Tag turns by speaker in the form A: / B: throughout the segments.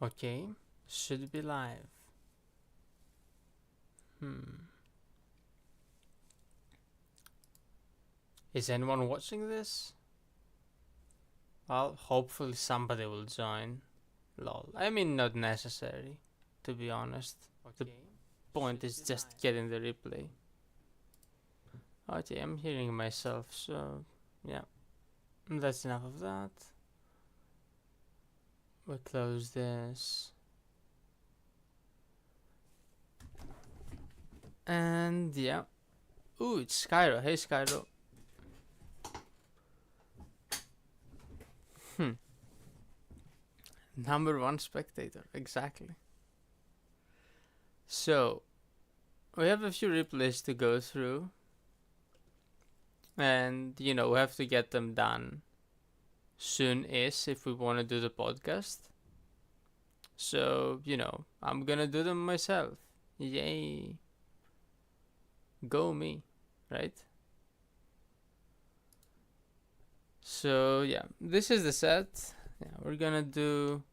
A: Okay, should be live. Is anyone watching this? Well, hopefully somebody will join. Lol. I mean, not necessary, to be honest. The point is just getting the replay. Okay, I'm hearing myself, so yeah. That's enough of that. We'll close this. And yeah. Ooh, it's Skyro. Hey, Skyro. Number one spectator, exactly. So, we have a few replays to go through. And, we have to get them done soon-ish if we want to do the podcast. So, I'm gonna do them myself. Yay. Go me, right? So, yeah, this is the set. Yeah, we're gonna do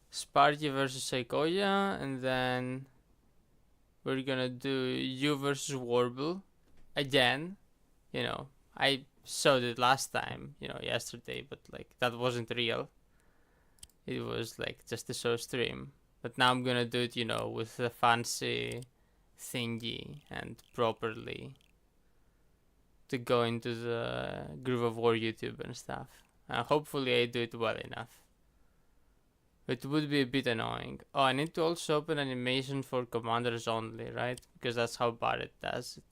A: Sparky versus Sequoia, and then we're gonna do you versus Warble again. I showed it last time, yesterday, but like that wasn't real. It was like just a show stream. But now I'm gonna do it, with the fancy thingy and properly to go into the Groove of War YouTube and stuff. Hopefully I do it well enough. It would be a bit annoying. Oh, I need to also open animation for commanders only, right? Because that's how Barrett does it.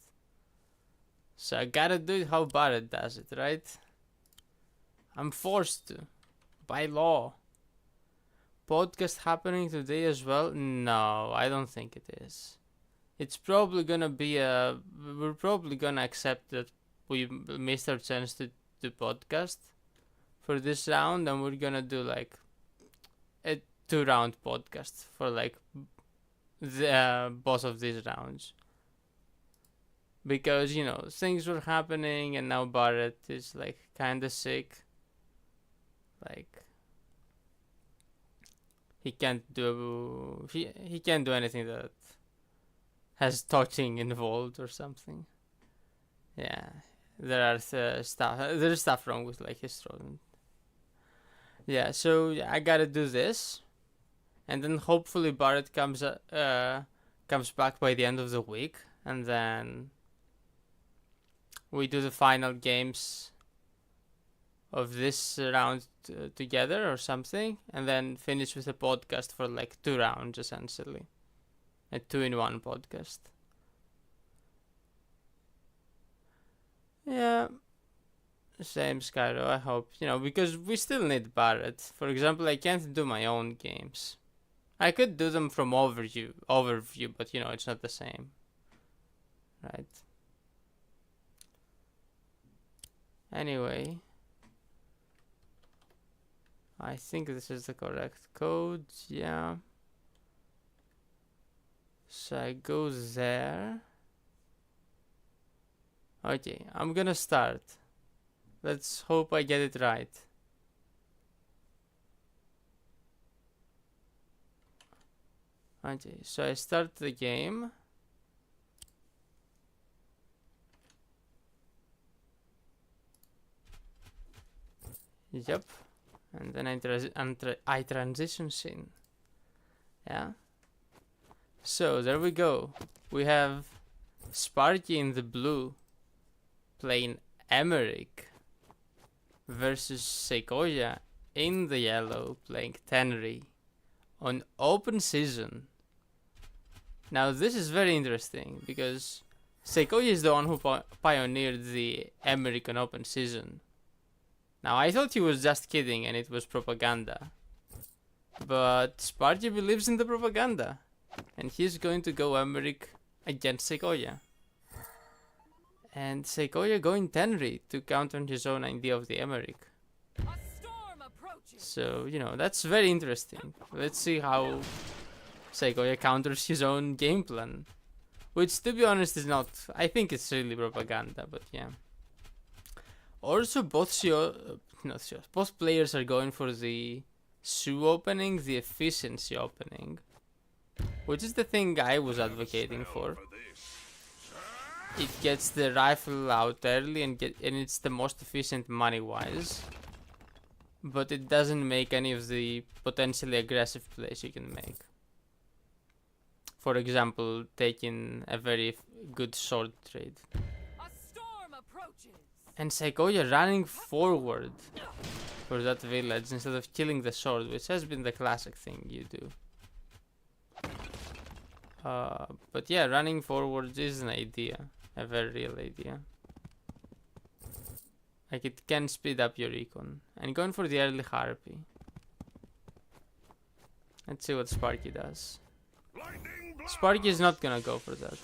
A: So I gotta do it how Barrett does it, right? I'm forced to. By law. Podcast happening today as well? No, I don't think it is. It's probably gonna be we're probably gonna accept that we missed our chance to do podcast for this round, and we're gonna do like a 2-round podcast for like both of these rounds. Because, things were happening and now Barrett is like kinda sick. Like he can't do anything that has touching involved or something. Yeah. There's stuff wrong with like his throat. Yeah, so yeah, I gotta do this. And then hopefully Barrett comes back by the end of the week, and then we do the final games of this round together or something, and then finish with a podcast for like 2 rounds essentially. A 2-in-1 podcast. Yeah. Same, Skyro, I hope. Because we still need Barrett. For example, I can't do my own games. I could do them from overview, but it's not the same. Right? Anyway. I think this is the correct code, yeah. So I go there. Okay, I'm gonna start. Let's hope I get it right. Okay, so I start the game. Yep. And then I transition scene. Yeah. So there we go. We have Sparky in the blue playing Emmerich versus Sequoia in the yellow playing Tenry on open season. Now this is very interesting because Sequoia is the one who pioneered the Emmerich on open season. Now I thought he was just kidding and it was propaganda. But Sparky believes in the propaganda. And he's going to go Emmerich against Sequoia. And Sequoia going Tenry to counter his own idea of the Emmerich. So, that's very interesting. Let's see how Sequoia counters his own game plan. Which, to be honest, is not... I think it's really propaganda, but yeah. Also, both players are going for the Sue opening, the efficiency opening, which is the thing I was advocating for. It gets the rifle out early and it's the most efficient money-wise. But it doesn't make any of the potentially aggressive plays you can make. For example, taking a very good sword trade.
B: A storm approaches.
A: And Sequoia running forward for that village instead of killing the sword, which has been the classic thing you do. But yeah, running forward is an idea, a very real idea. Like it can speed up your recon. And going for the early Harpy. Let's see what Sparky does. Sparky is not gonna go for that.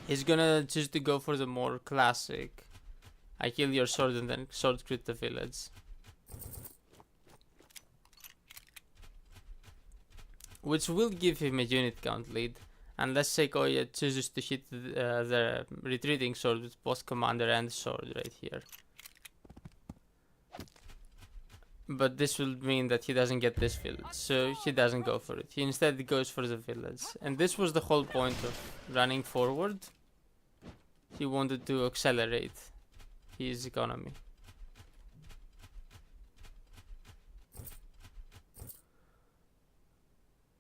A: He's gonna choose to go for the more classic. I kill your sword and then sword crit the village. Which will give him a unit count lead. Unless Sequoia chooses to hit the retreating sword with both commander and sword right here. But this will mean that he doesn't get this village, so he doesn't go for it. He instead goes for the village. And this was the whole point of running forward. He wanted to accelerate his economy.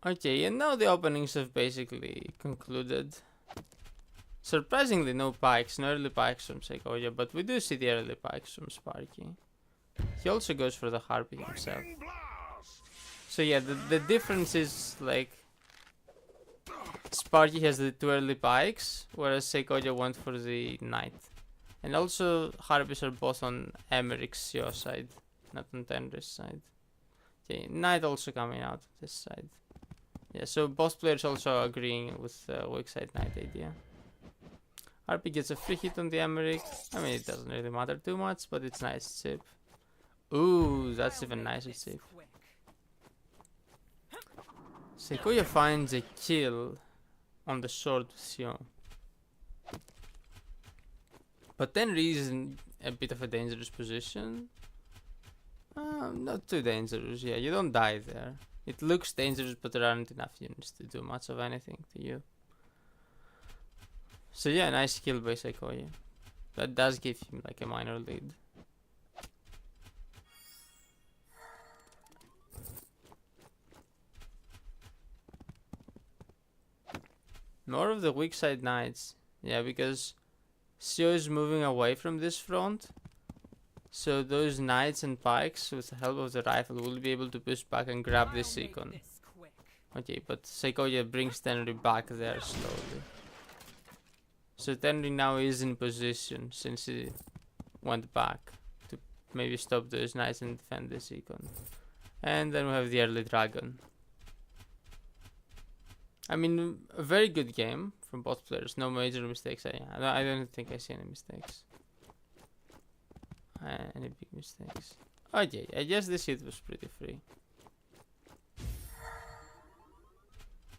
A: Okay, and now the openings have basically concluded. Surprisingly, no pikes, no early pikes from Sequoia, but we do see the early pikes from Sparky. He also goes for the Harpy himself. So yeah, the difference is like Sparky has the 2 early pikes, whereas Sequoia went for the Knight. And also Harpies are both on Emmerich's CO side, not on Tender's side. Okay, Knight also coming out of this side. Yeah, so both players also agreeing with the weak side Knight idea. Harpy gets a free hit on the Emmerich. I mean, it doesn't really matter too much, but it's nice chip. Ooh, that's even nicer chip. Sequoia finds a kill on the sword with Sion. But Tenri is in a bit of a dangerous position. Not too dangerous, yeah, you don't die there. It looks dangerous, but there aren't enough units to do much of anything to you. So yeah, nice kill by Sequoia. That does give him like a minor lead. More of the weak side knights. Yeah, because Sio is moving away from this front. So those knights and pikes with the help of the rifle will be able to push back and grab this icon. Okay, but Sequoia brings Tenri back there slowly. So Tenri now is in position since he went back to maybe stop those knights and defend this icon. And then we have the early dragon. I mean, a very good game from both players. No major mistakes. I don't think I see any mistakes. Any big mistakes. Okay, I guess this hit was pretty free.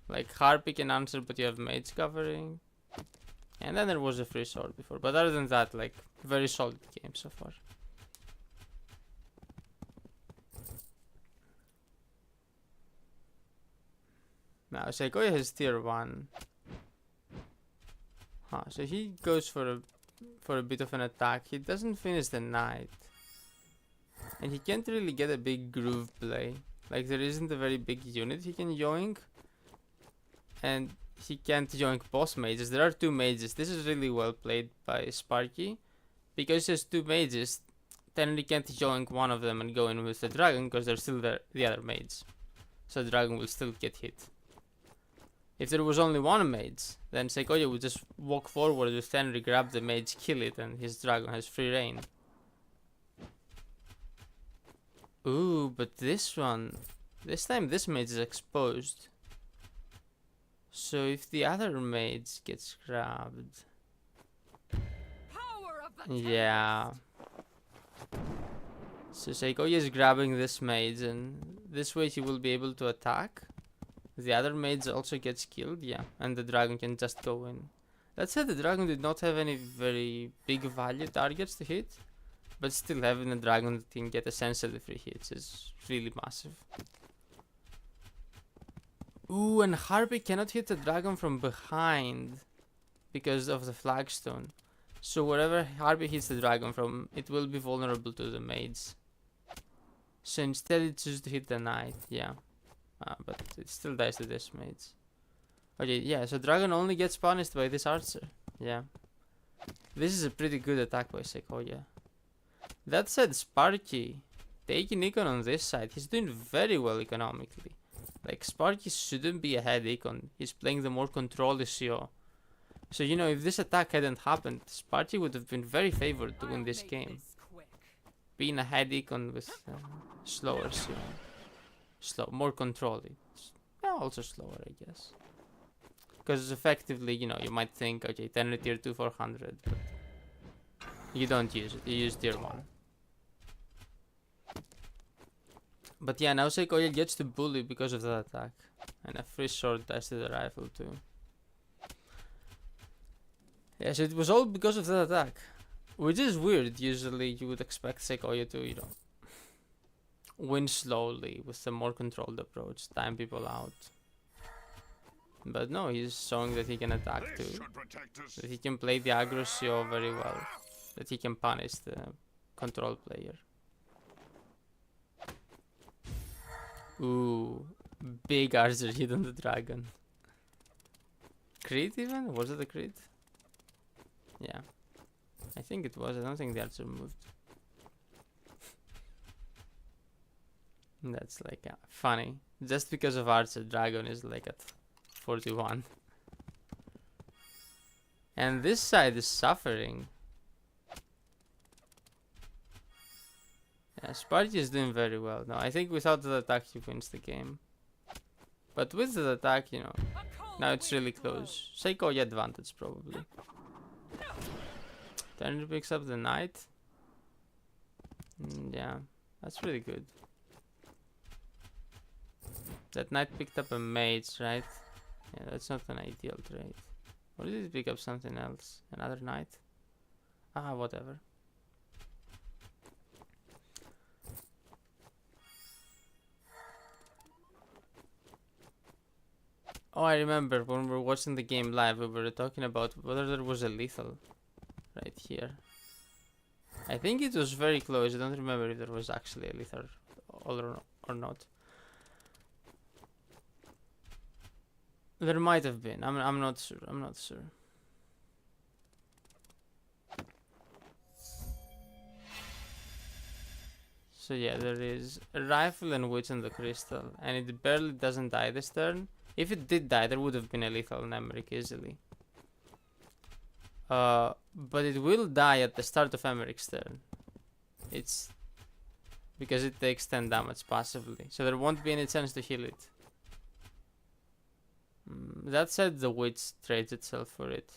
A: Like, Harpy can answer, but you have mage covering. And then there was a free sword before. But other than that, like, very solid game so far. Now, Sequoia has tier 1. So he goes for a bit of an attack. He doesn't finish the knight. And he can't really get a big groove play. Like, there isn't a very big unit he can yoink. And he can't yoink both mages. There are 2 mages. This is really well played by Sparky. Because he has 2 mages, then he can't yoink one of them and go in with the dragon because they're still the other mage. So the dragon will still get hit. If there was only one mage, then Sequoia would just walk forward with Tenri, grab the mage, kill it, and his dragon has free reign. Ooh, but this time this mage is exposed. So if the other mage gets grabbed... Yeah. So Sequoia is grabbing this mage, and this way he will be able to attack. The other mage also gets killed, yeah, and the dragon can just go in. That said, the dragon did not have any very big value targets to hit, But still, having a dragon that can get essentially 3 hits is really massive. Ooh, and Harpy cannot hit the dragon from behind because of the flagstone. So wherever Harpy hits the dragon from, it will be vulnerable to the mage. So instead it chooses to hit the knight, yeah. But it still dies to this mage. Okay, yeah, so dragon only gets punished by this archer. Yeah. This is a pretty good attack by Sequoia. That said, Sparky, taking Econ on this side, he's doing very well economically. Like, Sparky shouldn't be ahead Econ. He's playing the more control SEO. So, you know, if this attack hadn't happened, Sparky would have been very favored to win this game. Being ahead Econ with slower SEO. More control. Yeah, also slower, I guess. Because effectively, you know, you might think, okay, 10 tier 2 400, but you don't use it, you use tier 1. But yeah, now Sequoia gets to bully because of that attack. And a free sword dies to the rifle too. Yeah, so it was all because of that attack. Which is weird, usually you would expect Sequoia to, you know, win slowly with a more controlled approach, time people out. But no, he's showing that he can attack too. That he can play the aggro SEO very well. That he can punish the control player. Ooh, big archer hit on the dragon. Crit even? Was it a crit? Yeah. I think it was. I don't think the archer moved. That's like funny. Just because of archer, dragon is like at 41. And this side is suffering. Yeah, Sparky is doing very well. No, I think without the attack he wins the game. But with the attack, you know, now it's really close. Sequoia advantage probably. Turner picks up the knight. Yeah, that's really good. That knight picked up a mage, right? Yeah, that's not an ideal trade. Or did it pick up something else? Another knight? Ah, whatever. Oh, I remember when we were watching the game live, we were talking about whether there was a lethal right here. I think it was very close. I don't remember if there was actually a lethal or not. There might have been. I'm not sure. I'm not sure. So yeah, there is a rifle and witch on the crystal, and it barely doesn't die this turn. If it did die, there would have been a lethal on Emmerich easily. But it will die at the start of Emmerich's turn. It's because it takes 10 damage passively, so there won't be any chance to heal it. That said, the witch trades itself for it.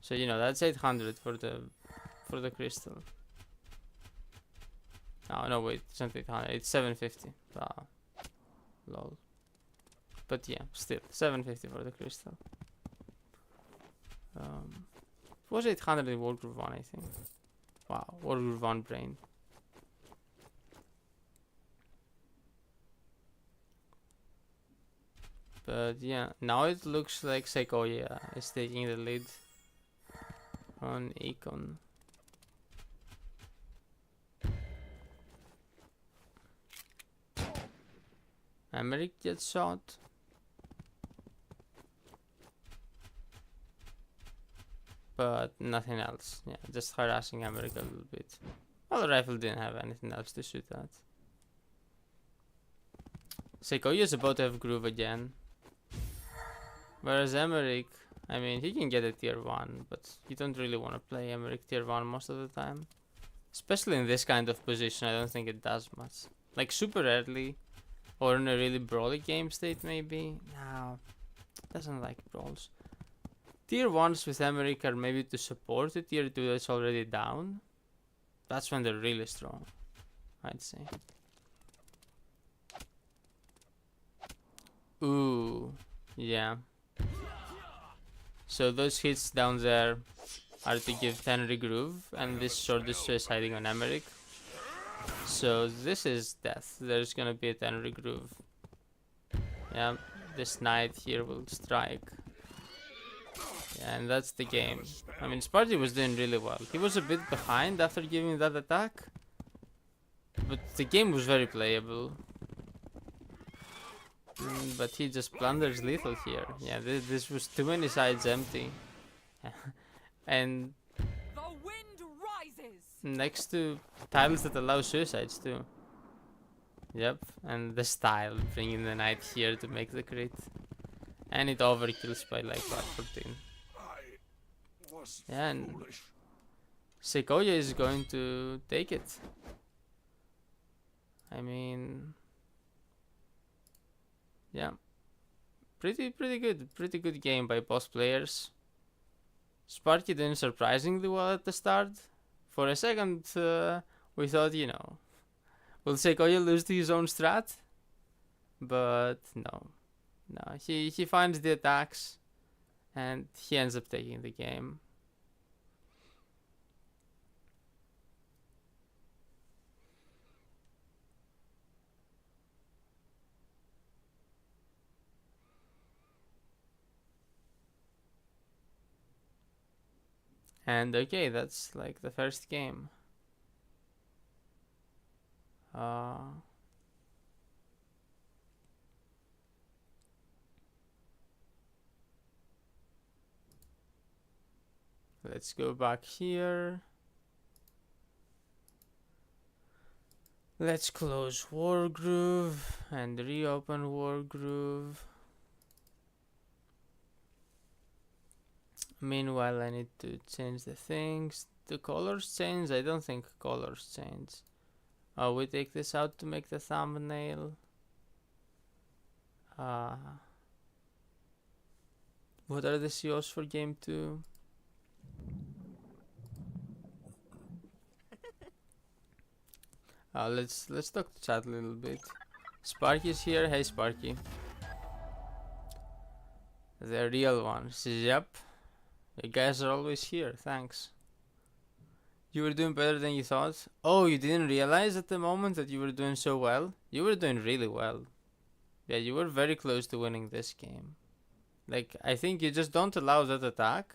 A: So you know that's 800 for the crystal. Oh no, wait, it's not 800. It's 750. Ah, lol. But yeah, still 750 for the crystal. It was 800 in World Group 1, I think. Wow, World Group 1 brain. But yeah, now it looks like Sequoia is taking the lead on Econ. Emmerich gets shot. But nothing else. Yeah, just harassing Emmerich a little bit. Well, the rifle didn't have anything else to shoot at. Sequoia is about to have groove again. Whereas Emmerich, I mean, he can get a tier 1, but you don't really want to play Emmerich tier 1 most of the time. Especially in this kind of position, I don't think it does much. Like super early, or in a really brawly game state maybe. No, doesn't like brawls. Tier 1s with Emmerich are maybe to support a tier 2 that's already down. That's when they're really strong, I'd say. Ooh, yeah. So those hits down there are to give Tenry Groove, and this sword is suiciding on Emmerich. So this is death. There's gonna be a Tenry Groove. Yeah, this knight here will strike. Yeah, and that's the game. I mean, Sparty was doing really well. He was a bit behind after giving that attack, but the game was very playable. But he just blunders lethal here. Yeah, this was too many sides empty. And
B: The wind rises.
A: next to tiles that allow suicides too. Yep, and the style bringing the knight here to make the crit. And it overkills by like what, 14. Yeah, and Sequoia is going to take it. I mean, yeah, pretty good game by both players. Sparky doing surprisingly well at the start. For a second, we thought, you know, will Sequoia lose to his own strat? But no, he finds the attacks, and he ends up taking the game. And okay, that's like the first game. Let's go back here. Let's close Wargroove and reopen Wargroove. Meanwhile, I need to change the things. The colors change? I don't think colors change. Oh, we take this out to make the thumbnail. What are the COs for game 2? Let's talk to chat a little bit. Sparky's here. Hey, Sparky. The real one. Yep. You guys are always here. Thanks. You were doing better than you thought. Oh, you didn't realize at the moment that you were doing so well? You were doing really well. Yeah, you were very close to winning this game. Like, I think you just don't allow that attack.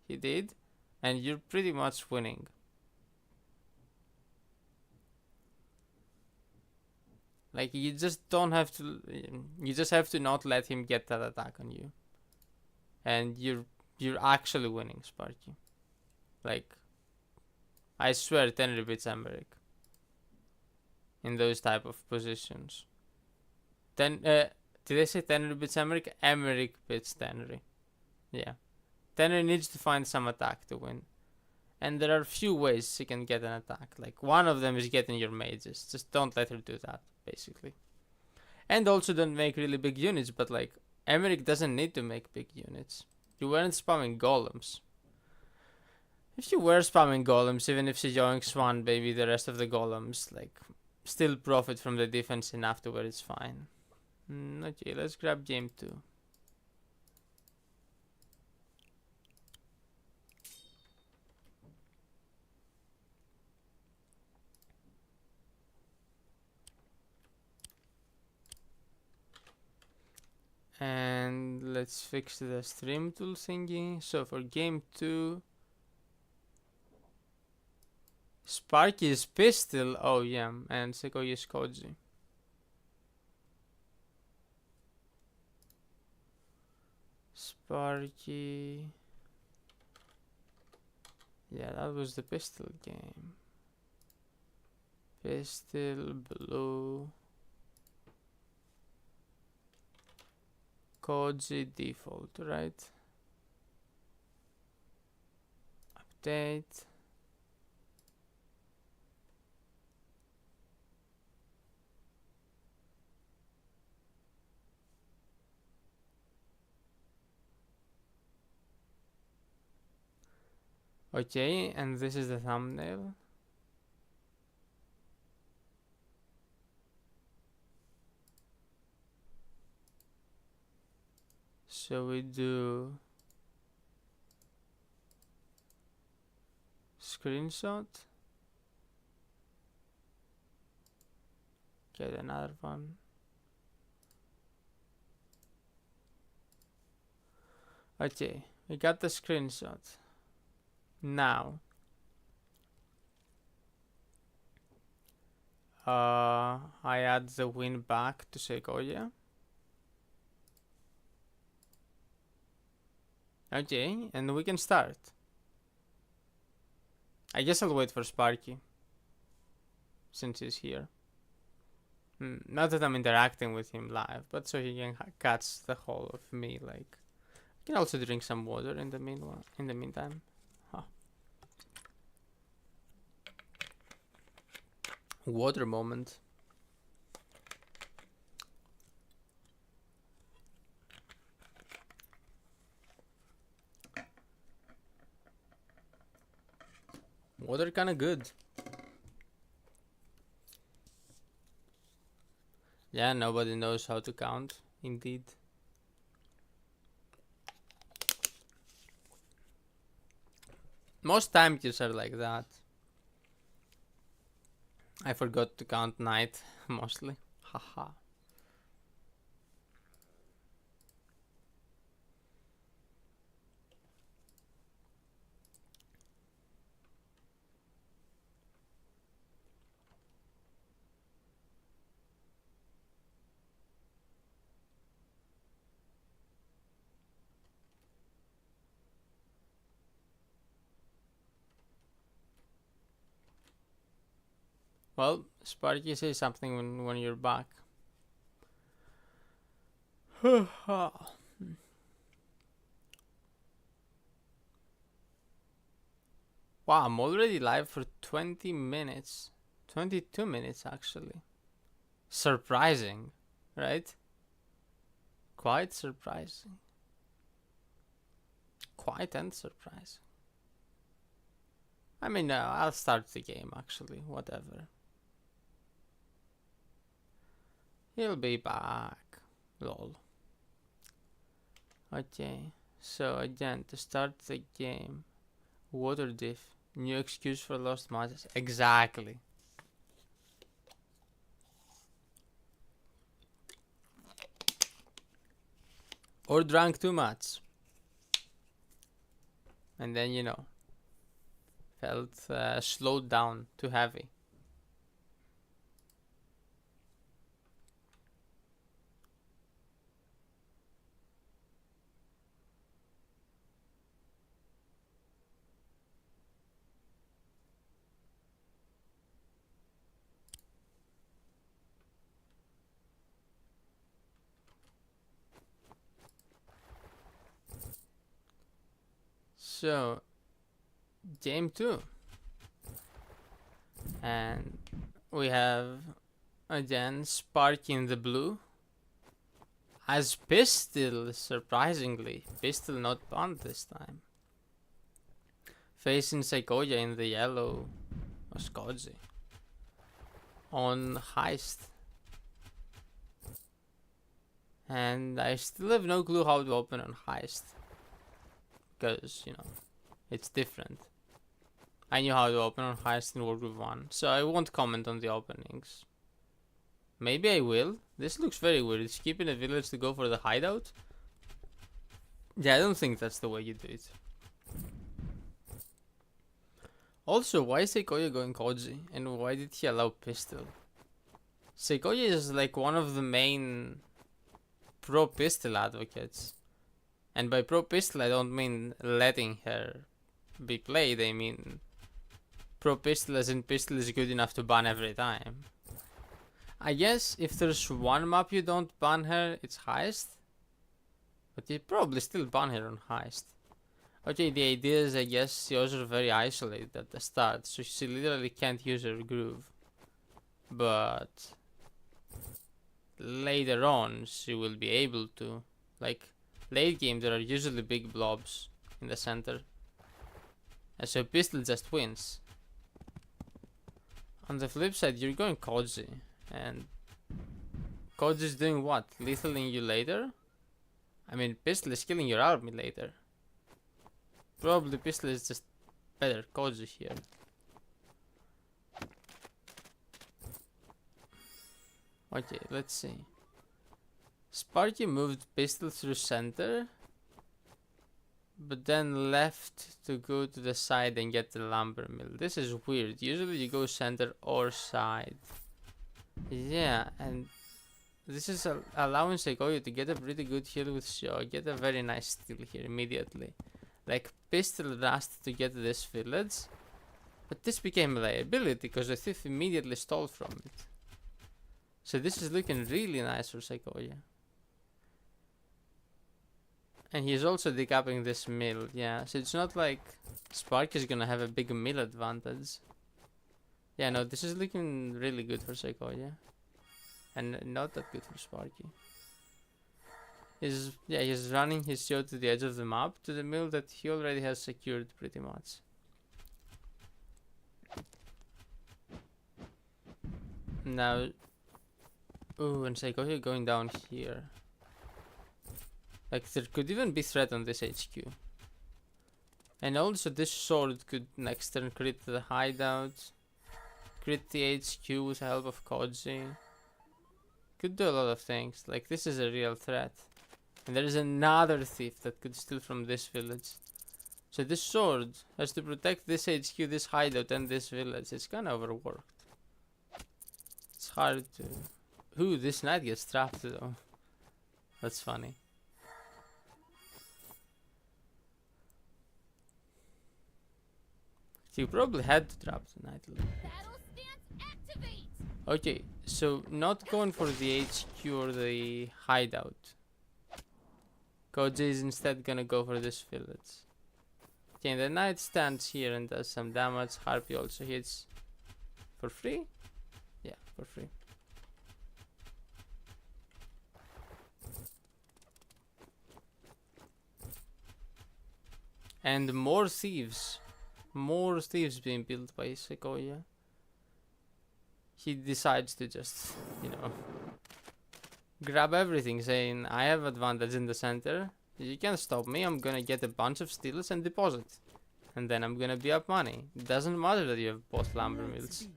A: He did. And you're pretty much winning. Like, you just don't have to... You just have to not let him get that attack on you. And you're actually winning, Sparky. Like, I swear, Tenry beats Emmerich. In those type of positions. Did I say Tenry beats Emmerich? Emmerich beats Tenry. Yeah. Tenry needs to find some attack to win. And there are few ways she can get an attack. Like, one of them is getting your mages. Just don't let her do that, basically. And also don't make really big units, but like, Emmerich doesn't need to make big units. You weren't spamming golems. If you were spamming golems, even if she yoinks one, maybe the rest of the golems, like, still profit from the defense enough to where it's fine. Okay, let's grab game 2. And let's fix the stream tool thingy. So for game 2, Sparky is pistol. Oh yeah, and Sequoia is Koji. Sparky. Yeah, that was the pistol game. Pistol, blue. Koji default, right? Update. Okay, and this is the thumbnail. So we do screenshot. Get another one. Okay, we got the screenshot. Now, I add the win back to Sequoia. Okay, and we can start. I guess I'll wait for Sparky, since he's here. Not that I'm interacting with him live, but so he can catch the whole of me. Like, I can also drink some water in the meanwhile. In the meantime, water moment. Water kinda good. Yeah, nobody knows how to count, indeed. Most time keys are like that. I forgot to count night, mostly. Haha. Well, Sparky, say something when you're back. Wow, I'm already live for 20 minutes. 22 minutes, actually. Surprising, right? Quite surprising. Quite and surprising. I mean, I'll start the game, actually. Whatever. He'll be back. Lol. Okay, so again, to start the game, water diff, new excuse for lost matches. Exactly. Or drank too much. And then, you know, felt slowed down, too heavy. So, game 2. And we have, again, Sparky in the blue. As Pistol, surprisingly. Pistol not banned this time. Facing Sequoia in the yellow. Oskoji. On Heist. And I still have no clue how to open on Heist. Because, you know, it's different. I knew how to open on Heist in World War 1, so I won't comment on the openings. Maybe I will. This looks very weird. Skipping a village to go for the hideout? Yeah, I don't think that's the way you do it. Also, why is Sequoia going Koji? And why did he allow Pistol? Sequoia is like one of the main pro Pistol advocates. And by pro Pistol, I don't mean letting her be played. I mean pro Pistol as in Pistol is good enough to ban every time. I guess if there's one map you don't ban her, it's Heist. But you probably still ban her on Heist. Okay, the idea is, I guess, she was very isolated at the start, so she literally can't use her groove. But later on, she will be able to. Like, late game, there are usually big blobs in the center. And so Pistol just wins. On the flip side, you're going Koji. And Koji's doing what? Lethaling you later? I mean, Pistol is killing your army later. Probably Pistol is just better Koji here. Okay, let's see. Sparky moved Pistol through center, but then left to go to the side and get the lumber mill. This is weird. Usually you go center or side. Yeah, and this is allowing Segoyo to get a pretty good heal with Sho. Get a very nice steal here immediately. Like, Pistol rushed to get this village, but this became a liability because the thief immediately stole from it. So this is looking really nice for Segoya. And he's also decapping this mill, yeah. So it's not like Spark is gonna have a big mill advantage. Yeah, no, this is looking really good for Segoya. And not that good for Sparky. He's running his show to the edge of the map, to the mill that he already has secured pretty much. Now, ooh, and Segoya going down here. Like, there could even be threat on this HQ. And also this sword could next turn crit the hideout, crit the HQ with the help of Koji. Could do a lot of things. Like, this is a real threat. And there is another thief that could steal from this village. So this sword has to protect this HQ, this hideout, and this village. It's kinda overworked. It's hard to... Ooh, this knight gets trapped though. That's funny. You probably had to trap the knight a little bit. Okay, so not going for the HQ or the hideout. Koji is instead gonna go for this village. Okay, the knight stands here and does some damage. Harpy also hits for free? Yeah, for free. And more thieves. More thieves being built by Segoya. He decides to just, you know, grab everything, saying, I have advantage in the center. You can't stop me. I'm gonna get a bunch of steals and deposit. And then I'm gonna be up money. It doesn't matter that you have both lumber mills.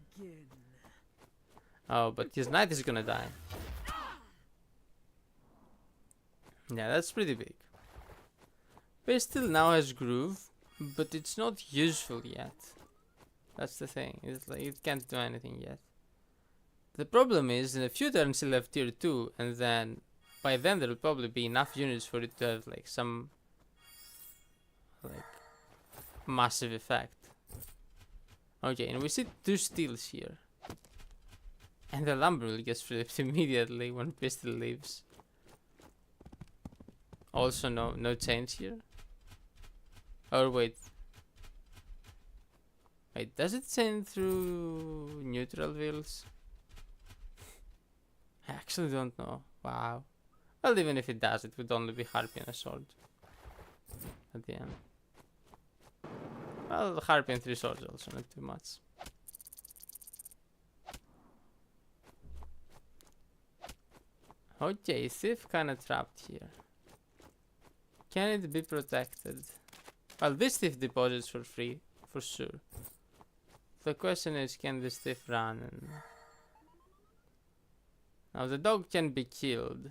A: Oh, but his knight is gonna die. Yeah, that's pretty big. Pistol now has groove, but it's not useful yet. That's the thing. It's like it can't do anything yet. The problem is, in a few turns he'll have tier 2, and then by then there will probably be enough units for it to have like some like massive effect. Okay, and we see 2 steals here. And the lumber will get flipped immediately when Pistol leaves. Also no change here. Or wait. Wait, does it send through neutral wheels? I actually don't know. Wow. Well, even if it does, it would only be Harpy and a sword. At the end. Well, Harpy and 3 swords also, not too much. Okay, Thief kinda trapped here. Can it be protected? Well, this thief deposits for free, for sure. The question is, can this thief run? And now the dog can be killed.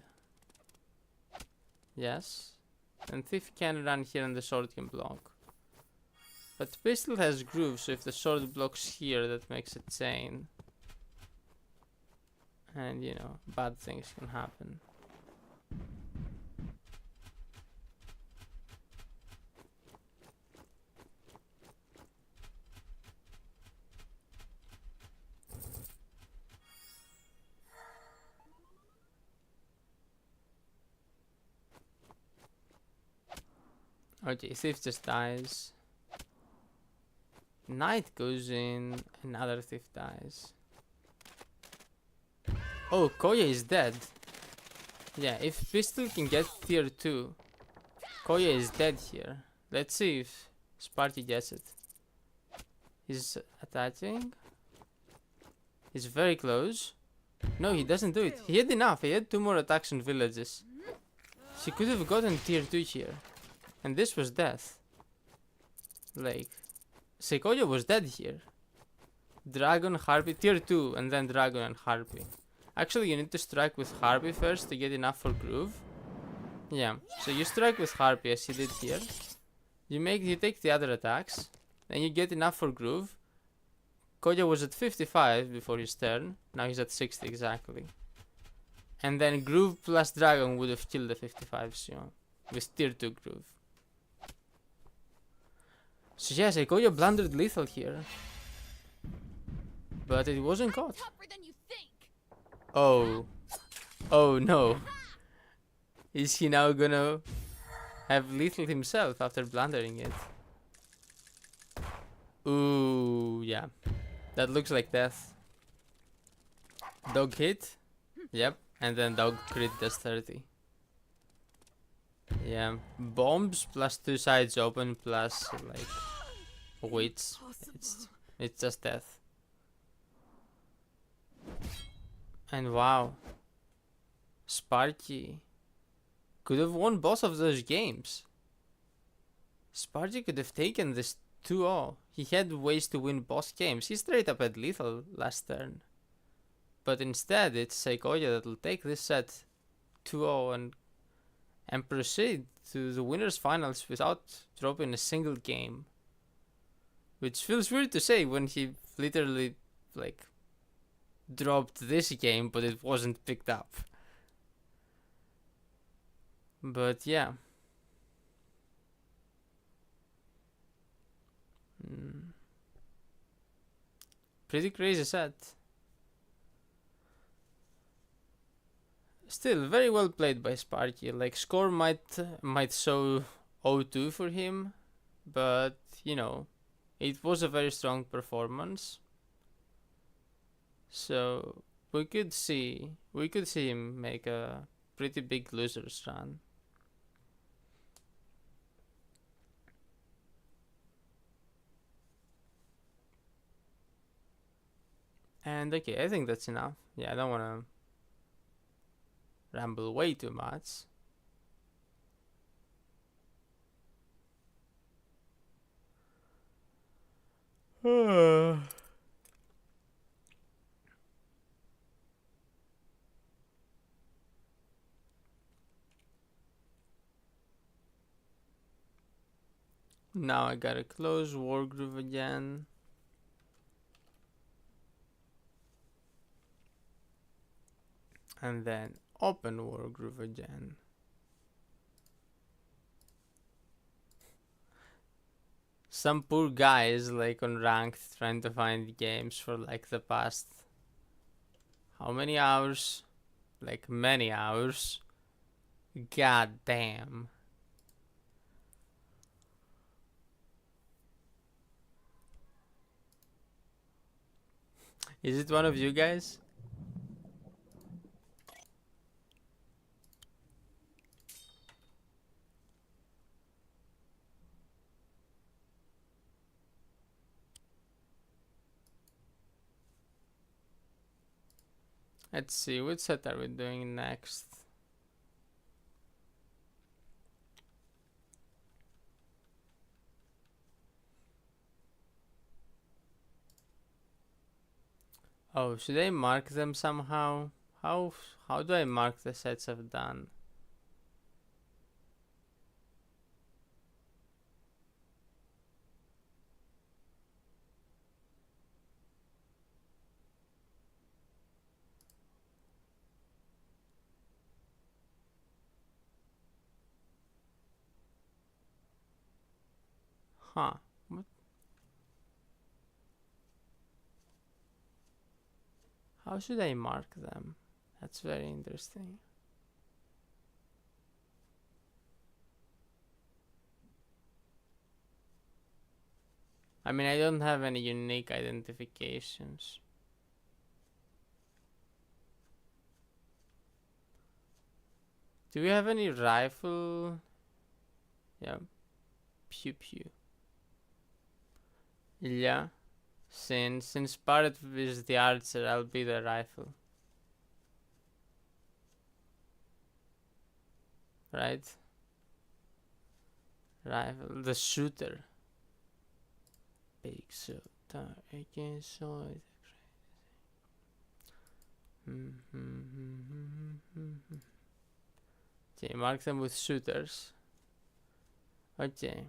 A: Yes. And thief can run here and the sword can block. But Pistol has groove, so if the sword blocks here, that makes a chain. And, you know, bad things can happen. Okay, thief just dies. Knight goes in, another thief dies. Oh, Koya is dead. Yeah, if Pistol can get tier 2, Koya is dead here. Let's see if Sparky gets it. He's attacking. He's very close. No, he doesn't do it. He had enough. He had 2 more attacks on villages. He could have gotten tier 2 here. And this was death. Like, Sequoia was dead here. Dragon, Harpy, tier 2, and then Dragon and Harpy. Actually, you need to strike with Harpy first to get enough for Groove. Yeah, so you strike with Harpy as you did here. You take the other attacks, then you get enough for Groove. Koya was at 55 before his turn, now he's at 60 exactly. And then Groove plus Dragon would have killed the 55, so with tier 2 Groove. So yes, Koya blundered lethal here. But it wasn't caught. Oh. Oh no. Is he now gonna have lethal himself after blundering it? Ooh, yeah. That looks like death. Dog hit. Yep. And then dog crit does 30. Yeah. Bombs plus 2 sides open plus like weights. It's just death. And wow. Sparky could have won both of those games. Sparky could have taken this 2-0. He had ways to win both games. He straight up had lethal last turn. But instead, it's Sequoia that will take this set 2-0 and proceed to the winner's finals without dropping a single game. Which feels weird to say when he literally, like, dropped this game, but it wasn't picked up. But yeah. Pretty crazy set. Still, very well played by Sparky. Like, score might show 0-2 for him, but, you know, it was a very strong performance. So, we could see him make a pretty big losers run. And okay, I think that's enough. Yeah, I don't want to ramble way too much. Now I gotta close Wargroove again. And then open Wargroove again. Some poor guy is like on ranked trying to find games for like the past how many hours? Like many hours. God damn. Is it one of you guys? Let's see, what set are we doing next? Oh, should I mark them somehow? How do I mark the sets I've done? Huh. What? How should I mark them? That's very interesting. I mean, I don't have any unique identifications. Do we have any rifle? Yeah. Pew pew. Yeah. Since Barret is the archer, I'll be the rifle. Right? Rifle. The shooter. big so again solid. Okay, mark them with shooters. Okay.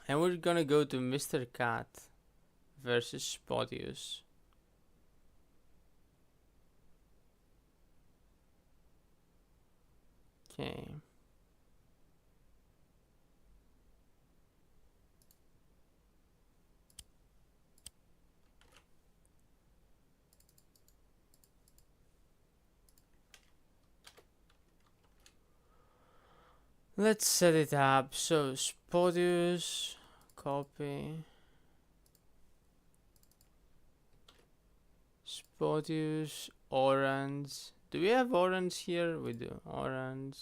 A: And we're gonna go to Mr. Cat versus Spodius. Okay. Let's set it up. So Spodius, copy. Spodius, orange. Do we have orange here? We do. Orange,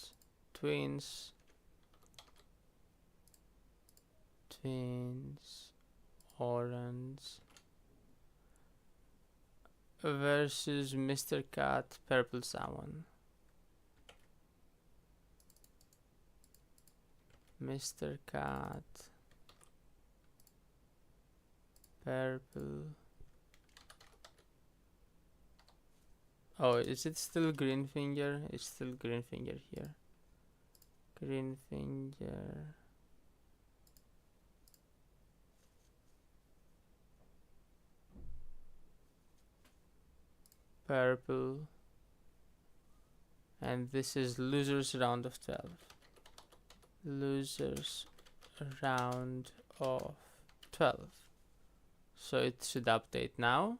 A: twins, orange versus Mr. Cat, purple salmon. Mr. Cat, purple. Oh, is it still green finger? It's still green finger here. Green finger. Purple. And this is losers round of 12. Losers round of 12. So it should update now.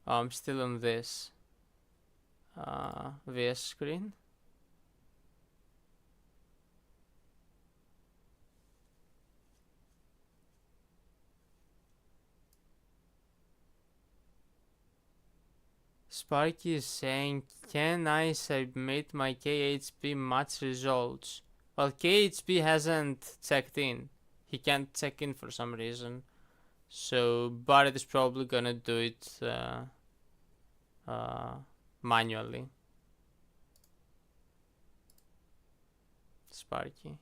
A: Oh, I'm still on this VS screen. Sparky is saying, can I submit my KHP match results? Well, KHP hasn't checked in. He can't check in for some reason. So Barrett is probably gonna do it manually. Sparky.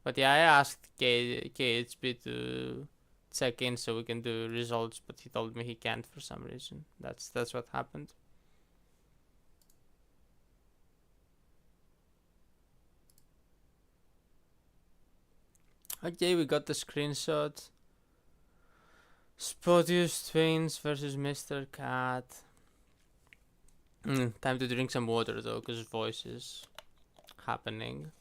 A: But yeah, I asked KHP to check in so we can do results, but he told me he can't for some reason. That's what happened. Okay, we got the screenshot. Spodius twins versus Mr. Cat. Time to drink some water though, because voice is happening.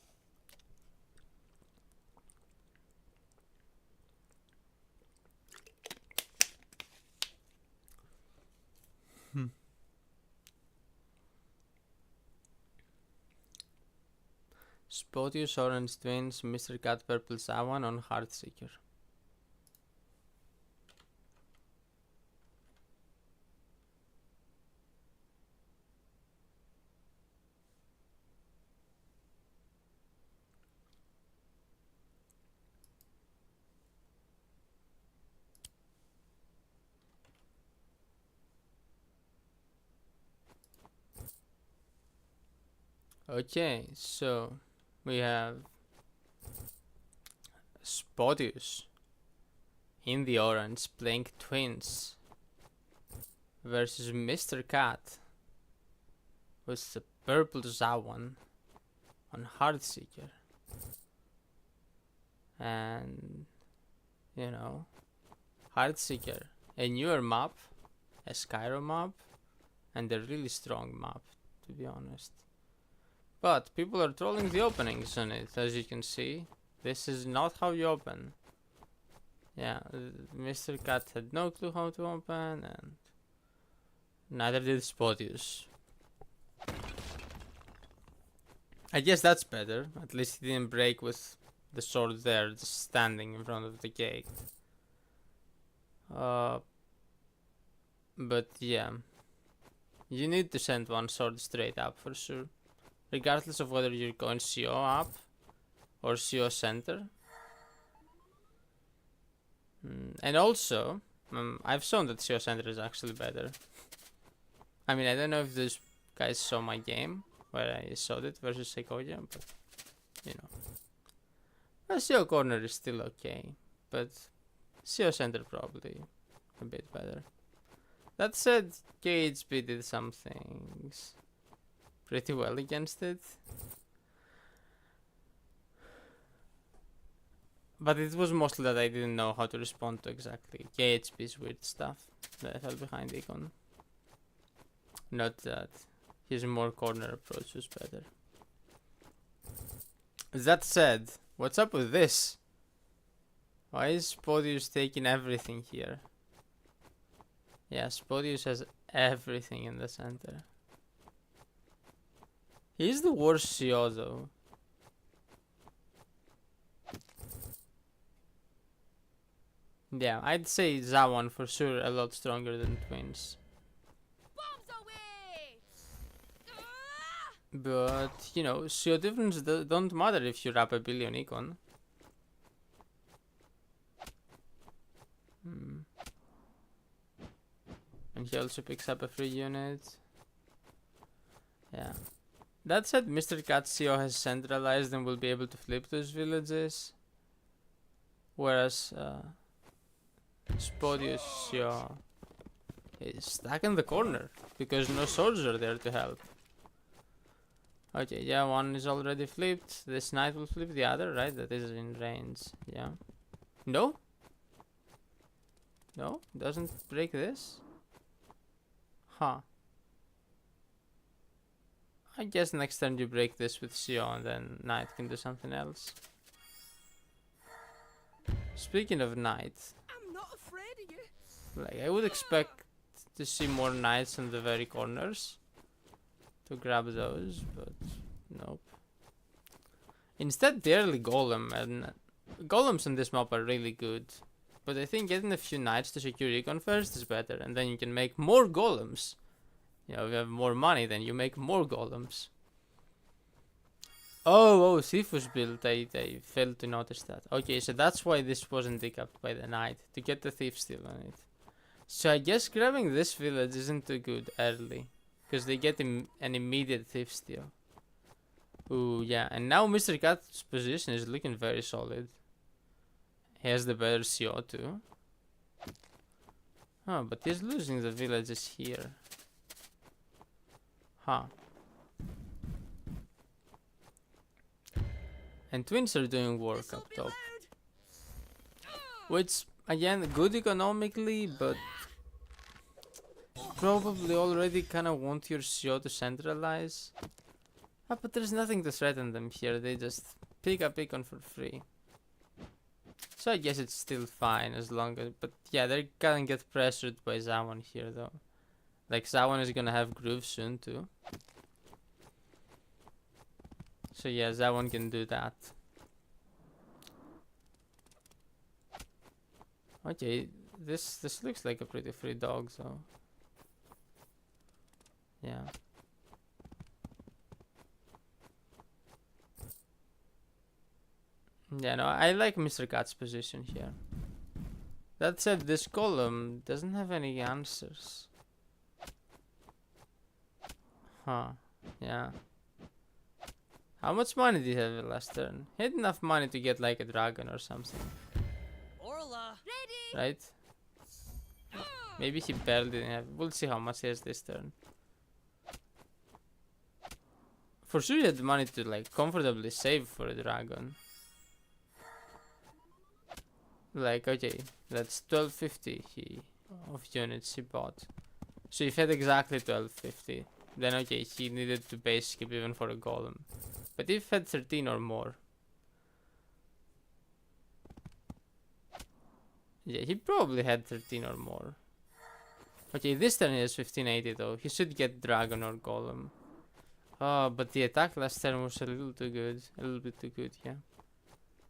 A: Spodius orange twins, Mr. Cat purple sawan on Heartseeker. Okay, so we have Spodius in the orange playing twins versus Mr. Cat with the purple Zawan on Heartseeker. And, you know, Heartseeker, a newer map, a Skyrim map, and a really strong map, to be honest. But people are trolling the openings on it, as you can see. This is not how you open. Yeah, Mr. Cat had no clue how to open, and neither did Spodius. I guess that's better. At least he didn't break with the sword there, just standing in front of the gate. But yeah, you need to send one sword straight up for sure, regardless of whether you're going CO up or CO center. And also, I've shown that CO center is actually better. I mean, I don't know if those guys saw my game where I showed it versus Sequoia, but you know. CO corner is still okay, but CO center probably a bit better. That said, KHP did some things pretty well against it. But it was mostly that I didn't know how to respond to exactly KHP's weird stuff that I fell behind Econ. Not that his more corner approach was better. That said, what's up with this? Why is Spodius taking everything here? Yeah, Spodius has everything in the center. He's the worst CO though. Yeah, I'd say Zawan for sure a lot stronger than Twins.
B: Bombs away!
A: But, you know, CO difference don't matter if you wrap a billion Econ. And he also picks up a free unit. Yeah. That said, Mr. Cat CO has centralized and will be able to flip those villages. Whereas, Spodius CO is stuck in the corner because no soldiers are there to help. Okay, yeah, one is already flipped. This knight will flip the other, right? That is in range. Yeah. No? No? Doesn't break this? Huh. I guess next turn you break this with CO and then knight can do something else. Speaking of knight,
B: I'm not afraid of you.
A: like I would expect to see more knights in the very corners to grab those, but nope. Instead, the early golem, and golems in this map are really good, but I think getting a few knights to secure Econ first is better, and then you can make more golems. You know, if you have more money, then you make more golems. Oh, thief was built. I failed to notice that. Okay, so that's why this wasn't decapped by the knight, to get the thief steal on it. So I guess grabbing this village isn't too good early, because they get an immediate thief steal. Ooh, yeah, and now Mr. Cat's position is looking very solid. He has the better CO too. Oh, but he's losing the villages here. Huh. And Twins are doing work up top. Which, again, good economically, but probably already kind of want your CO to centralize. Ah, but there's nothing to threaten them here. They just pick up Econ for free. So I guess it's still fine as long as... But yeah, they're gonna get pressured by Zawan here though. Like Zawan is gonna have Groove soon too. So yeah, Zawan can do that. Okay, this looks like a pretty free dog though. Yeah. Yeah, no, I like Mr. Cat's position here. That said, this column doesn't have any answers. Huh, yeah. How much money did he have last turn? He had enough money to get like a dragon or something.
B: Orla, ready?
A: Right? Maybe he barely didn't have. We'll see how much he has this turn. For sure he had the money to like comfortably save for a dragon. Like, okay, that's 1250 of units he bought. So if he had exactly 1250, then okay, he needed to base skip even for a golem. But if he had 13 or more, yeah, he probably had 13 or more. Okay, this turn he has 1580 though. He should get dragon or golem. Oh, but the attack last turn was a little too good. A little bit too good, yeah.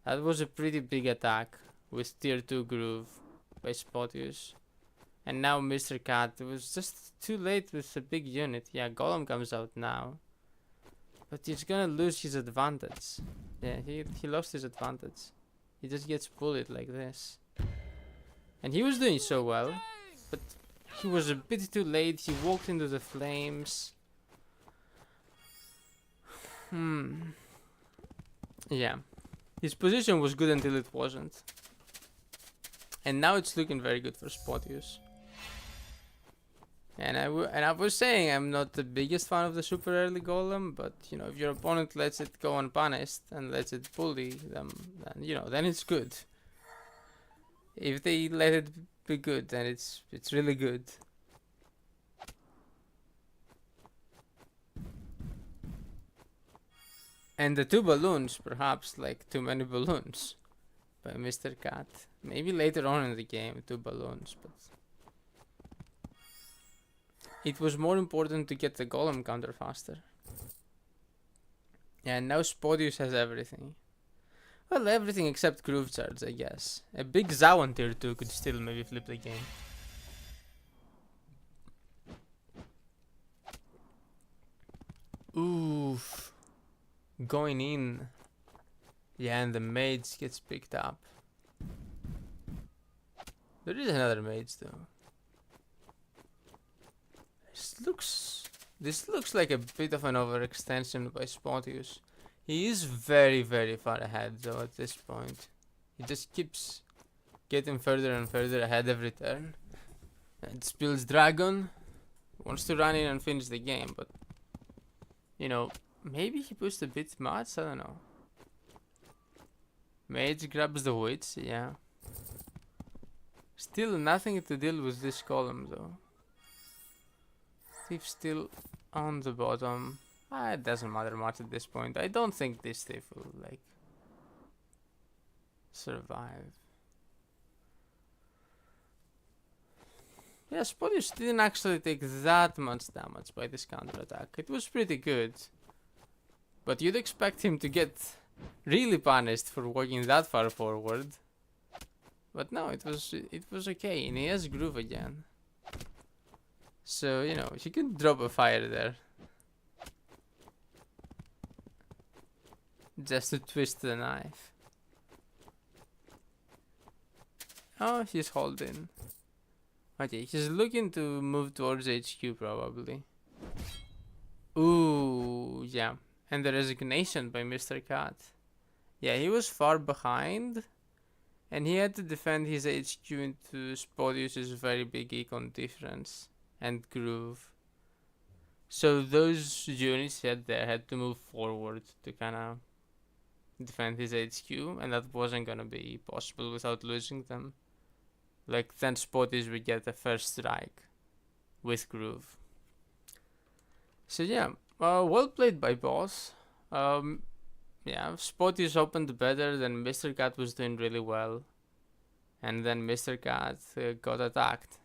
A: That was a pretty big attack with tier 2 Groove by Spodius. And now Mr. Cat was just too late with a big unit. Yeah, Golem comes out now. But he's gonna lose his advantage. Yeah, he lost his advantage. He just gets bullied like this. And he was doing so well. But he was a bit too late. He walked into the flames. Yeah. His position was good until it wasn't. And now it's looking very good for spot use. And I was saying I'm not the biggest fan of the super early golem, but you know, if your opponent lets it go unpunished and lets it bully them, then you know, then it's good. If they let it be good, then it's really good. And the 2 balloons, perhaps like too many balloons by Mr. Cat. Maybe later on in the game, 2 balloons, but it was more important to get the golem counter faster. And now Spodius has everything. Well, everything except Groove Charge, I guess. A big Zawan tier 2 could still maybe flip the game. Oof. Going in. Yeah, and the mage gets picked up. There is another mage though. This looks like a bit of an overextension by Spotius. He is very, very far ahead though at this point. He just keeps getting further and further ahead every turn. And spills Dragon. Wants to run in and finish the game, but you know, maybe he pushed a bit much, I don't know. Mage grabs the witch, yeah. Still nothing to deal with this column though. Thief still on the bottom. It doesn't matter much at this point. I don't think this thief will like survive. Yeah, Spodius didn't actually take that much damage by this counter attack. It was pretty good. But you'd expect him to get really punished for walking that far forward. But no, it was okay, and he has Groove again. So, you know, he could drop a fire there. Just to twist the knife. Oh, he's holding. Okay, he's looking to move towards HQ probably. Ooh, yeah. And the resignation by Mr. Cat. Yeah, he was far behind. And he had to defend his HQ into Spodius's very big econ difference and Groove. So those units he had there had to move forward to kind of defend his HQ, and that wasn't gonna be possible without losing them. Like then Spodius would get the first strike with Groove. So yeah, well played by boss. Yeah, Spodius opened better, then Mr. Cat was doing really well. And then Mr. Cat got attacked.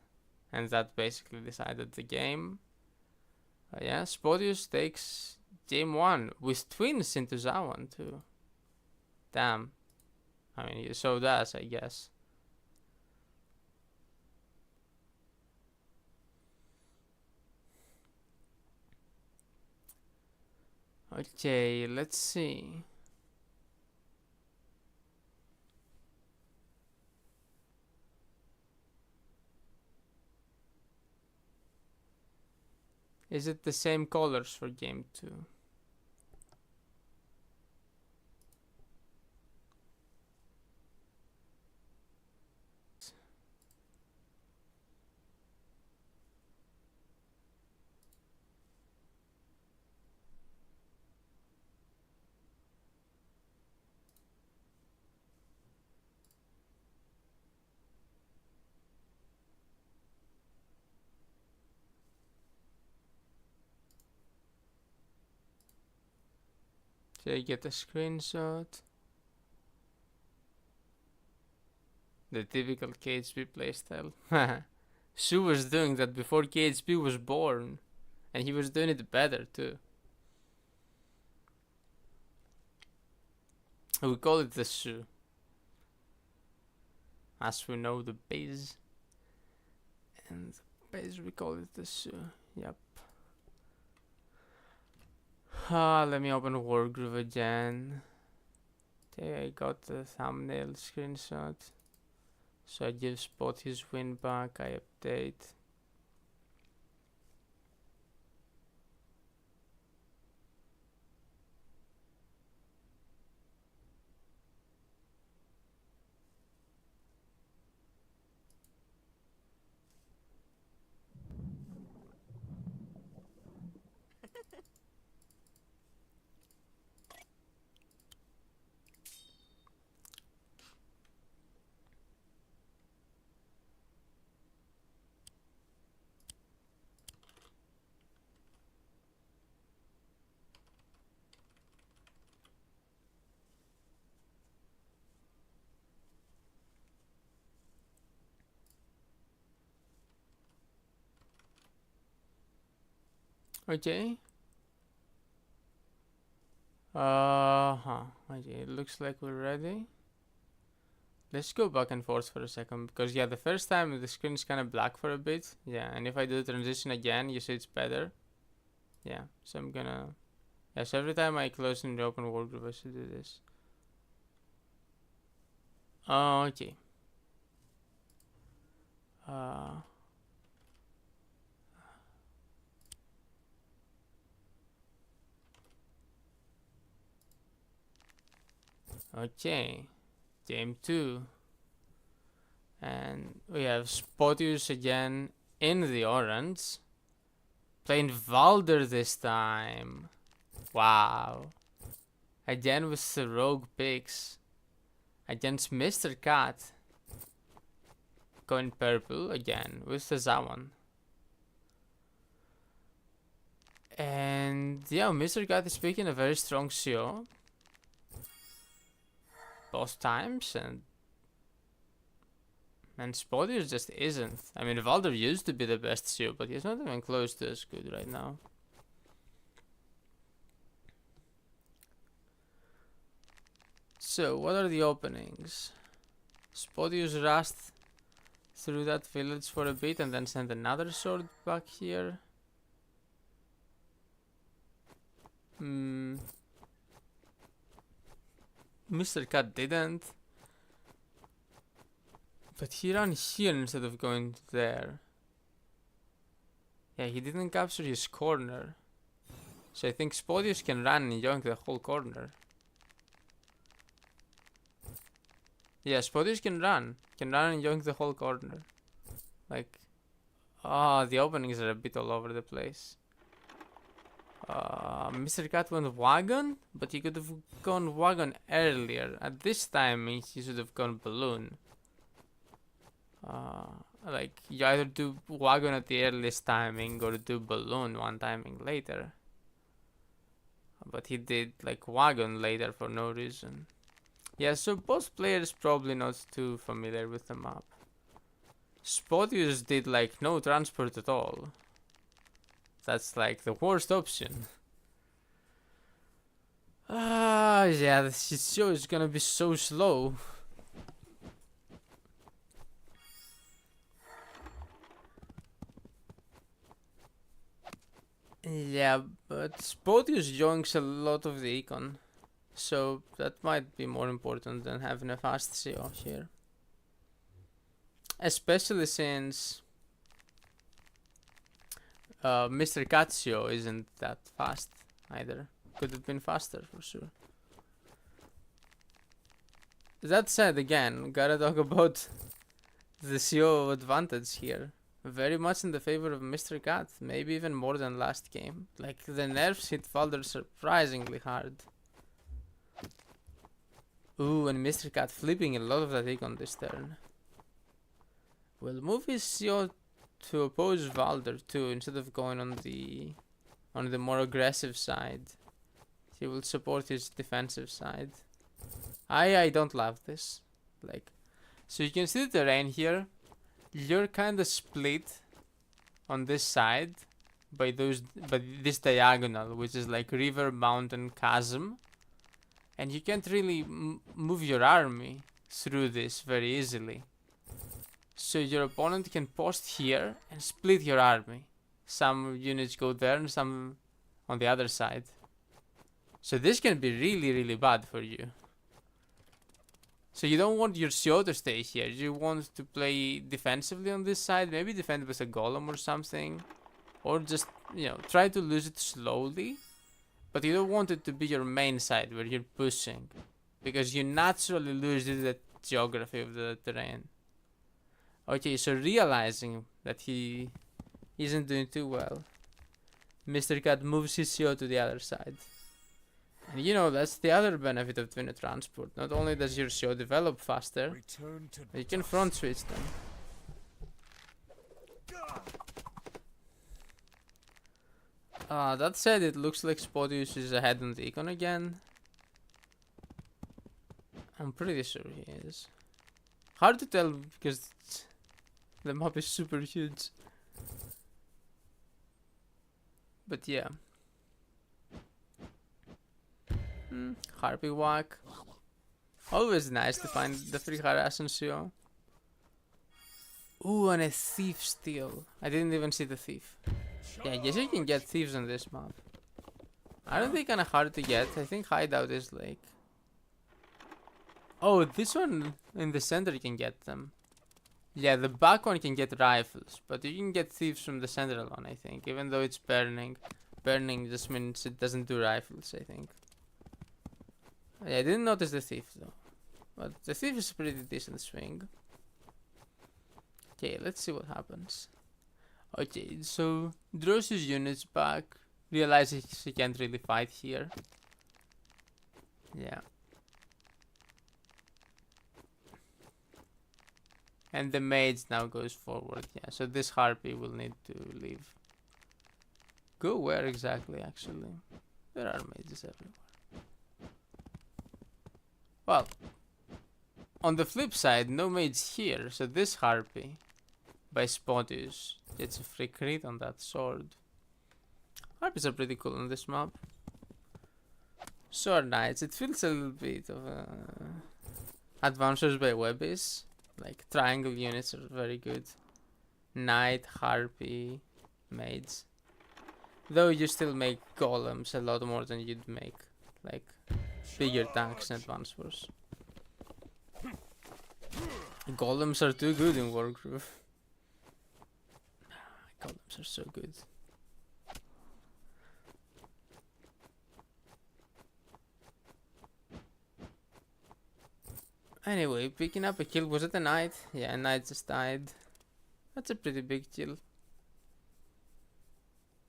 A: And that basically decided the game. Yeah, Spodius takes game 1 with twins into Zawan too. Damn. I mean, he so does, I guess. Okay, let's see. Is it the same colors for game 2? Did I get a screenshot? The typical KHP playstyle. Shu was doing that before KHP was born. And he was doing it better too. We call it the Shu. As we know the base. And the base we call it the Shu. Yep. Let me open Wargroove again. Okay, I got the thumbnail screenshot. So I give Spot his win back, I update. Okay. Okay, it looks like we're ready. Let's go back and forth for a second, because yeah, the first time the screen is kind of black for a bit. Yeah, and if I do the transition again, you see it's better. Yeah, so I'm gonna... Yeah, so every time I close and open world group, I should do this. Okay. Uh... Okay. Game 2. And we have Spotius again in the orange. Playing Valder this time. Wow. Again with the rogue picks. Against Mr. Cat. Going purple again with the Zaman. And yeah, Mr. Cat is picking a very strong CO. Both times, and Spotius just isn't. I mean, Valder used to be the best CO, but he's not even close to as good right now. So, what are the openings? Spotius rushed through that village for a bit and then sent another sword back here. Mr. Cat didn't. But he ran here instead of going there. Yeah, he didn't capture his corner. So I think Spotius can run and yoink the whole corner. Yeah, Spotius can run. Can run and yoink the whole corner. Like... the openings are a bit all over the place. Mr. Cat went wagon, but he could have gone wagon earlier. At this time, he should have gone balloon. Like, you either do wagon at the earliest timing or do balloon one timing later. But he did like wagon later for no reason. Yeah, so both players probably not too familiar with the map. Spotius did like no transport at all. That's like the worst option. Yeah, this show is gonna be so slow. Yeah, but Spotius joins a lot of the econ, so that might be more important than having a fast CO here. Especially since Mr. Catsio isn't that fast either. Could have been faster for sure. That said, again, gotta talk about the CO advantage here. Very much in the favor of Mr. Cat, maybe even more than last game. Like, the nerfs hit Valder surprisingly hard. Ooh, and Mr. Cat flipping a lot of that econ this turn. Will move his CO to oppose Valder too, instead of going on the more aggressive side. He will support his defensive side. I don't love this. Like, so you can see the terrain here. You're kind of split on this side by this diagonal, which is like river, mountain, chasm, and you can't really move your army through this very easily. So your opponent can post here and split your army. Some units go there and some on the other side. So this can be really, really bad for you. So you don't want your CO to stay here. You want to play defensively on this side. Maybe defend with a golem or something. Or just, try to lose it slowly. But you don't want it to be your main side where you're pushing. Because you naturally lose the geography of the terrain. Okay, so realizing that he isn't doing too well, Mr. Cat moves his CO to the other side. And that's the other benefit of twin transport. Not only does your CO develop faster, but you can front switch them. That said, it looks like Spotius is ahead on the econ again. I'm pretty sure he is. Hard to tell because the map is super huge. But yeah. Harpy whack. Always nice to find the free Harasensio. Ooh, and a thief steal. I didn't even see the thief. Yeah, I guess you can get thieves on this map. Aren't they kinda hard to get? I think hideout is like... Oh, this one in the center you can get them. Yeah, the back one can get rifles, but you can get thieves from the central one, I think. Even though it's burning. Burning just means it doesn't do rifles, I think. Yeah, I didn't notice the thief though. But the thief is a pretty decent swing. Okay, let's see what happens. Okay, so draws his units back. Realizes he can't really fight here. Yeah. And the mage now goes forward. Yeah, so this harpy will need to leave. Go where exactly, actually? There are mages everywhere. Well, on the flip side, no mage here, so this harpy, by Spottish, gets a free crit on that sword. Harpies are pretty cool on this map. Sword knights, it feels a little bit of adventures by Webbies. Like triangle units are very good. Knight, harpy, mage. Though you still make golems a lot more than you'd make like bigger tanks and advanced wars. Golems are too good in Wargroove. Golems are so good. Anyway, picking up a kill. Was it a knight? Yeah, a knight just died. That's a pretty big kill.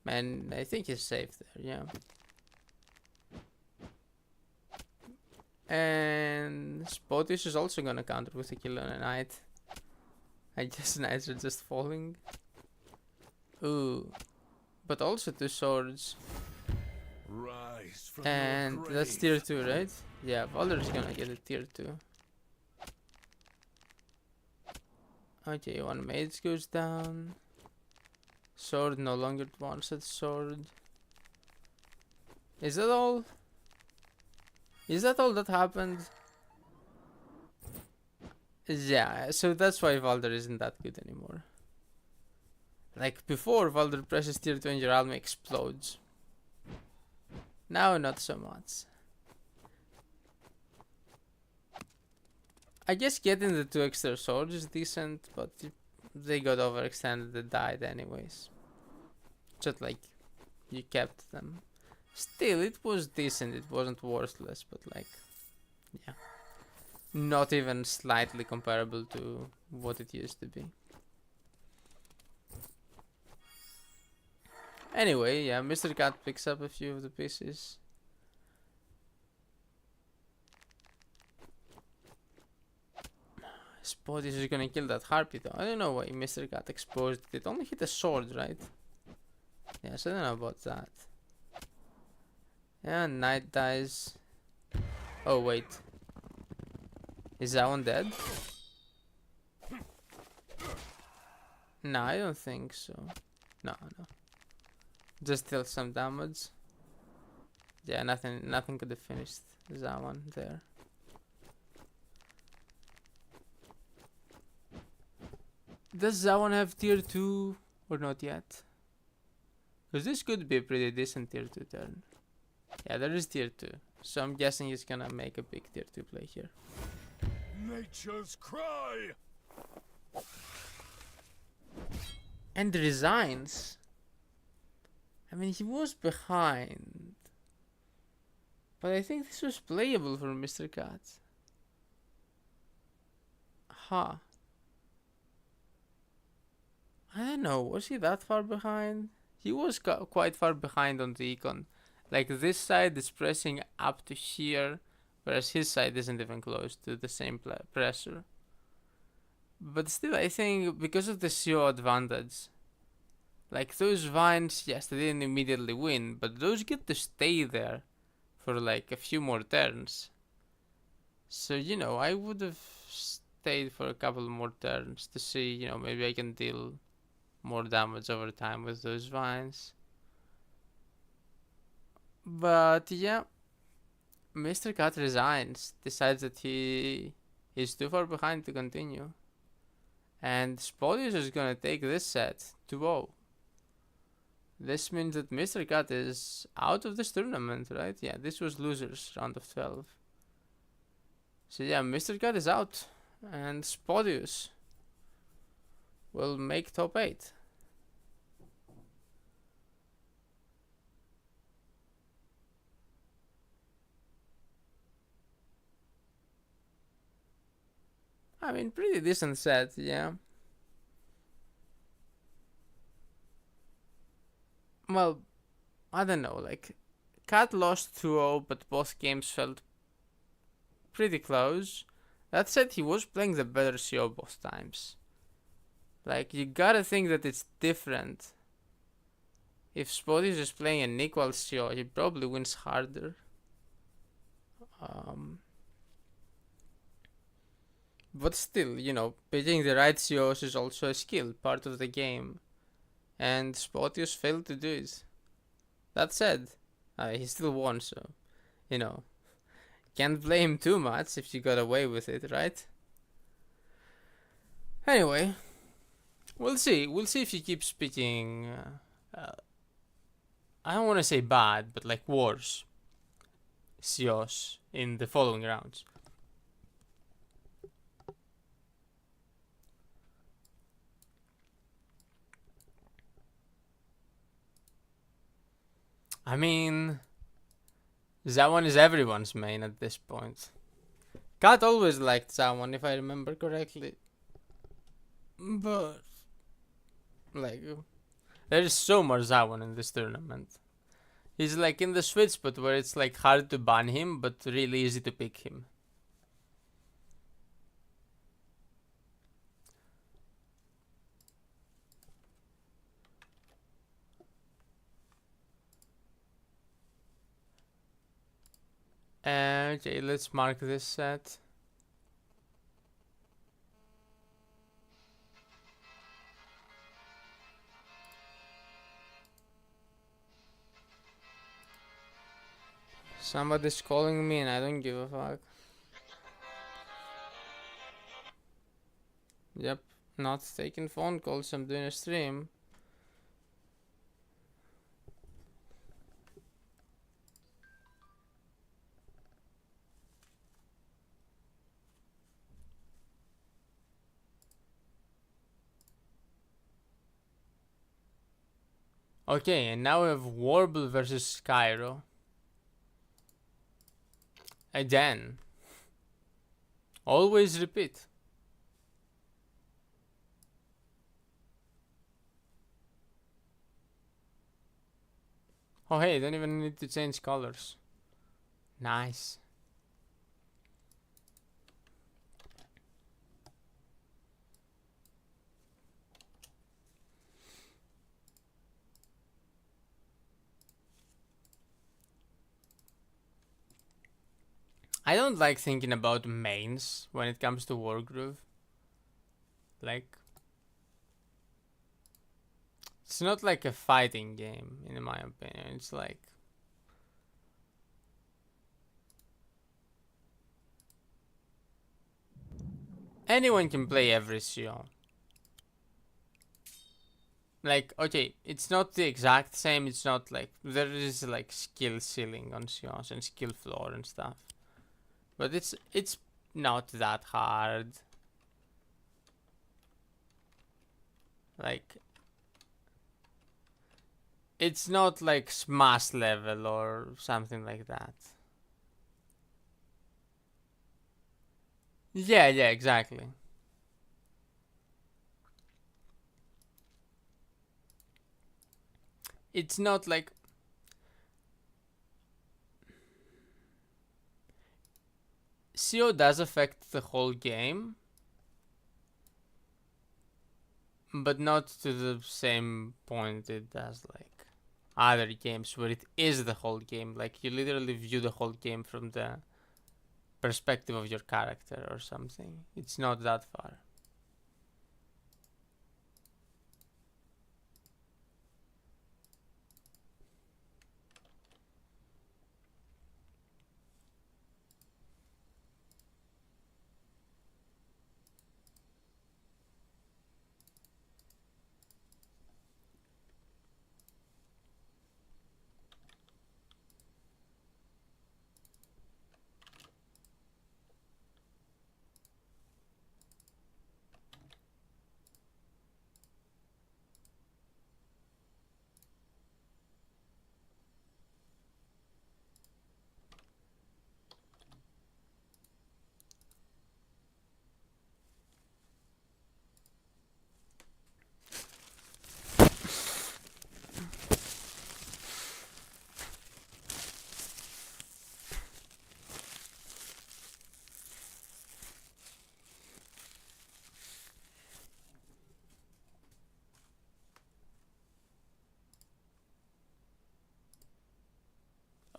A: And I think he's safe there, yeah. And Spottish is also gonna counter with a kill on a knight. I guess knights are just falling. Ooh. But also two swords. And that's tier 2, right? Yeah, Valor's gonna get a tier 2. Okay, one mage goes down. Sword no longer wants a sword. Is that all? Is that all that happened? Yeah, so that's why Valder isn't that good anymore. Like before, Valder presses tier 2 and your army explodes. Now not so much. I guess getting the 2 extra swords is decent, but they got overextended and died anyways. Just like you kept them. Still, it was decent, it wasn't worthless, but like, yeah. Not even slightly comparable to what it used to be. Anyway, yeah, Mr. Cat picks up a few of the pieces. Spottish is gonna kill that harpy though. I don't know why Mr. Cat exposed it. It only hit a sword, right? Yes, I don't know about that. Yeah, knight dies. Oh wait. Is that one dead? No, I don't think so. No. Just deal some damage. Yeah, nothing could have finished that one there. Does that one have tier 2 or not yet? Because this could be a pretty decent tier 2 turn. Yeah, there is tier 2. So I'm guessing he's gonna make a big tier 2 play here.
C: Nature's cry!
A: And resigns. I mean, he was behind. But I think this was playable for Mr. Cat. Huh. I don't know, was he that far behind? He was quite far behind on the econ. Like this side is pressing up to here, whereas his side isn't even close to the same pressure. But still, I think because of the CO advantage, like those vines, yes, they didn't immediately win, but those get to stay there for like a few more turns. So, you know, I would have stayed for a couple more turns to see, you know, maybe I can deal more damage over time with those vines. But yeah, Mr. Cat resigns, decides that he is too far behind to continue. And Spodius is gonna take this set 2-0. This means that Mr. Cat is out of this tournament, right? Yeah, this was losers round of 12. So yeah, Mr. Cat is out, and Spodius will make top 8. I mean, pretty decent set, yeah. Well, I don't know, like, Cat lost 2-0, but both games felt pretty close. That said, he was playing the better CO both times. Like, you gotta think that it's different. If Spodius is playing an equal CO, he probably wins harder. But still, you know, picking the right COs is also a skill, part of the game. And Spodius failed to do it. That said, he still won, so, you know, can't blame him too much if you got away with it, right? Anyway, we'll see. We'll see if he keeps picking, I don't want to say bad, but like worse COs in the following rounds. I mean, that one is everyone's main at this point. Kat always liked that one, if I remember correctly. But, like, there is so much Zawon in this tournament. He's like in the sweet spot where it's like hard to ban him, but really easy to pick him. Okay, let's mark this set. Somebody's calling me and I don't give a fuck. Yep, not taking phone calls, I'm doing a stream. Okay, and now we have Warble versus Cairo. Again. Always repeat. Oh hey, don't even need to change colors. Nice. I don't like thinking about mains when it comes to Wargroove. Like, it's not like a fighting game, in my opinion. It's like, anyone can play every CO. Like, okay, it's not the exact same. It's not like, there is like skill ceiling on COs and skill floor and stuff. But it's not that hard. Like, it's not like Smash level or something like that. Yeah, exactly. It's not like, CO does affect the whole game, but not to the same point it does like other games where it is the whole game. Like, you literally view the whole game from the perspective of your character or something. It's not that far.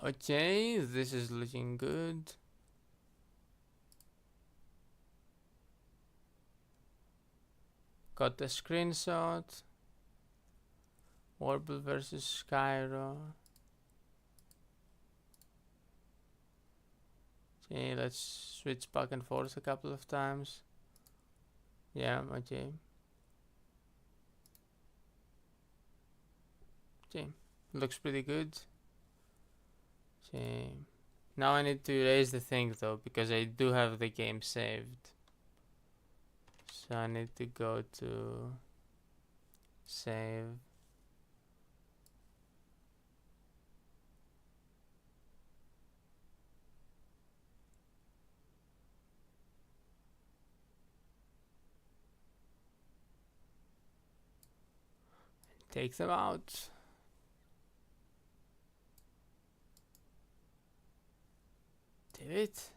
A: Okay, this is looking good. Got the screenshot. Warble versus Skyro. Okay, let's switch back and forth a couple of times. Yeah, okay. Okay, looks pretty good. Okay, now I need to erase the thing though, because I do have the game saved. So I need to go to save. Take them out. Delete.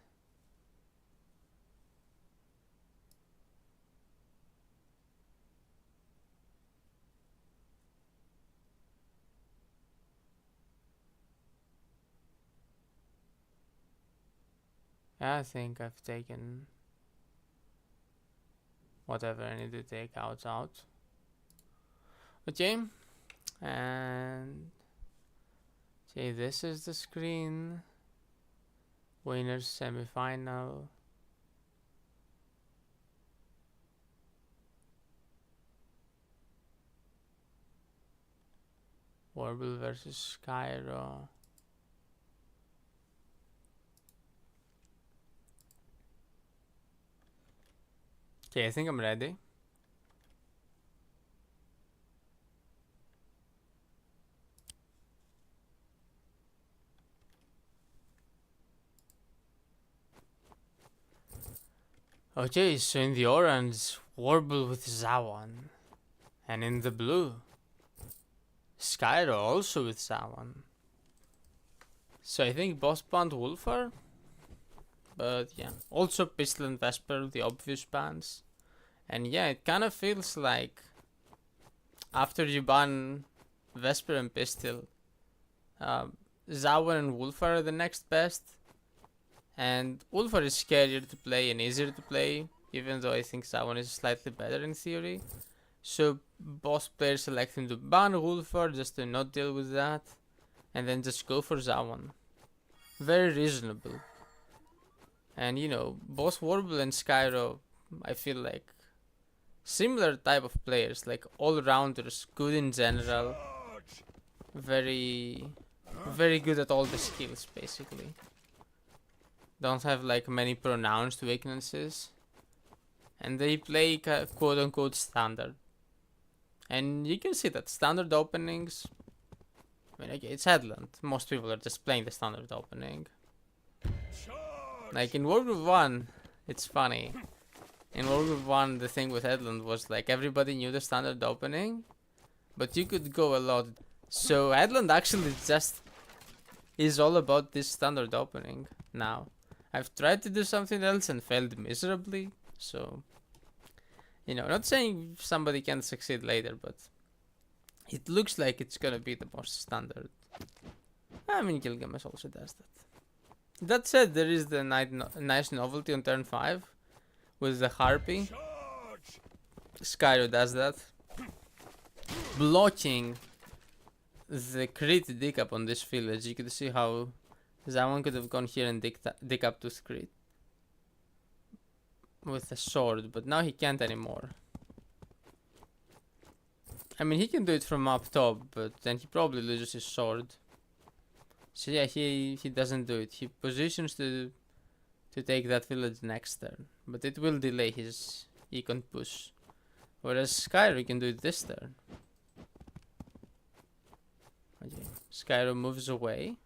A: I think I've taken whatever I need to take out. Okay, and okay, this is the screen. Winners semi-final. Warble versus Skyro. Okay, I think I'm ready. Okay, so in the orange, Warble with Zawan. And in the blue, Skyro also with Zawan. So I think boss banned Wolfar. But yeah, also Pistol and Vesper, the obvious bans. And yeah, it kind of feels like after you ban Vesper and Pistol, Zawan and Wolfar are the next best. And Wolfar is scarier to play and easier to play, even though I think Zawan is slightly better in theory. So boss players selecting to ban Wolfar just to not deal with that, and then just go for Zawan. Very reasonable. And you know, both Warble and Skyro, I feel like similar type of players, like all-rounders, good in general, very good at all the skills basically. Don't have like many pronounced weaknesses, and they play quote-unquote standard. And you can see that standard openings, I mean, okay, it's Headland. Most people are just playing the standard opening. Like in World War 1, it's funny. In World War 1, the thing with Headland was like everybody knew the standard opening, but you could go a lot. So Headland actually just is all about this standard opening now. I've tried to do something else and failed miserably, so you know, not saying somebody can't succeed later, but it looks like it's gonna be the most standard. I mean, Gilgamesh also does that. That said, there is the nice novelty on turn 5 with the Harpy. Skyro does that. Blocking the crit decap on this village. You could see how Zaman could have gone here and dig up to crit with a sword, but now he can't anymore. I mean, he can do it from up top, but then he probably loses his sword. So yeah, he doesn't do it. He positions to take that village next turn, but it will delay his econ push. Whereas Skyro can do it this turn. Okay, Skyro moves away.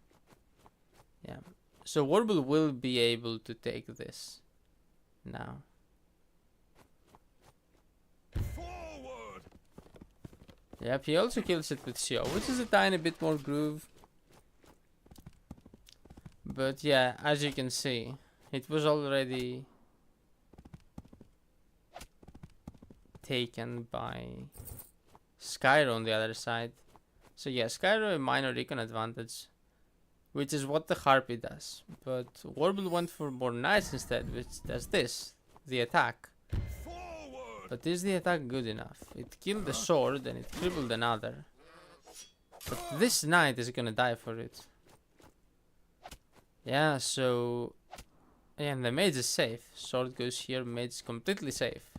A: Yeah, so Warble will be able to take this now.
C: Forward!
A: Yep, he also kills it with Shio, which is a tiny bit more groove. But yeah, as you can see, it was already taken by Skyro on the other side. So yeah, Skyro a minor recon advantage. which is what the Harpy does. But Warble went for more knights instead, which does this, the attack.
C: Forward!
A: But is the attack good enough? It killed the sword and it crippled another. But this knight is gonna die for it. Yeah, so... Yeah, and the mage is safe. Sword goes here, mage is completely safe.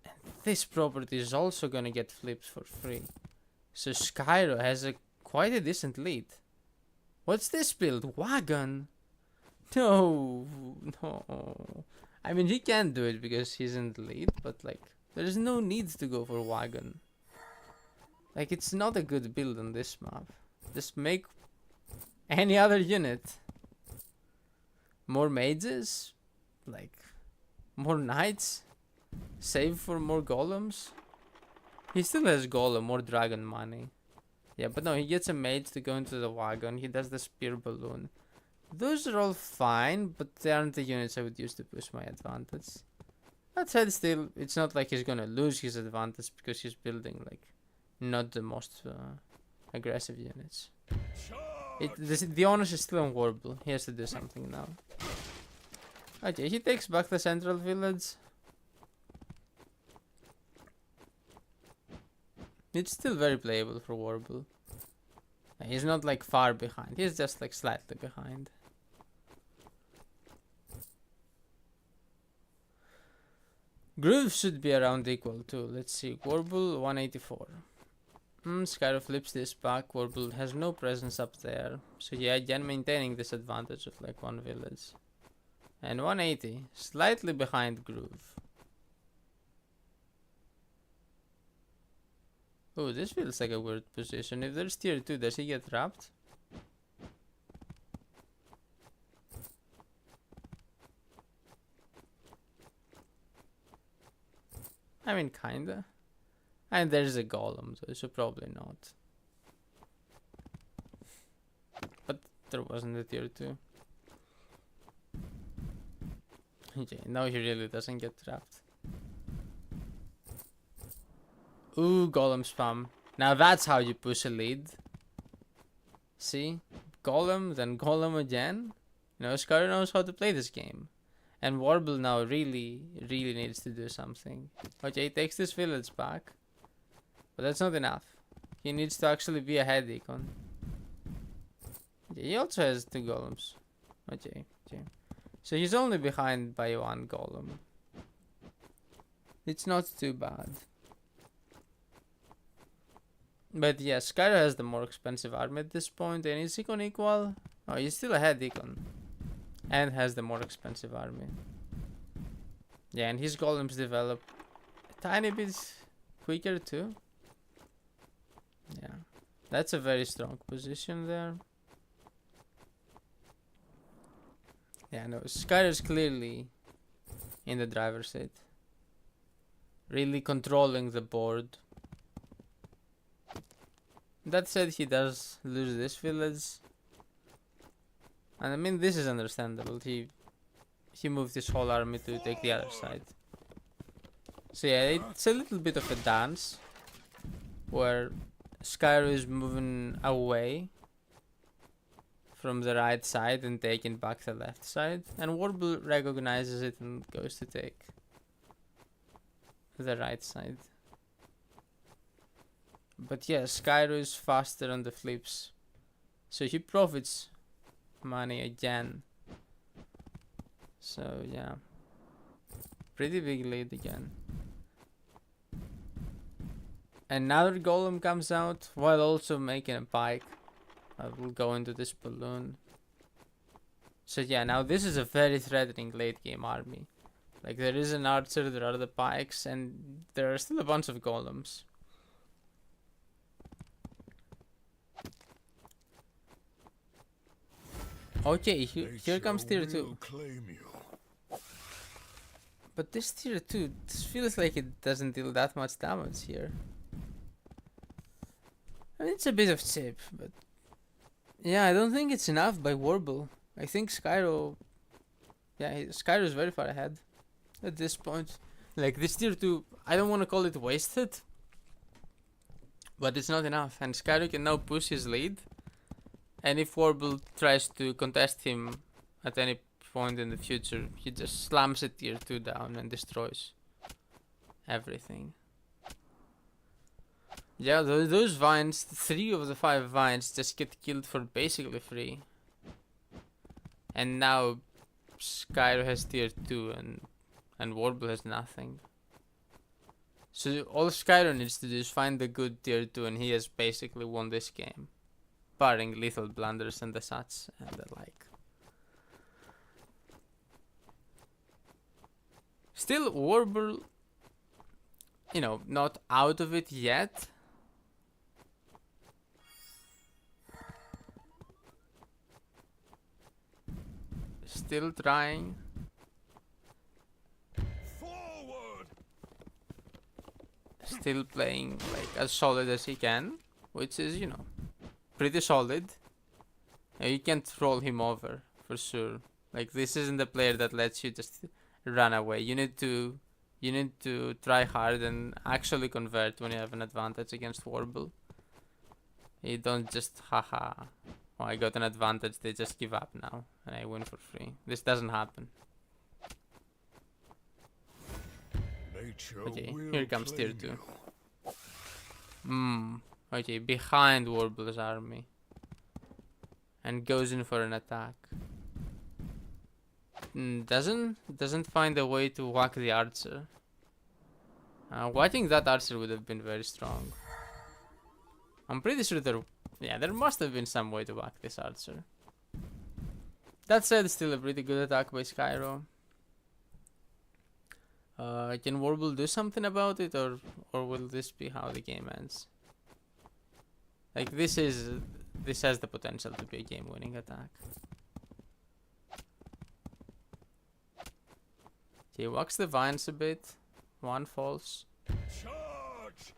A: And this property is also gonna get flipped for free. So Skyro has quite a decent lead. What's this build? Wagon? No, no. I mean, he can do it because he's in the lead, but like, there's no need to go for wagon. Like, it's not a good build on this map. Just make any other unit. More mages? Like, more knights? Save for more golems? He still has golem, more dragon money. Yeah, but no, he gets a mage to go into the wagon. He does the spear balloon. Those are all fine, but they aren't the units I would use to push my advantage. That said, still, it's not like he's gonna lose his advantage because he's building, like, not the most aggressive units. The onus is still on Warble. He has to do something now. Okay, he takes back the central village. It's still very playable for Warble. He's not like far behind. He's just like slightly behind. Groove should be around equal too. Let's see. Warble 184. Skyro flips this back. Warble has no presence up there. So yeah, again maintaining this advantage of like one village. And 180. Slightly behind Groove. Oh, this feels like a weird position. If there's tier 2, does he get trapped? I mean, kinda. And there's a golem, so probably not. But there wasn't a tier 2. Okay, now he really doesn't get trapped. Ooh, golem spam. Now that's how you push a lead. See? Golem, then golem again. You know, Skyro knows how to play this game. And Warble now really needs to do something. Okay, he takes this village back. But that's not enough. He needs to actually be ahead, Econ. Okay, he also has 2 golems. Okay. So he's only behind by 1 golem. It's not too bad. But yeah, Skyro has the more expensive army at this point. And is Econ equal? Oh, he's still ahead, Econ. And has the more expensive army. Yeah, and his golems develop a tiny bit quicker too. Yeah, that's a very strong position there. Yeah, no, Skyro's clearly in the driver's seat. Really controlling the board. That said, he does lose this village. And I mean, this is understandable. He moved his whole army to take the other side. So yeah, it's a little bit of a dance. Where Skyro is moving away from the right side and taking back the left side. And Warble recognizes it and goes to take the right side. But yeah, Skyro is faster on the flips. So he profits money again. So yeah, pretty big lead again. Another golem comes out while also making a pike. I will go into this balloon. So yeah, now this is a very threatening late game army. Like, there is an archer, there are the pikes, and there are still a bunch of golems. Okay, here comes tier 2. But this tier 2, this feels like it doesn't deal that much damage here. I mean, it's a bit of chip, but yeah, I don't think it's enough by Warble. I think Skyro, yeah, Skyro is very far ahead at this point. Like, this tier 2, I don't want to call it wasted, but it's not enough. And Skyro can now push his lead And if Warble tries to contest him at any point in the future, he just slams a tier 2 down and destroys everything. Yeah, those vines, 3 of the 5 vines just get killed for basically free. And now Skyro has tier 2 and Warble has nothing. So all Skyro needs to do is find the good tier 2 and he has basically won this game. Barring lethal blunders and the such and the like. Still, Warble, you know, not out of it yet. Still trying.
C: Forward!
A: Still playing like as solid as he can, which is, you know, pretty solid. You can't roll him over for sure. Like, this isn't the player that lets you just run away. You need to try hard and actually convert when you have an advantage against Warble. You don't just haha. Oh, I got an advantage, they just give up now and I win for free. This doesn't happen.
C: Nature
A: Okay,
C: will
A: here comes tier
C: claim
A: 2.
C: you.
A: Okay, behind Warble's army. And goes in for an attack. Doesn't find a way to whack the archer. Whacking that archer would have been very strong. I'm pretty sure there must have been some way to whack this archer. That said, still a pretty good attack by Skyro. Can Warble do something about it, or will this be how the game ends? Like, this has the potential to be a game-winning attack. Okay, walks the vines a bit. One falls.
C: Charge!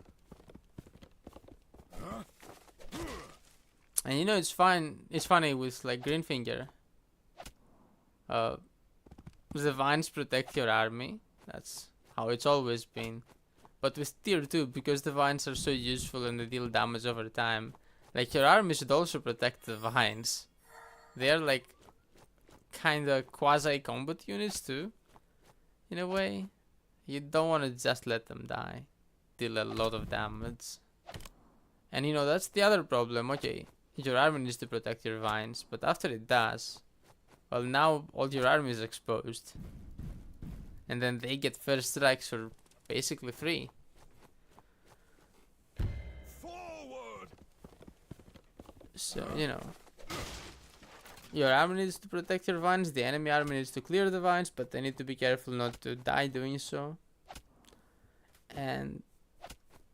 A: And you know, it's fine. It's funny with like Greenfinger. The vines protect your army. That's how it's always been. But with tier 2, because the vines are so useful and they deal damage over time, like, your army should also protect the vines. They are like kinda quasi-combat units too, in a way. You don't want to just let them die. Deal a lot of damage. And you know, that's the other problem. Okay, your army needs to protect your vines, but after it does, well, now all your army is exposed. And then they get first strikes for basically free.
C: Forward!
A: So, you know, your army needs to protect your vines, the enemy army needs to clear the vines, but they need to be careful not to die doing so. And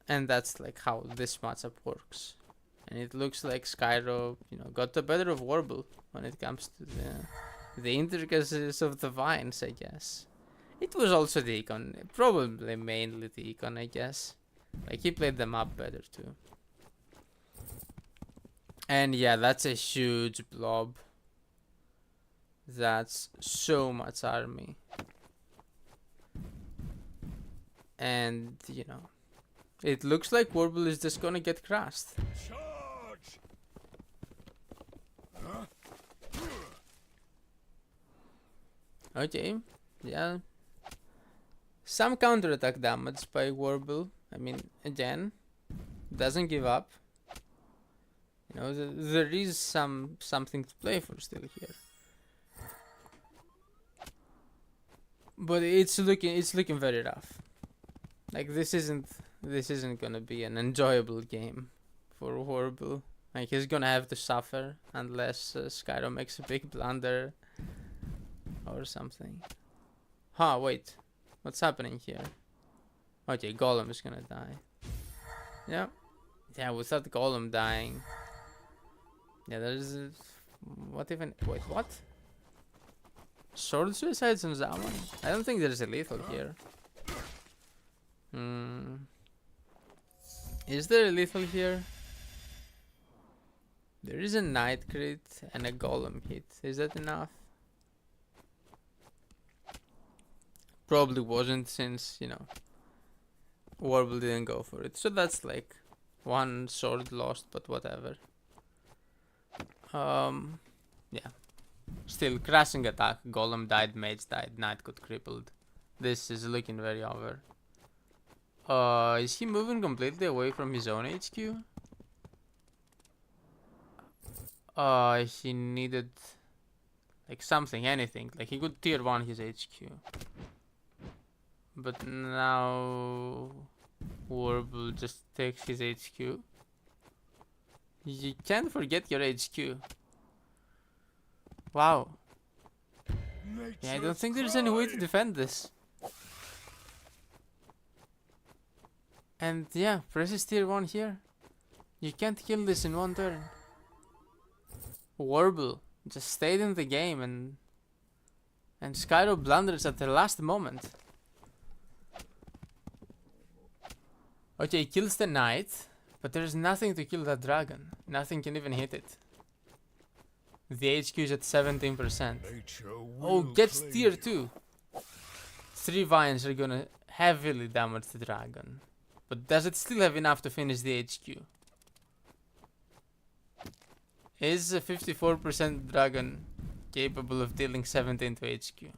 A: that's like how this matchup works. And it looks like Skyro, you know, got the better of Warble when it comes to the intricacies of the vines, I guess. It was also the econ, probably mainly the econ, I guess. Like, he played them up better too. And yeah, that's a huge blob. That's so much army. And, you know, it looks like Warble is just gonna get crushed.
C: Charge!
A: Okay, yeah. Some counterattack damage by Warble. I mean, again, doesn't give up. You know, there is something to play for still here. But it's looking very rough. Like, this isn't gonna be an enjoyable game for Warble. Like, he's gonna have to suffer unless Skyro makes a big blunder or something. Huh, wait. What's happening here? Okay, Golem is gonna die. Yeah. Yeah, with that Golem dying. Yeah, there's what even? Wait, what? Sword suicides on Zaman? I don't think there's a lethal here. Is there a lethal here? There is a Night Crit and a Golem hit. Is that enough? Probably wasn't, since, you know, Warble didn't go for it. So that's like one sword lost, but whatever. Yeah. Still, crashing attack. Golem died, mage died, knight got crippled. This is looking very over. Is he moving completely away from his own HQ? He needed like something, anything. Like he could tier 1 his HQ. But now Warble just takes his HQ. You can't forget your HQ. Wow. Yeah, I don't think there's any way to defend this. And yeah, presses tier 1 here. You can't kill this in one turn. Warble just stayed in the game and Skyro blunders at the last moment. Okay, kills the knight, but there's nothing to kill that dragon. Nothing can even hit it. The HQ is at 17%. Oh, gets tier 2. 3 vines are gonna heavily damage the dragon. But does it still have enough to finish the HQ? Is a 54% dragon capable of dealing 17 to HQ?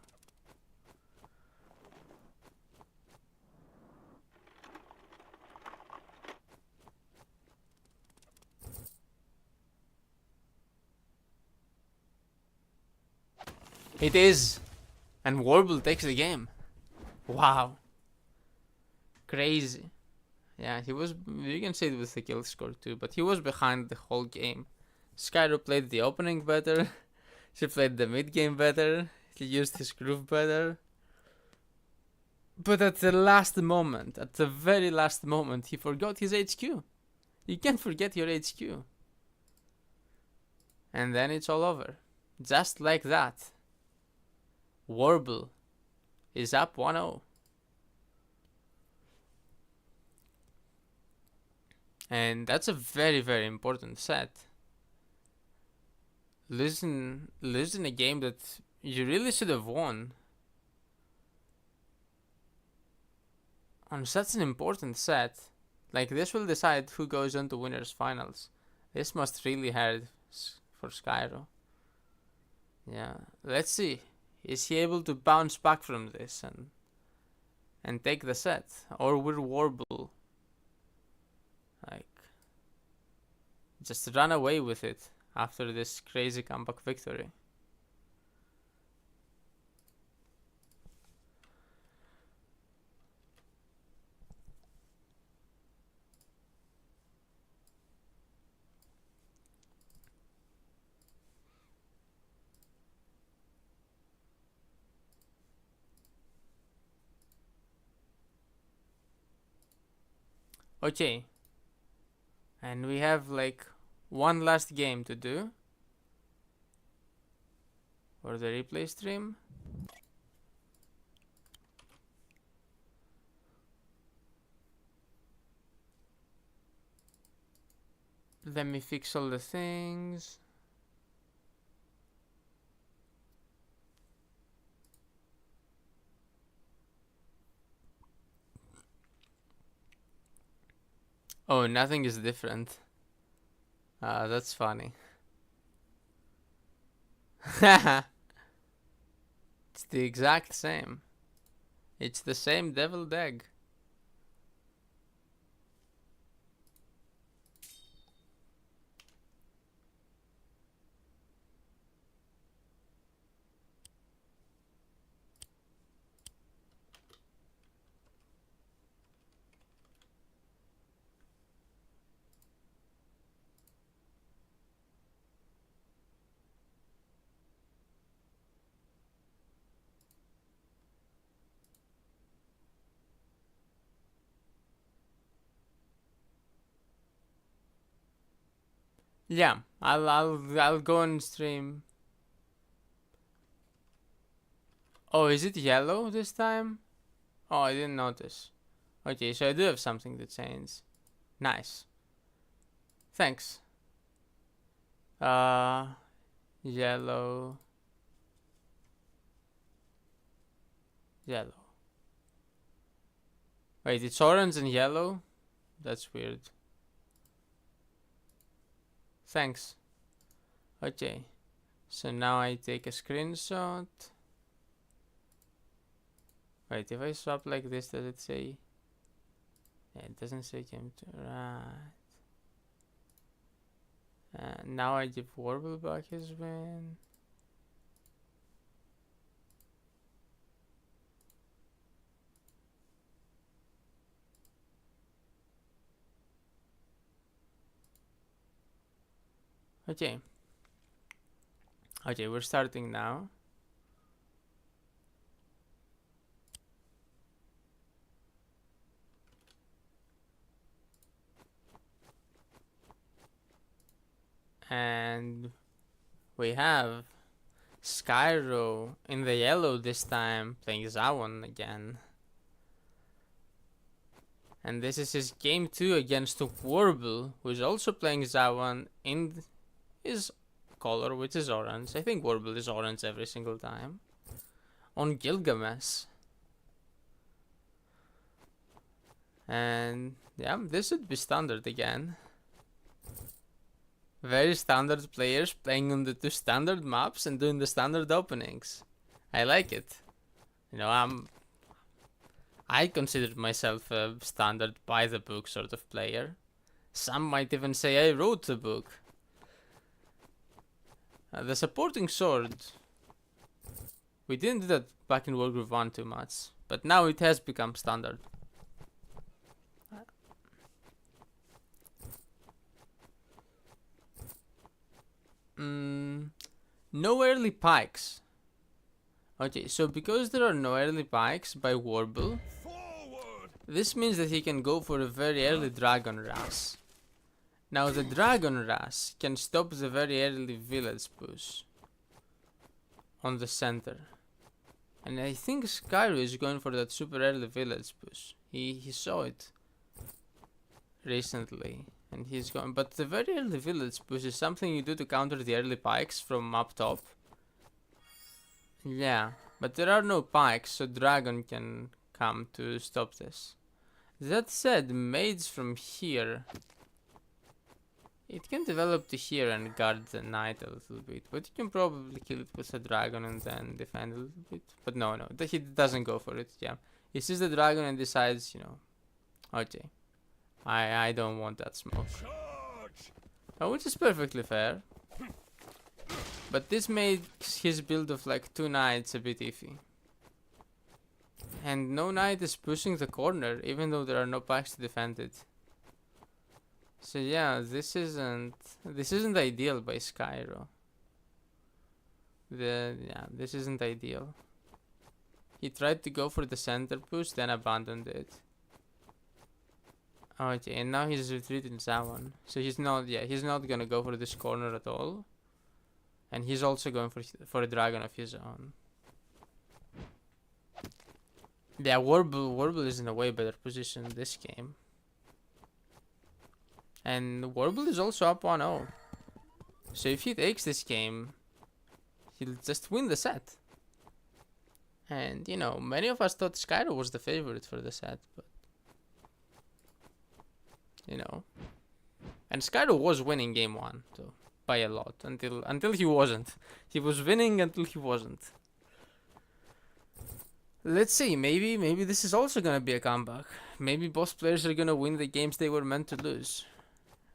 A: It is! And Warble takes the game. Wow. Crazy. Yeah, he was, you can say it with the kill score too, but he was behind the whole game. Skyro played the opening better, she played the mid game better, he used his groove better. But at the last moment, at the very last moment, he forgot his HQ. You can't forget your HQ. And then it's all over. Just like that. Warble is up 1-0. And that's a very, very important set. Losing a game that you really should have won on such an important set, like this will decide who goes on to winners finals. This must really hurt for Skyro. Yeah, let's see. Is he able to bounce back from this and take the set, or will Warble like just run away with it after this crazy comeback victory? Okay, and we have like one last game to do for the replay stream. Let me fix all the things. Oh, nothing is different. That's funny. It's the exact same. It's the same deviled egg. Yeah, I'll go and stream. Oh, is it yellow this time? Oh, I didn't notice. Okay, so I do have something to change. Nice. Thanks. Yellow. Yellow. Wait, it's orange and yellow? That's weird. Thanks. Okay, so now I take a screenshot. Wait, if I swap like this, does it say? Yeah, it doesn't say game to right. Now I give Warble back his win. Okay. Okay, we're starting now. And we have Skyro in the yellow this time, playing Zawon again. And this is his game 2 against Warble, who is also playing Zawon in his color, which is orange. I think Warble is orange every single time. On Gilgamesh. And yeah, this should be standard again. Very standard players playing on the 2 standard maps and doing the standard openings. I like it. You know, I consider myself a standard by the book sort of player. Some might even say I wrote the book. The supporting sword. We didn't do that back in World War 1 too much, but now it has become standard. No early pikes. Okay, so because there are no early pikes by Warble,
C: Forward!
A: this means that he can go for a very early Dragon Rush. Now the Dragon Rush can stop the very early village push on the center. And I think Skyro is going for that super early village push. He saw it recently. And he's going, but the very early village push is something you do to counter the early pikes from up top. Yeah, but there are no pikes, so Dragon can come to stop this. That said, mage from here, it can develop to here and guard the knight a little bit, but you can probably kill it with a dragon and then defend a little bit. But no, he doesn't go for it. Yeah, he sees the dragon and decides, you know, okay, I don't want that smoke.
C: Charge!
A: Which is perfectly fair. But this makes his build of like 2 knights a bit iffy. And no knight is pushing the corner, even though there are no packs to defend it. So yeah, this isn't ideal by Skyro. This isn't ideal. He tried to go for the center push, then abandoned it. Okay, and now he's retreating Zawon. So he's not gonna go for this corner at all. And he's also going for a dragon of his own. Yeah, Warble is in a way better position in this game. And Warble is also up 1-0. So if he takes this game, he'll just win the set. And, you know, many of us thought Skyro was the favorite for the set, but... You know. And Skyro was winning game 1, so... by a lot, until he wasn't. He was winning until he wasn't. Let's see, maybe this is also gonna be a comeback. Maybe both players are gonna win the games they were meant to lose.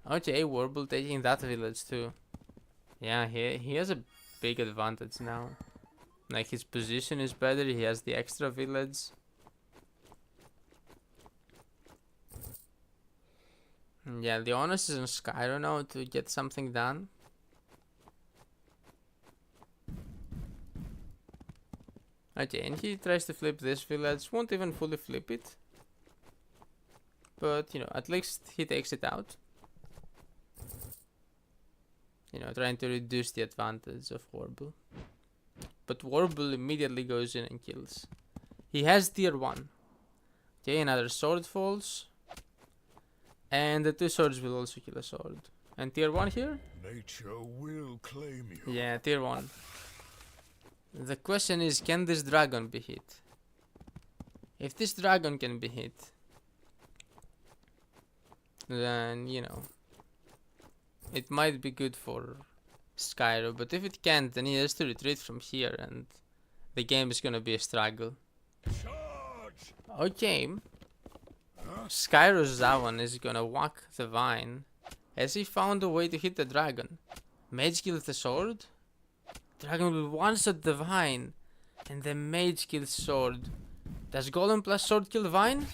A: Okay, Warble taking that village too. Yeah, he has a big advantage now. Like, his position is better, he has the extra village. Yeah, the onus is on Skyro now to get something done. Okay, and he tries to flip this village, won't even fully flip it. But, you know, at least he takes it out. You know, trying to reduce the advantage of Warble. But Warble immediately goes in and kills. He has tier 1. Okay, another sword falls. And the 2 swords will also kill a sword. And tier 1 here?
C: Nature will claim you.
A: Yeah, tier 1. The question is, can this dragon be hit? If this dragon can be hit, then, you know, it might be good for Skyro, but if it can't, then he has to retreat from here, and the game is gonna be a struggle.
C: Charge!
A: Okay. Skyro's Zawan is gonna whack the vine. Has he found a way to hit the dragon? Mage kills the sword? Dragon will one-shot the vine, and the mage kills sword. Does golem plus sword kill vine?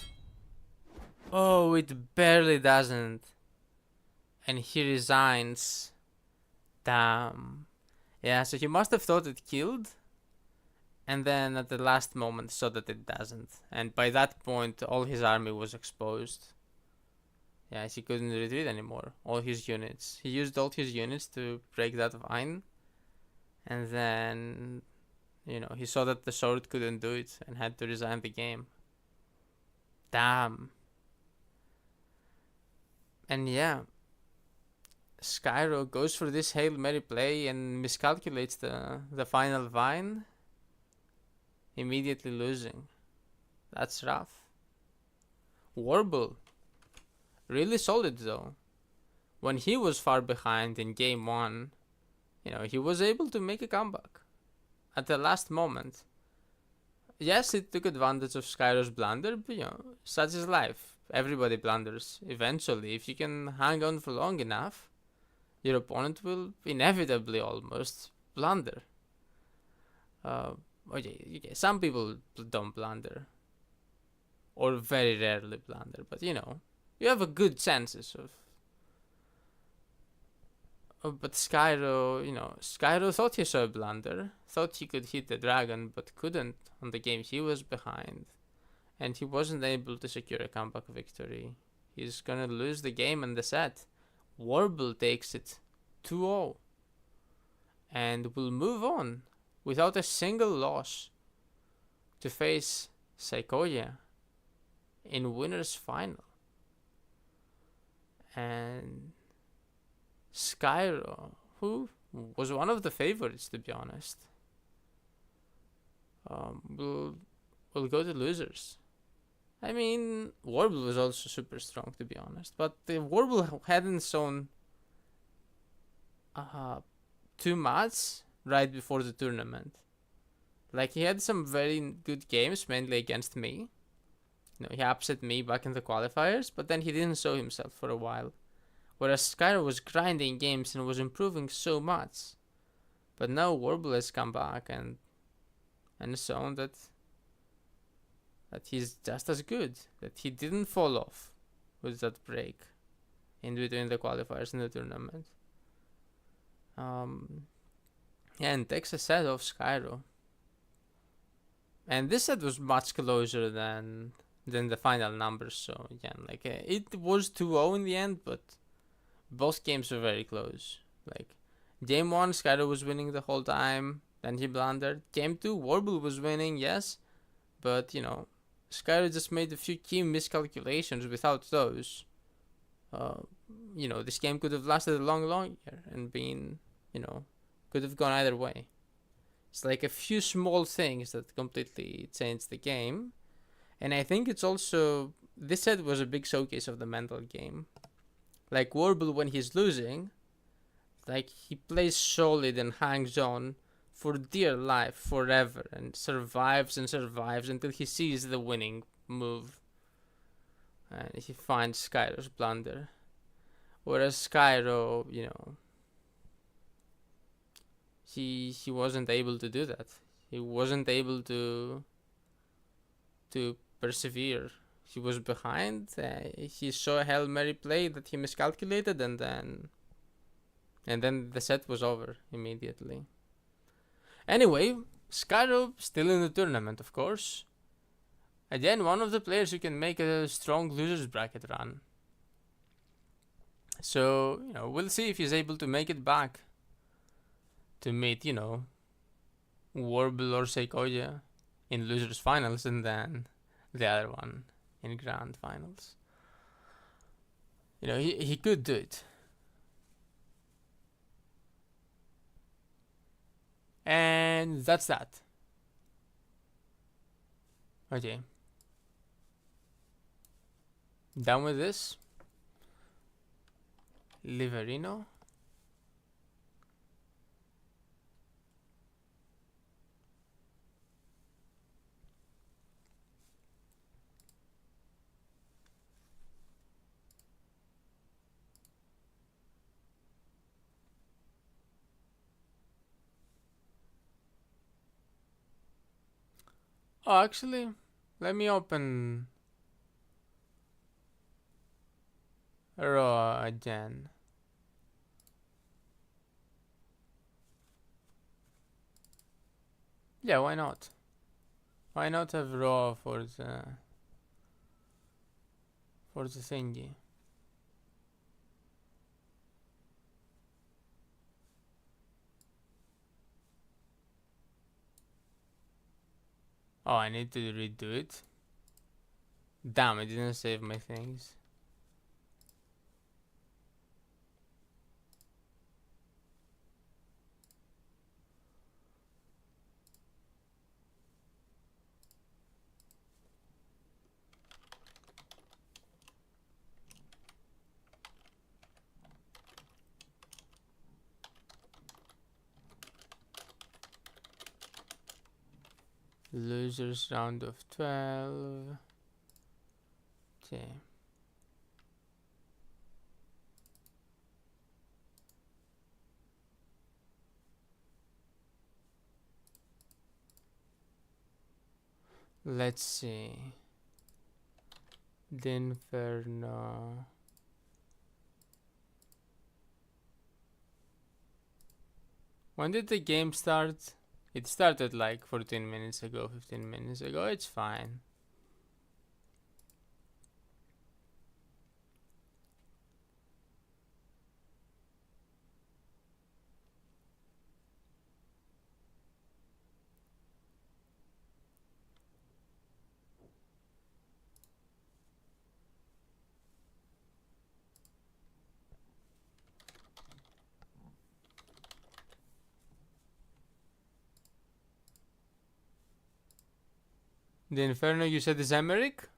A: Oh, it barely doesn't. And he resigns. Damn. Yeah, so he must have thought it killed, and then at the last moment saw that it doesn't. And by that point, all his army was exposed. Yeah, he couldn't retreat anymore. All his units. He used all his units to break that vine. And then, he saw that the sword couldn't do it and had to resign the game. Damn. And yeah, Skyro goes for this Hail Mary play and miscalculates the final vine, immediately losing. That's rough. Warble, really solid though. When he was far behind in game 1, he was able to make a comeback at the last moment. Yes, it took advantage of Skyro's blunder, but such is life. Everybody blunders. Eventually, if you can hang on for long enough, your opponent will inevitably almost blunder. Okay, some people don't blunder, or very rarely blunder, but you have a good chances of. But Skyro thought he saw a blunder, thought he could hit the dragon, but couldn't on the game he was behind, and he wasn't able to secure a comeback victory. He's gonna lose the game and the set. Warble takes it 2-0 and will move on without a single loss to face Seikoya in winner's final. And Skyro, who was one of the favorites to be honest, will go to losers. I mean, Warble was also super strong to be honest, but the Warble hadn't shown too much right before the tournament. Like, he had some very good games, mainly against me. He upset me back in the qualifiers, but then he didn't show himself for a while. Whereas Skyro was grinding games and was improving so much. But now Warble has come back and shown that he's just as good. That he didn't fall off with that break in between the qualifiers and the tournament. And takes a set off Skyro. And this set was much closer than the final numbers. So again, it was 2-0 in the end, but both games were very close. Like, game 1, Skyro was winning the whole time, then he blundered. Game 2, Warble was winning, yes, but Skyro just made a few key miscalculations. Without those, this game could have lasted a long year and been, could have gone either way. It's like a few small things that completely changed the game. And I think it's also, this set was a big showcase of the mental game. Like, Warble, when he's losing, he plays solid and hangs on for dear life forever and survives until he sees the winning move. And he finds Skyro's blunder. Whereas Skyro, he wasn't able to do that. He wasn't able to persevere. He was behind. He saw a Hail Mary play that he miscalculated, and then the set was over immediately. Anyway, Skyro still in the tournament, of course. Again, one of the players who can make a strong losers bracket run. So, we'll see if he's able to make it back to meet, Warble or Seikoya in losers finals, and then the other one in grand finals. He could do it. And that's that. Okay. Done with this. Liverino. Oh, actually, let me open... let me open... Raw again. Yeah, why not? Why not have raw for the thingy? Oh, I need to redo it. Damn, I didn't save my things. Losers round of 12. Okay. Let's see. Dinferno. When did the game start? It started like 14 minutes ago, 15 minutes ago. It's fine. The Inferno you said is Emmerich?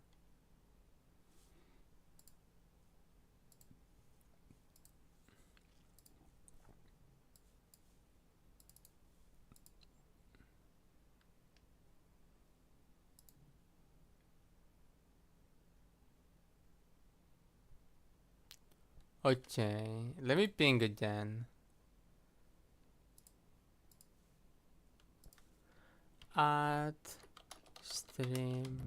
A: Okay, let me ping again. At stream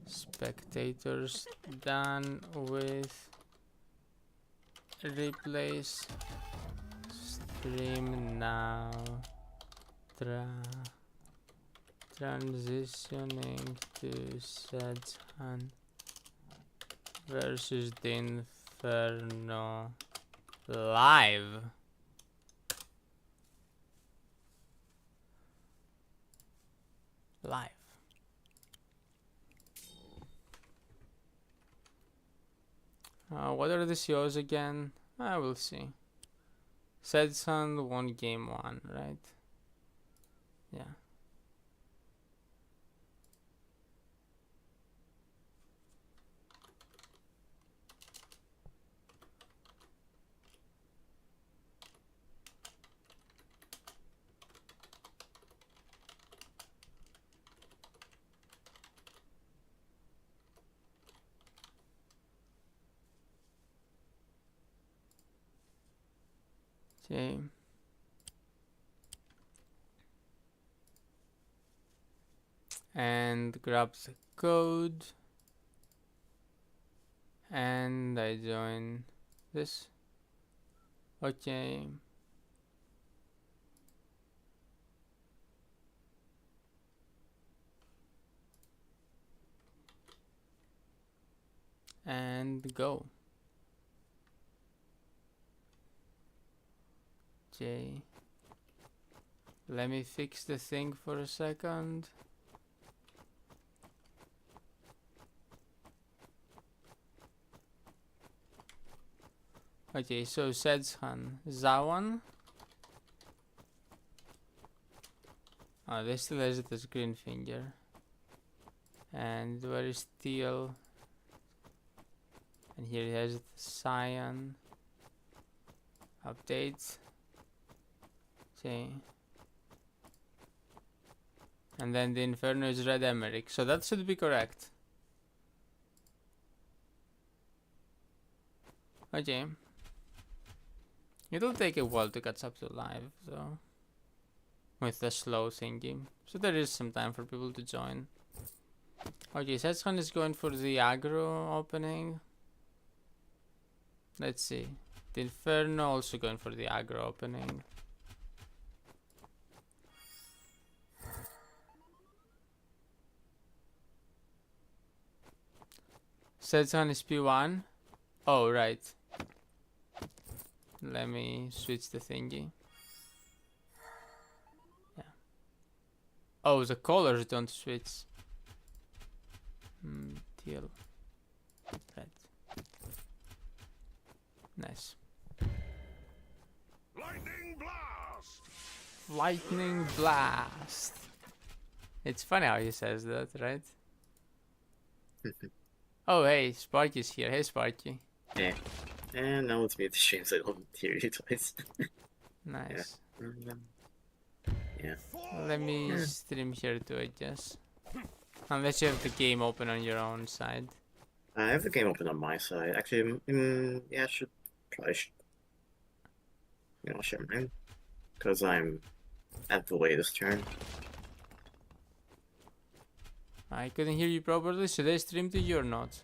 A: spectators done with replace stream now transitioning to Sedgehun versus Dinferno live. What are the COs again? I will see. Sedgehun won game 1, right? Yeah. Okay. And grab the code. And I join this. Okay. And go. Okay. Let me fix the thing for a second. Okay, so Sedgehun, Zawan. Oh, they still has it as green finger. And where is Teal? And here it has it Cyan. Updates. Okay. And then the Inferno is Red Emmerich. So that should be correct. Okay. It'll take a while to catch up to live, so with the slow thingy. So there is some time for people to join. Okay, Sedgehun is going for the aggro opening. Let's see. Dinferno also going for the aggro opening. Sedgehun is P1. Oh, right. Let me switch the thingy. Yeah. Oh, the colors don't switch. Teal. Red. Nice.
C: Lightning blast!
A: Lightning blast. It's funny how he says that, right? Oh, hey, Sparky's here. Hey, Sparky.
D: Yeah. And now let's mute the stream so I don't hear you twice.
A: Nice.
D: Yeah.
A: Let me stream here too, I guess. Unless you have the game open on your own side.
D: I have the game open on my side. Actually, yeah, probably should. You know, share mine. Because I'm at the latest turn.
A: I couldn't hear you properly. Should I stream to you or not?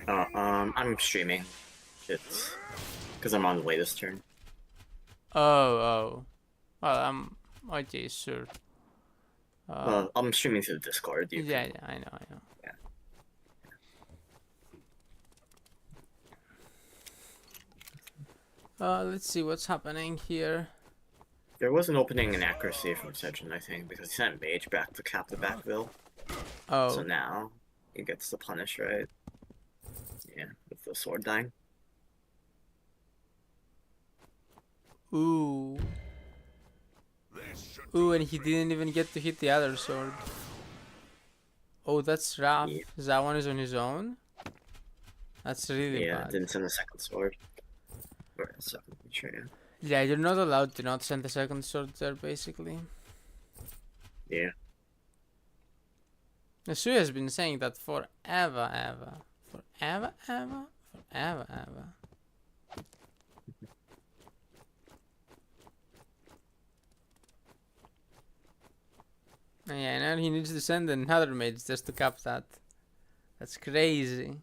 D: I'm streaming. It's because I'm on the latest turn.
A: Oh. Well, okay, sure.
D: Well, I'm streaming to the Discord.
A: Yeah, I know.
D: Yeah.
A: Let's see what's happening here.
D: There was an opening in accuracy from Sedgehun, I think, because he sent Mage back to cap the backville.
A: Oh.
D: So now he gets the punish, right? Yeah, with the sword dying.
A: Ooh. Ooh, and he didn't even get to hit the other sword. Oh, that's rough.
D: Yeah.
A: That one is on his own? That's really
D: Yeah,
A: bad.
D: didn't send a second sword. Or a second, sure, yeah.
A: Yeah, you're not allowed to not send the second sword there, basically.
D: Yeah.
A: Sui has been saying that forever. Yeah, now he needs to send another mage just to cap that. That's crazy.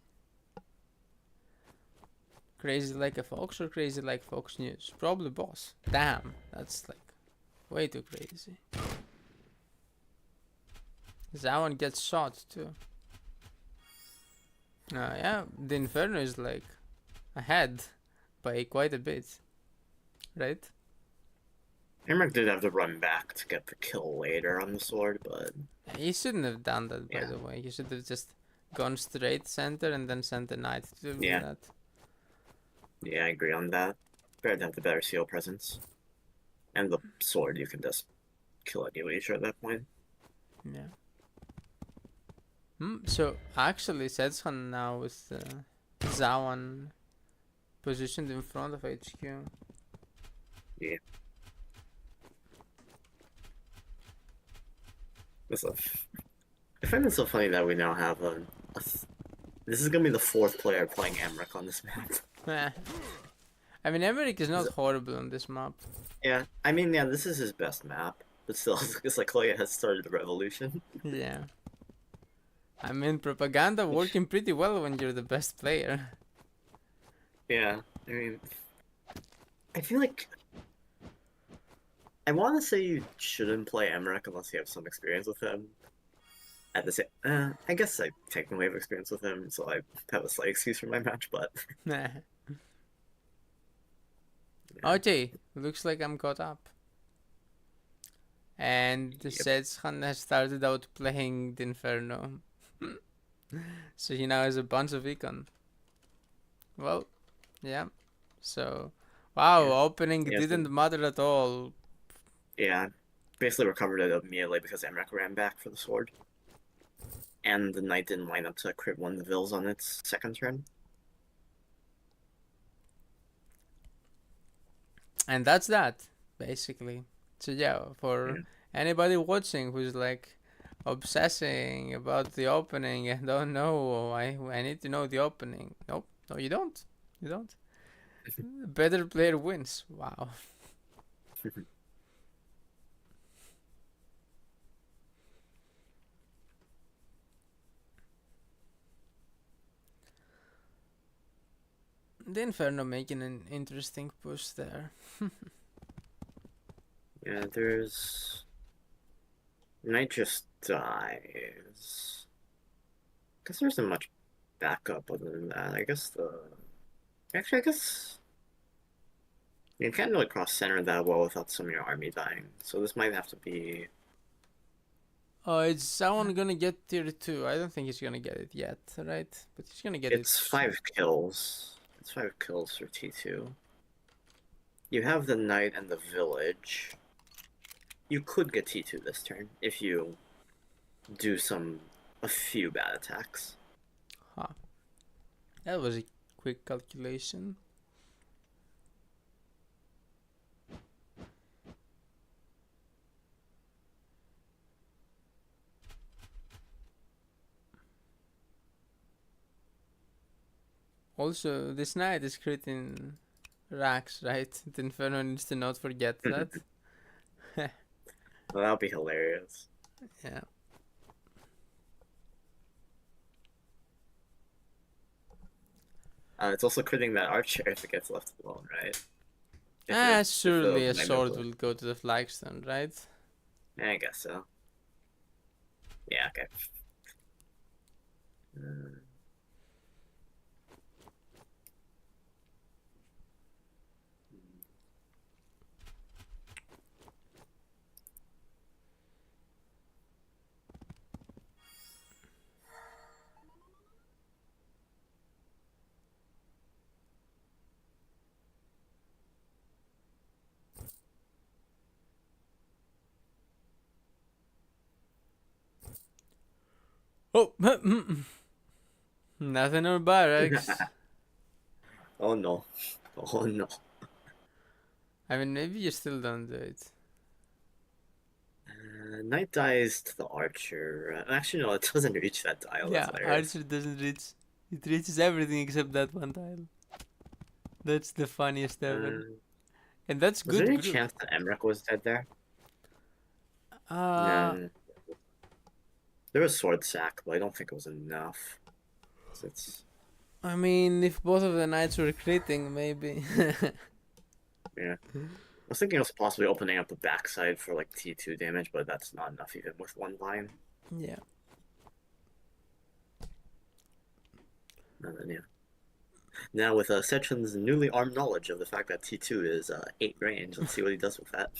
A: Crazy like a fox or crazy like Fox News? Probably boss. Damn, that's like way too crazy. That one gets shot too. Yeah, the Inferno is like ahead by quite a bit, right?
D: Emmerich did have to run back to get the kill later on the sword, but
A: He shouldn't have done that, by the way. He should have just gone straight center and then sent the knight to do that.
D: yeah, I agree on that. Better to have the better seal presence. And the sword you can just kill at your leisure at that point.
A: Yeah. So actually Sedgehun now with Zawan positioned in front of HQ.
D: Yeah. I find it so funny that we now have this is gonna be the fourth player playing Emmerich on this map.
A: I mean, Emmerich is not horrible on this map.
D: Yeah, I mean, yeah, this is his best map, but still, it's like Clay has started the revolution.
A: Yeah. I mean, propaganda working pretty well when you're the best player.
D: Yeah, I mean, I feel like I want to say you shouldn't play Emmerich unless you have some experience with him. At the same, I guess I technically have experience with him, so I have a slight excuse for my match, but.
A: Okay, looks like I'm caught up. And the Sedgehun has started out playing Dinferno. So he now has a bunch of econ. Well, yeah. So, wow, opening didn't matter at all.
D: Yeah, basically recovered it immediately because Emmerich ran back for the sword. And the knight didn't line up to crit one of the vills on its second turn.
A: And that's that, basically. So yeah, for anybody watching who's like obsessing about the opening and don't know, I need to know the opening. Nope, no, you don't. You don't. Better player wins. Wow. Dinferno making an interesting push there.
D: Yeah, there's... Knight just dies. Guess there isn't much backup other than that. I guess the... Actually, I guess... You can't really cross center that well without some of your army dying. So this might have to be...
A: Oh, is someone gonna get tier 2? I don't think he's gonna get it yet, right? But he's gonna get it.
D: It's 5 kills. It's 5 kills for T2. You have the knight and the village. You could get T2 this turn if you do a few bad attacks.
A: Huh. That was a quick calculation. Also, this knight is critting racks, right? Dinferno needs to not forget that.
D: Well, that would be hilarious.
A: Yeah.
D: It's also critting that archer if it gets left alone, right? If
A: Surely a
D: knight
A: sword
D: goes-
A: will go to the flagstone, right?
D: I guess so. Yeah, okay.
A: Oh! Nothing on barracks.
D: Oh no. Oh no.
A: I mean, maybe you still don't do it.
D: Knight dies to the archer. Actually, no, it doesn't reach that dial.
A: Yeah,
D: That's hilarious.
A: Archer doesn't reach. It reaches everything except that one tile. That's the funniest ever. And that's
D: Was there
A: good
D: any
A: group.
D: chance that Emmerich was dead there?
A: Uh,
D: No. There was sword sack, but I don't think it was enough. It's
A: I mean, if both of the knights were critting, maybe.
D: yeah. I was thinking of possibly opening up the backside for like T2 damage, but that's not enough even with one line.
A: Yeah.
D: And then, yeah. Now with Sedgehun's newly armed knowledge of the fact that T2 is 8 range, let's see what he does with that.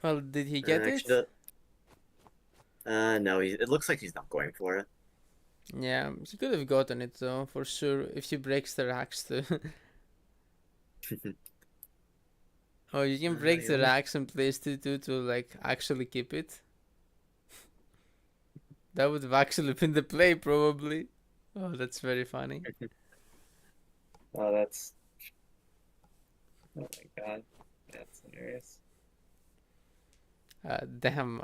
A: Well, did he get it?
D: Actually, no, it looks like he's not going for it.
A: Yeah, he could have gotten it though, for sure, if he breaks the racks too. Oh, you can break the
D: yeah.
A: racks and place T2 to like actually keep it. That would have actually been the play probably. Oh, that's very funny.
D: Oh, that's... Oh my god. That's hilarious.
A: Damn,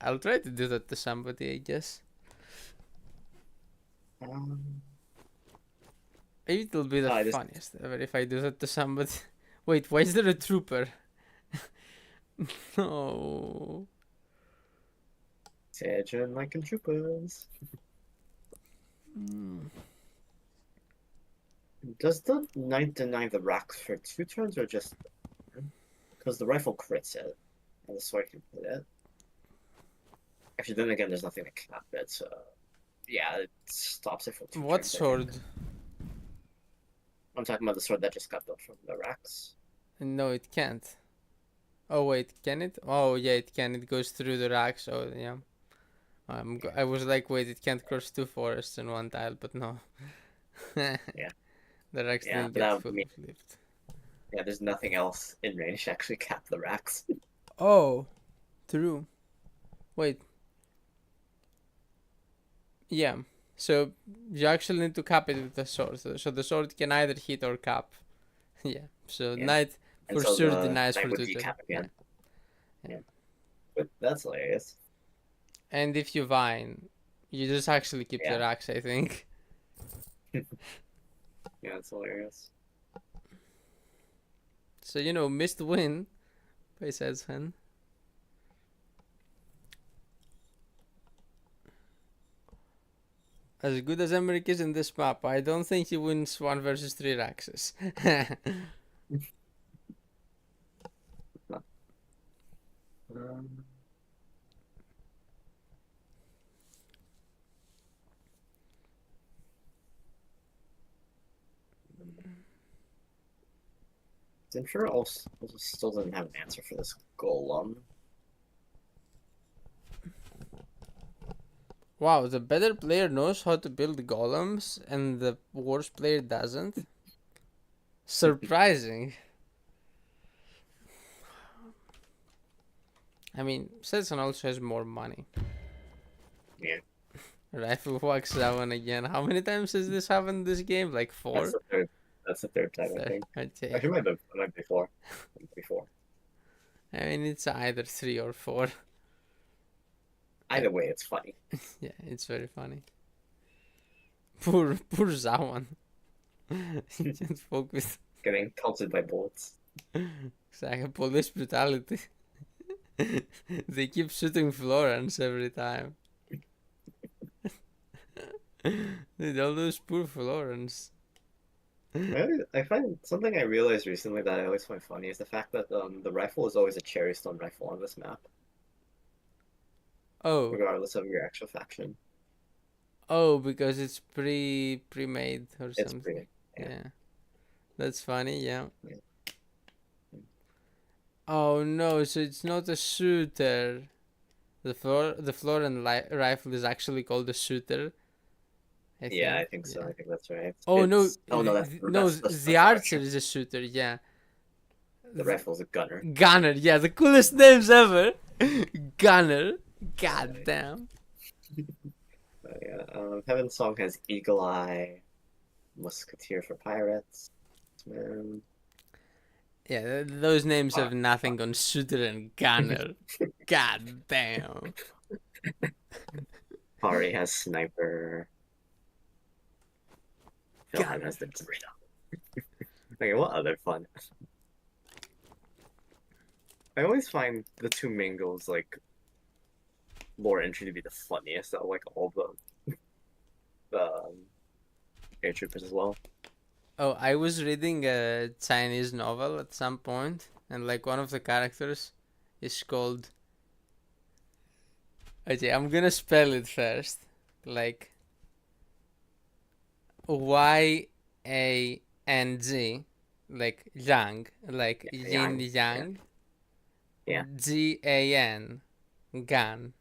A: I'll try to do that to somebody, I guess. Maybe it'll be the funniest ever if I do that to somebody. Wait, why is there a trooper? No.
D: Sedgehun liking troopers. Does the knight deny the racks for 2 turns or just... Because the rifle crits it, and the sword can hit it. Actually, then again, there's nothing to cap it, so... Yeah, it stops it for 2
A: What
D: turns.
A: sword?
D: I'm talking about the sword that just got built from the racks.
A: No, it can't. Oh wait, can it? Oh yeah, it can. It goes through the racks. Oh yeah. I was like, wait, it can't cross 2 forests in 1 tile, but no.
D: Yeah.
A: The racks
D: Yeah,
A: didn't
D: but
A: get
D: that would
A: fully
D: mean-
A: flipped.
D: Yeah, there's nothing else in range to actually cap the racks.
A: Oh, true. Wait. Yeah. So you actually need to cap it with the sword. So the sword can either hit or cap. Yeah. So
D: Yeah.
A: knight
D: And
A: for
D: so
A: sure
D: the
A: denies
D: knight
A: for
D: would
A: 2
D: decap again.
A: Yeah.
D: But that's hilarious.
A: And if you vine, you just actually keep
D: Yeah.
A: the racks, I think.
D: Yeah, it's hilarious.
A: So, missed win by Sedgehun. As good as Emmerich is in this map, I don't think he wins 1 versus 3 Raxes.
D: Um, Dinferno also still doesn't have an answer for this golem.
A: Wow, the better player knows how to build golems and the worse player doesn't? Surprising. I mean, Sedgehun also has more money.
D: Yeah.
A: Rifle walks that one again. How many times has this happened this game? Like 4?
D: That's the third. That's the third time, I think.
A: Okay.
D: Actually, it might be four. Before.
A: I mean, it's either 3 or 4.
D: Either way, it's funny.
A: Yeah, it's very funny. Poor Zawan. He can't focus.
D: Getting pelted by bullets.
A: It's like a police brutality. They keep shooting Florence every time. Dude, all those poor Florence.
D: I find something I realized recently that I always find funny is the fact that the rifle is always a cherry stone rifle on this map,
A: Oh,
D: regardless of your actual faction.
A: oh, because it's pre-made or
D: It's
A: something.
D: pretty. Yeah.
A: Yeah, that's funny. Yeah.
D: Yeah.
A: Oh no, so it's not a shooter. The Floran rifle is actually called a shooter.
D: Yeah, I think so. I think that's right.
A: Oh no!
D: Oh no, that's
A: The archer is a shooter. Yeah.
D: The rifle's a gunner.
A: Gunner. Yeah, the coolest names ever. Gunner. God damn.
D: Yeah. Heaven's Song has Eagle Eye, Musketeer for pirates. Man.
A: Yeah, those names have nothing on shooter and gunner. God damn.
D: Pari has Sniper. Philheim has the Dorito. Okay, what other fun? I always find the two main goals like lore entry to be the funniest out of like all the air troopers as well.
A: Oh, I was reading a Chinese novel at some point, and like one of the characters is called. Okay, I'm gonna spell it first. Like YANG, like Yang, like Yin Yang.
D: Yeah.
A: GAN, Gan.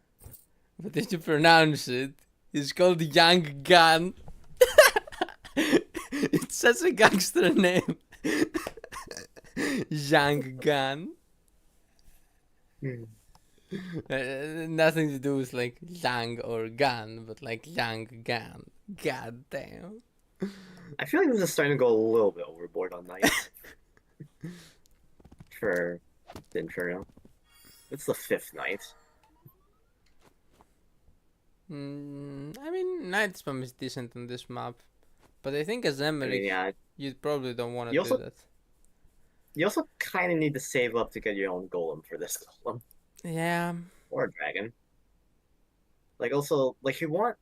A: But if you pronounce it, it's called Yang Gan. It's such a gangster name. Yang Gan. Nothing to do with like Yang or Gan, but like Yang Gan. God damn.
D: I feel like this is starting to go a little bit overboard on knights. For Dinferno. It's the 5th night.
A: I mean, Night Spam is decent on this map. But I think as Emmerich, you probably don't want to do that.
D: You also kind of need to save up to get your own golem for this golem.
A: Yeah.
D: Or a dragon. Like, also, like, you want,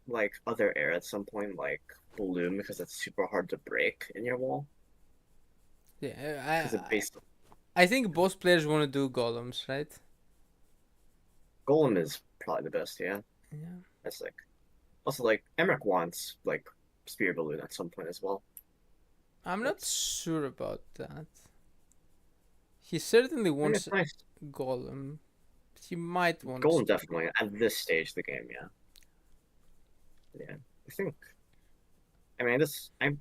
D: like, other air at some point, like Bloom, because that's super hard to break in your wall.
A: Yeah,
D: Based
A: I think both players want to do golems, right?
D: Golem is probably the best, yeah.
A: Yeah.
D: That's like... Also, like, Emmerich wants, like, Spear Balloon at some point as well.
A: I'm not sure about that. He certainly wants
D: nice.
A: Golem. He might want
D: Golem definitely, at this stage of the game, yeah. Yeah, I think... I mean,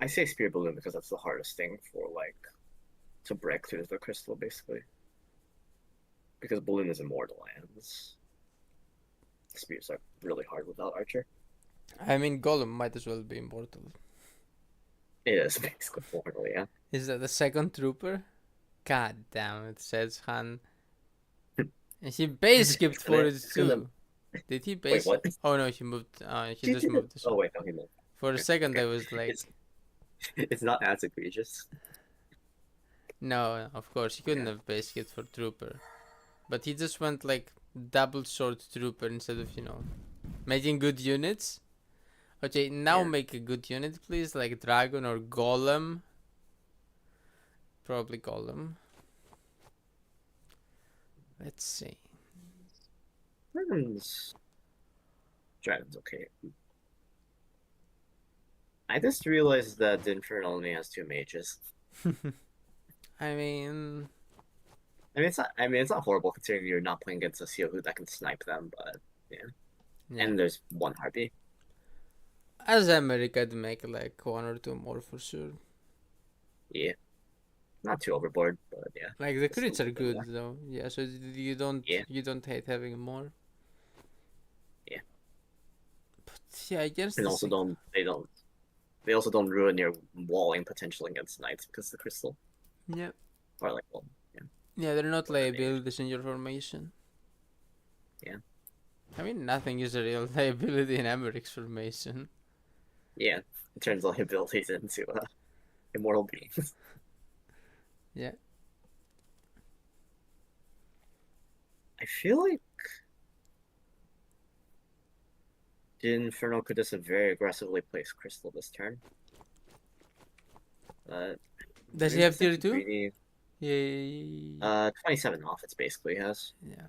D: I say Spear Balloon because that's the hardest thing for, like, to break through the crystal, basically. Because Balloon is immortal, and spears are really hard without Archer.
A: I mean, Golem might as well be immortal.
D: It is basically immortal, yeah.
A: Is that the second trooper? God damn it, Sedgehun. And he base skipped for it too. Did he base?
D: Wait, what?
A: Oh no, he moved. He just moved.
D: Oh wait, no, he moved.
A: For a second, I was like,
D: it's not as egregious.
A: No, of course he couldn't have base skipped for trooper, but he just went like double sword trooper instead of making good units. Okay, now
D: Yeah.
A: make a good unit, please, like dragon or golem. Probably golem. Let's see.
D: Dragon's okay. I just realized that Dinferno only has 2 mages.
A: I mean,
D: I mean, it's not. I mean, it's not horrible considering you're not playing against a Sedgehun that can snipe them. But yeah,
A: yeah.
D: and there's 1 harpy.
A: As America, I'd make like 1 or 2 more for sure.
D: Yeah, not too overboard, but yeah.
A: Like the
D: Just a
A: crits are
D: little bit
A: good
D: more.
A: though. Yeah, so you don't
D: Yeah,
A: you don't hate having more.
D: yeah.
A: But yeah, against
D: And
A: the
D: also they also don't ruin your walling potential against knights because the crystal
A: yeah.
D: or like well, yeah,
A: Yeah, they're not
D: or the mage.
A: liabilities in your formation.
D: Yeah,
A: I mean, nothing is a real liability in Emmerich's formation.
D: yeah. It turns liabilities into immortal beings.
A: Yeah.
D: I feel like Inferno could just have very aggressively placed crystal this turn. Uh,
A: Does he
D: maybe
A: have
D: just like
A: tier 2?
D: greedy.
A: Yeah.
D: 27 off. It's basically has.
A: Yeah.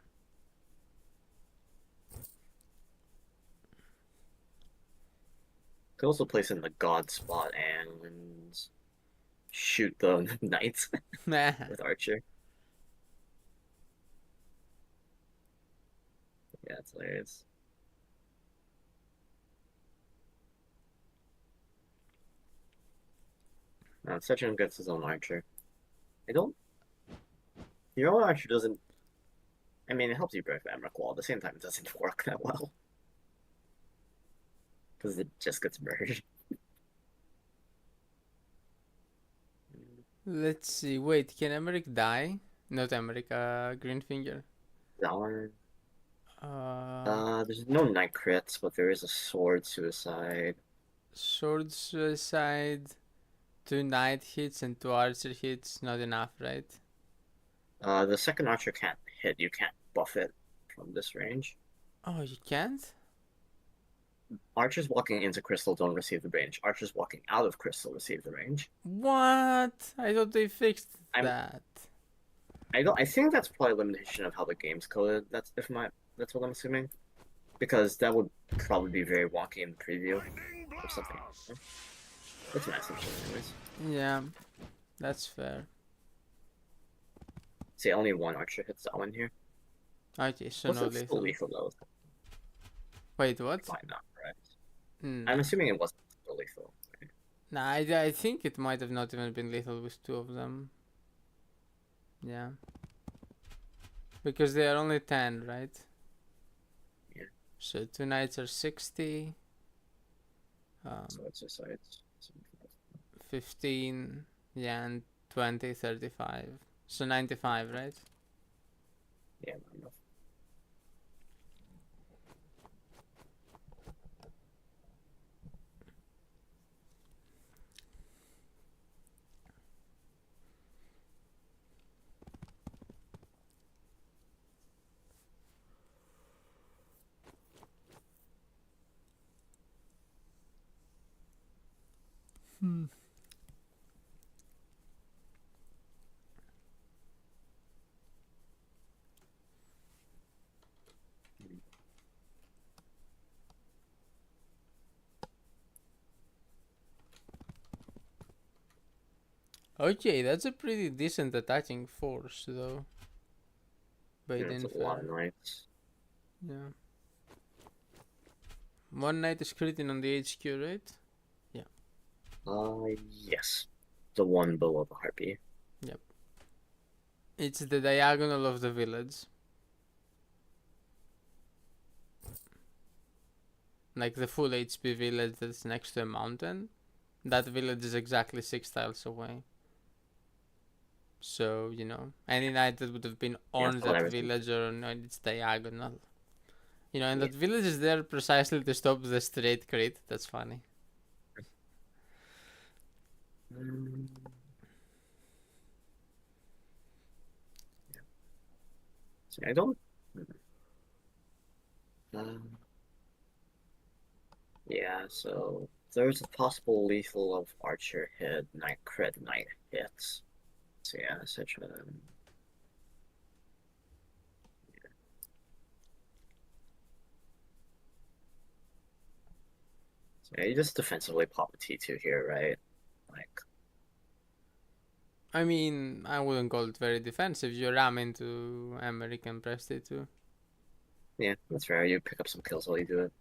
D: Could also place in the god spot and shoot the knights with archer. Yeah, it's hilarious. Sedgehun gets his own archer. I don't. Your own archer doesn't. I mean, it helps you break the Emmerich wall. At the same time, it doesn't work that well because it just gets murdered.
A: Let's see. Wait, can Emmerich die? Not Emmerich, Greenfinger.
D: Valor.
A: Uh,
D: There's no knight crits, but there is a sword suicide.
A: Sword Suicide, 2 Knight hits and 2 Archer hits. Not enough, right?
D: The second archer can't hit. You can't buff it from this range.
A: Oh, you can't?
D: Archers walking into crystal don't receive the range. Archers walking out of crystal receive the range.
A: What? I thought they fixed
D: I'm-
A: that.
D: I don't. I think that's probably a limitation of how the game's coded. That's what I'm assuming, because that would probably be very wonky in the preview or something. That's my assumption, anyways.
A: Yeah, that's fair.
D: See, only 1 archer hits that one here.
A: Okay, so
D: Was
A: no
D: it still
A: lethal.
D: lethal though?
A: Wait, what?
D: Why not? Right.
A: Hmm.
D: I'm assuming it wasn't still lethal.
A: Nah, I think it might have not even been lethal with 2 of them. Yeah. Because they are only 10, right?
D: Yeah.
A: So 2 knights are 60.
D: So it's just
A: 15, yeah, and 20, 35. So 95, right?
D: yeah, not enough.
A: Okay, that's a pretty decent attacking force, though. By
D: Yeah, it's a lot of
A: Dinfer.
D: knights.
A: Yeah. 1 knight is critting on the HQ, right?
D: Yes, the one below the harpy.
A: Yep. It's the diagonal of the village. Like the full HP village that's next to a mountain. That village is exactly 6 tiles away. So, any knight that would have been on
D: so
A: that
D: everything-
A: village or on its diagonal. And
D: Yeah.
A: that village is there precisely to stop the straight crit. That's funny.
D: Yeah. See, I don't. Yeah, so there's a possible lethal of archer hit, knight crit, knight hits. So yeah, essentially. So yeah, you just defensively pop a T2 here, right? Like,
A: I mean, I wouldn't call it very defensive. You ram into Emmerich and press T2.
D: yeah, that's fair. You pick up some kills while you do it.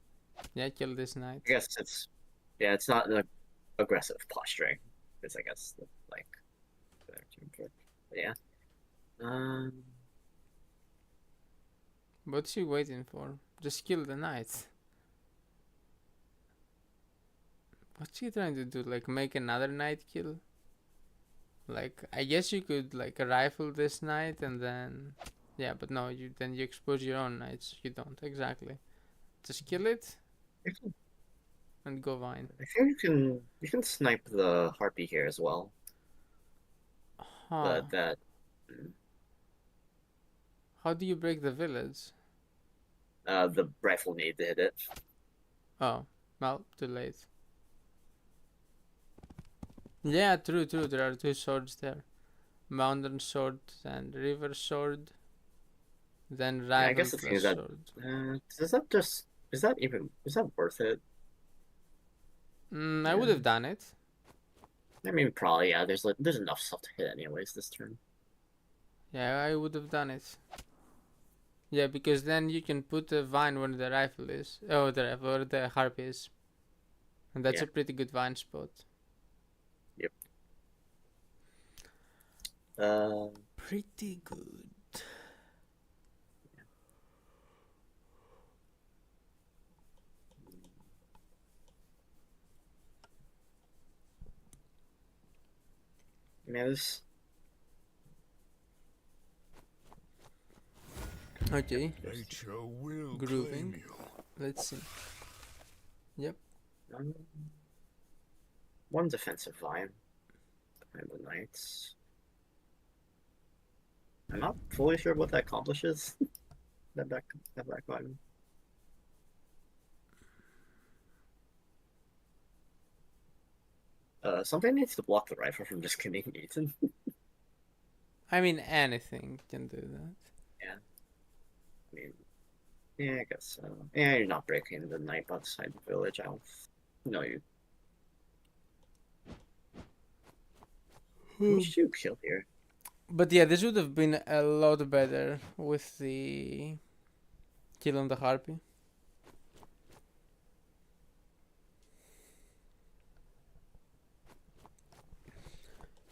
A: Yeah, kill this knight.
D: I guess it's, yeah, it's not an aggressive posturing. It's, I guess, like, better term for it. But yeah. Um,
A: What's he waiting for? Just kill the knight. What's he trying to do? Like, make another knight kill? Like, I guess you could, like, rifle this knight and then... Yeah, but no, you then you expose your own knights. You don't, exactly. Just kill it
D: I can-
A: and go vine.
D: I think you can snipe the harpy here as well.
A: Huh.
D: That mm,
A: How do you break the village?
D: the rifle need to hit it.
A: Oh, well, too late. Yeah, true, true. There are two swords there. Mountain sword and river sword. Then
D: Yeah, I
A: rival
D: guess the thing
A: plus
D: is that
A: sword.
D: is that worth it?
A: I would
D: Yeah.
A: have done it.
D: I mean, probably yeah. There's enough stuff to hit anyways this turn.
A: Yeah, I would have done it. Yeah, because then you can put a vine where the rifle is. Oh, the rifle, where the harp is. And that's
D: Yeah.
A: a pretty good vine spot.
D: Yep.
A: Pretty good.
D: Yeah, this
A: Okay,
C: Nature will
A: grooving.
C: claim you.
A: Let's see. Yep.
D: um, one defensive vine behind the knights. I'm not fully sure what that accomplishes. that back vine. Something needs to block the rifle from just getting eaten.
A: I mean, anything can do that.
D: Yeah. I mean, yeah, I guess so. Yeah, you're not breaking the knight outside the village. I don't know you. Who should you kill here?
A: But yeah, this would have been a lot better with the kill on the harpy.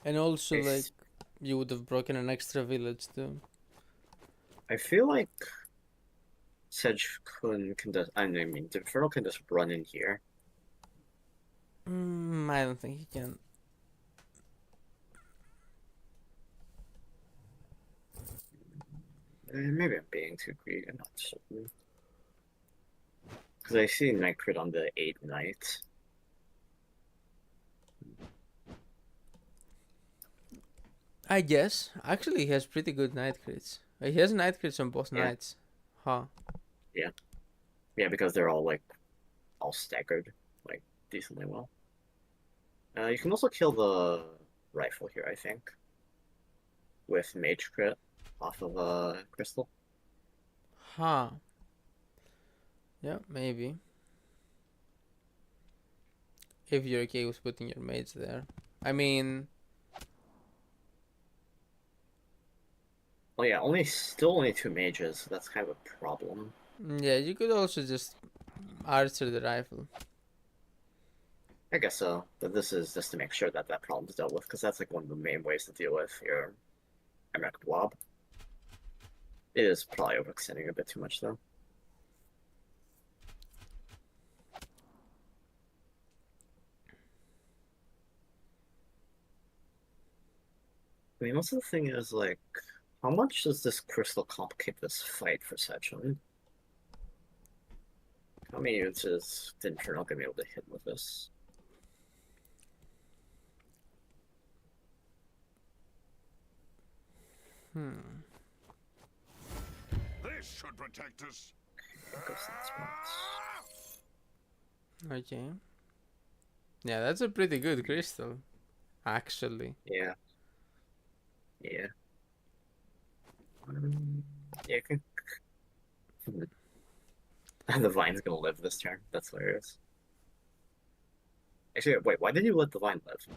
A: And also, like, you would have broken an extra village too.
D: I feel like Sedgehun can just. I mean, Dinferno can just run in here.
A: I don't think he can.
D: Maybe I'm being too greedy. I'm not certain. Because I see Knight crit on the 8 knight.
A: I guess. Actually, he has pretty good night crits. He has night crits on both
D: Yeah.
A: nights. Huh.
D: Yeah, because they're all staggered, like, decently well. You can also kill the rifle here, I think. With mage crit off of crystal.
A: Huh. Yeah, maybe. If you're okay with putting your mates there. I mean,
D: Oh yeah, still only 2 mages, so that's kind of a problem.
A: yeah, you could also just archer the rifle.
D: I guess so, but this is just to make sure that that problem's dealt with, because that's like one of the main ways to deal with your Emmerich blob. It is probably overextending a bit too much, though. I mean, also the thing is, like, how much does this crystal complicate this fight for Sedgehun? How many units is Dinferno gonna be able to hit with this?
C: This should protect us.
D: Goes in spots.
A: Okay. Yeah, that's a pretty good crystal, actually.
D: Yeah. Yeah. Yeah. The vine's gonna live this turn. That's hilarious. Actually, wait. Why did you let the vine live?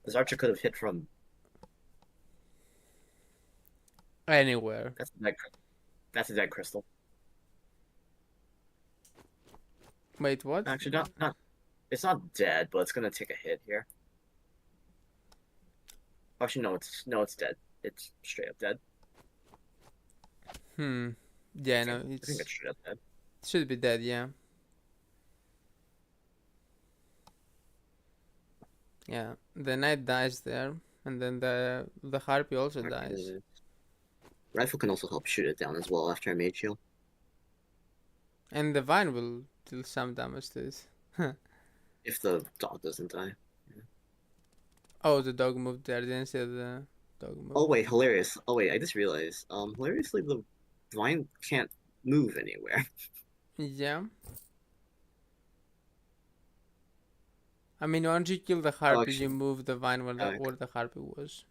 D: This archer could have hit from.
A: Anywhere.
D: That's a dead. That's a dead crystal.
A: Wait, what?
D: Actually, not. It's not dead, but it's gonna take a hit here. Actually, no, it's dead. It's straight up dead.
A: Hmm. Yeah,
D: I
A: no,
D: think
A: it's
D: it's straight up dead.
A: should be dead. Yeah. Yeah. The knight dies there, and then the harpy also dies.
D: Rifle can also help shoot it down as well after a mage heal.
A: And the vine will deal some damage to it.
D: If the dog doesn't die.
A: Oh, the dog moved there. Didn't see the dog move.
D: Oh wait, hilarious. Oh wait, I just realized. Hilariously, the vine can't move anywhere.
A: Yeah. I mean, once you kill the
D: Oh,
A: harpy, you
D: actually,
A: move the vine
D: uh,
A: where the harpy was.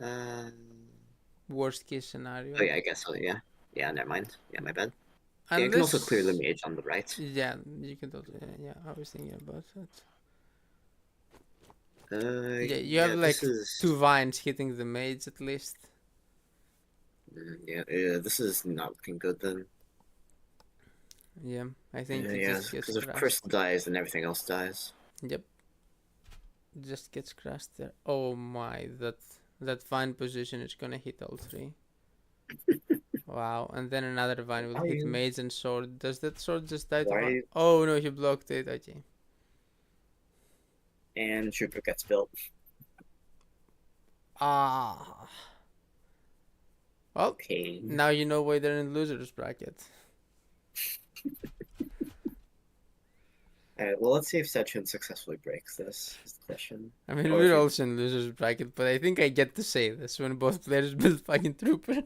D: uh,
A: Worst case scenario.
D: oh yeah, I guess so. Yeah, yeah. Never mind. Yeah, my bad. Yeah, you can also clear the
A: Unless,
D: mage on the right.
A: yeah, you can also. Yeah, I was thinking about that. Yeah, you have
D: Yeah.
A: like
D: This is.
A: 2 vines hitting the mage at least.
D: Yeah. This is not looking good then.
A: Yeah, I think it
D: Yeah,
A: just gets
D: because if
A: crushed.
D: Crystal dies, then everything else dies.
A: Yep, just gets crushed there. Oh my, that vine position is gonna hit all 3. Wow, and then another vine will
D: Why
A: hit
D: you?
A: mage and sword. Does that sword just die to vine?
D: Why?
A: Oh no, he blocked it. Okay.
D: And Trooper gets built.
A: Ah. Well,
D: Okay.
A: now you know why they're in losers bracket.
D: Alright, well, let's see if Sedgehun successfully breaks this, is the question.
A: I mean,
D: Or if
A: we're
D: he...
A: also in losers bracket, but I think I get to say this when both players build fucking trooper.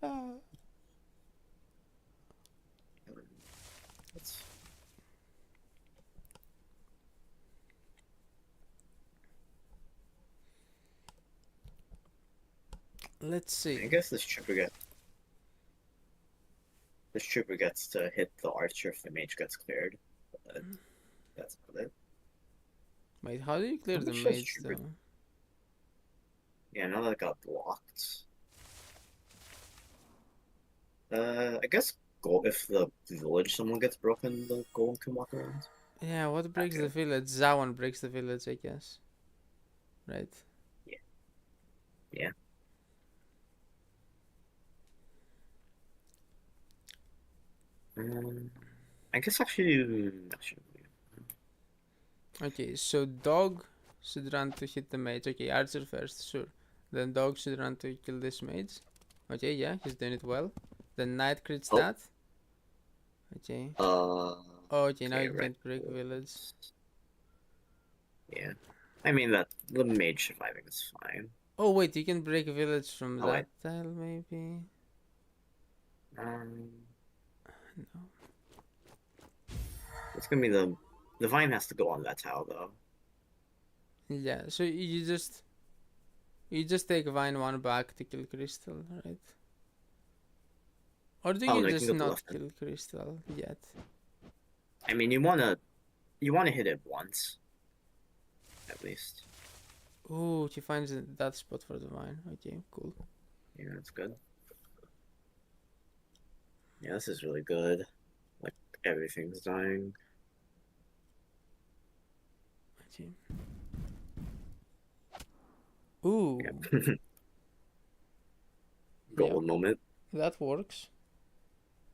A: Ah.
D: Let's...
A: Let's see.
D: I guess this trooper gets to hit the archer if the mage gets cleared. But that's about it.
A: Wait, how do you clear
D: How
A: the
D: much does
A: mage
D: trooper...
A: though?
D: Yeah, now that it got blocked. I guess if the village someone gets broken, the golem can walk around.
A: Yeah, what breaks
D: Okay.
A: the village? Zawan breaks the village, I guess. Right.
D: Yeah. Yeah. I guess actually...
A: Okay, so dog should run to hit the mage. Okay, archer first, sure. Then dog should run to kill this mage. Okay, yeah, he's doing it well. Then knight crits
D: Oh.
A: that. Okay.
D: Uh...
A: Okay, now
D: okay,
A: you
D: right.
A: can't break village.
D: Yeah. I mean, that the mage surviving is fine.
A: Oh wait, you can break village from
D: Oh,
A: that
D: wait.
A: tile maybe?
D: Um,
A: No.
D: it's gonna be the vine has to go on that tile though.
A: Yeah, so you just take vine 1 back to kill crystal, right? Or do
D: Oh
A: you
D: no, you
A: just
D: can go to
A: not
D: left.
A: kill crystal yet?
D: I mean, you wanna hit it once, at least.
A: Ooh, he finds that spot for the vine. Okay, cool.
D: Yeah, that's good. Yeah, this is really good. Like everything's dying.
A: Okay. Ooh,
D: Yeah.
A: yeah,
D: Golden moment.
A: that works.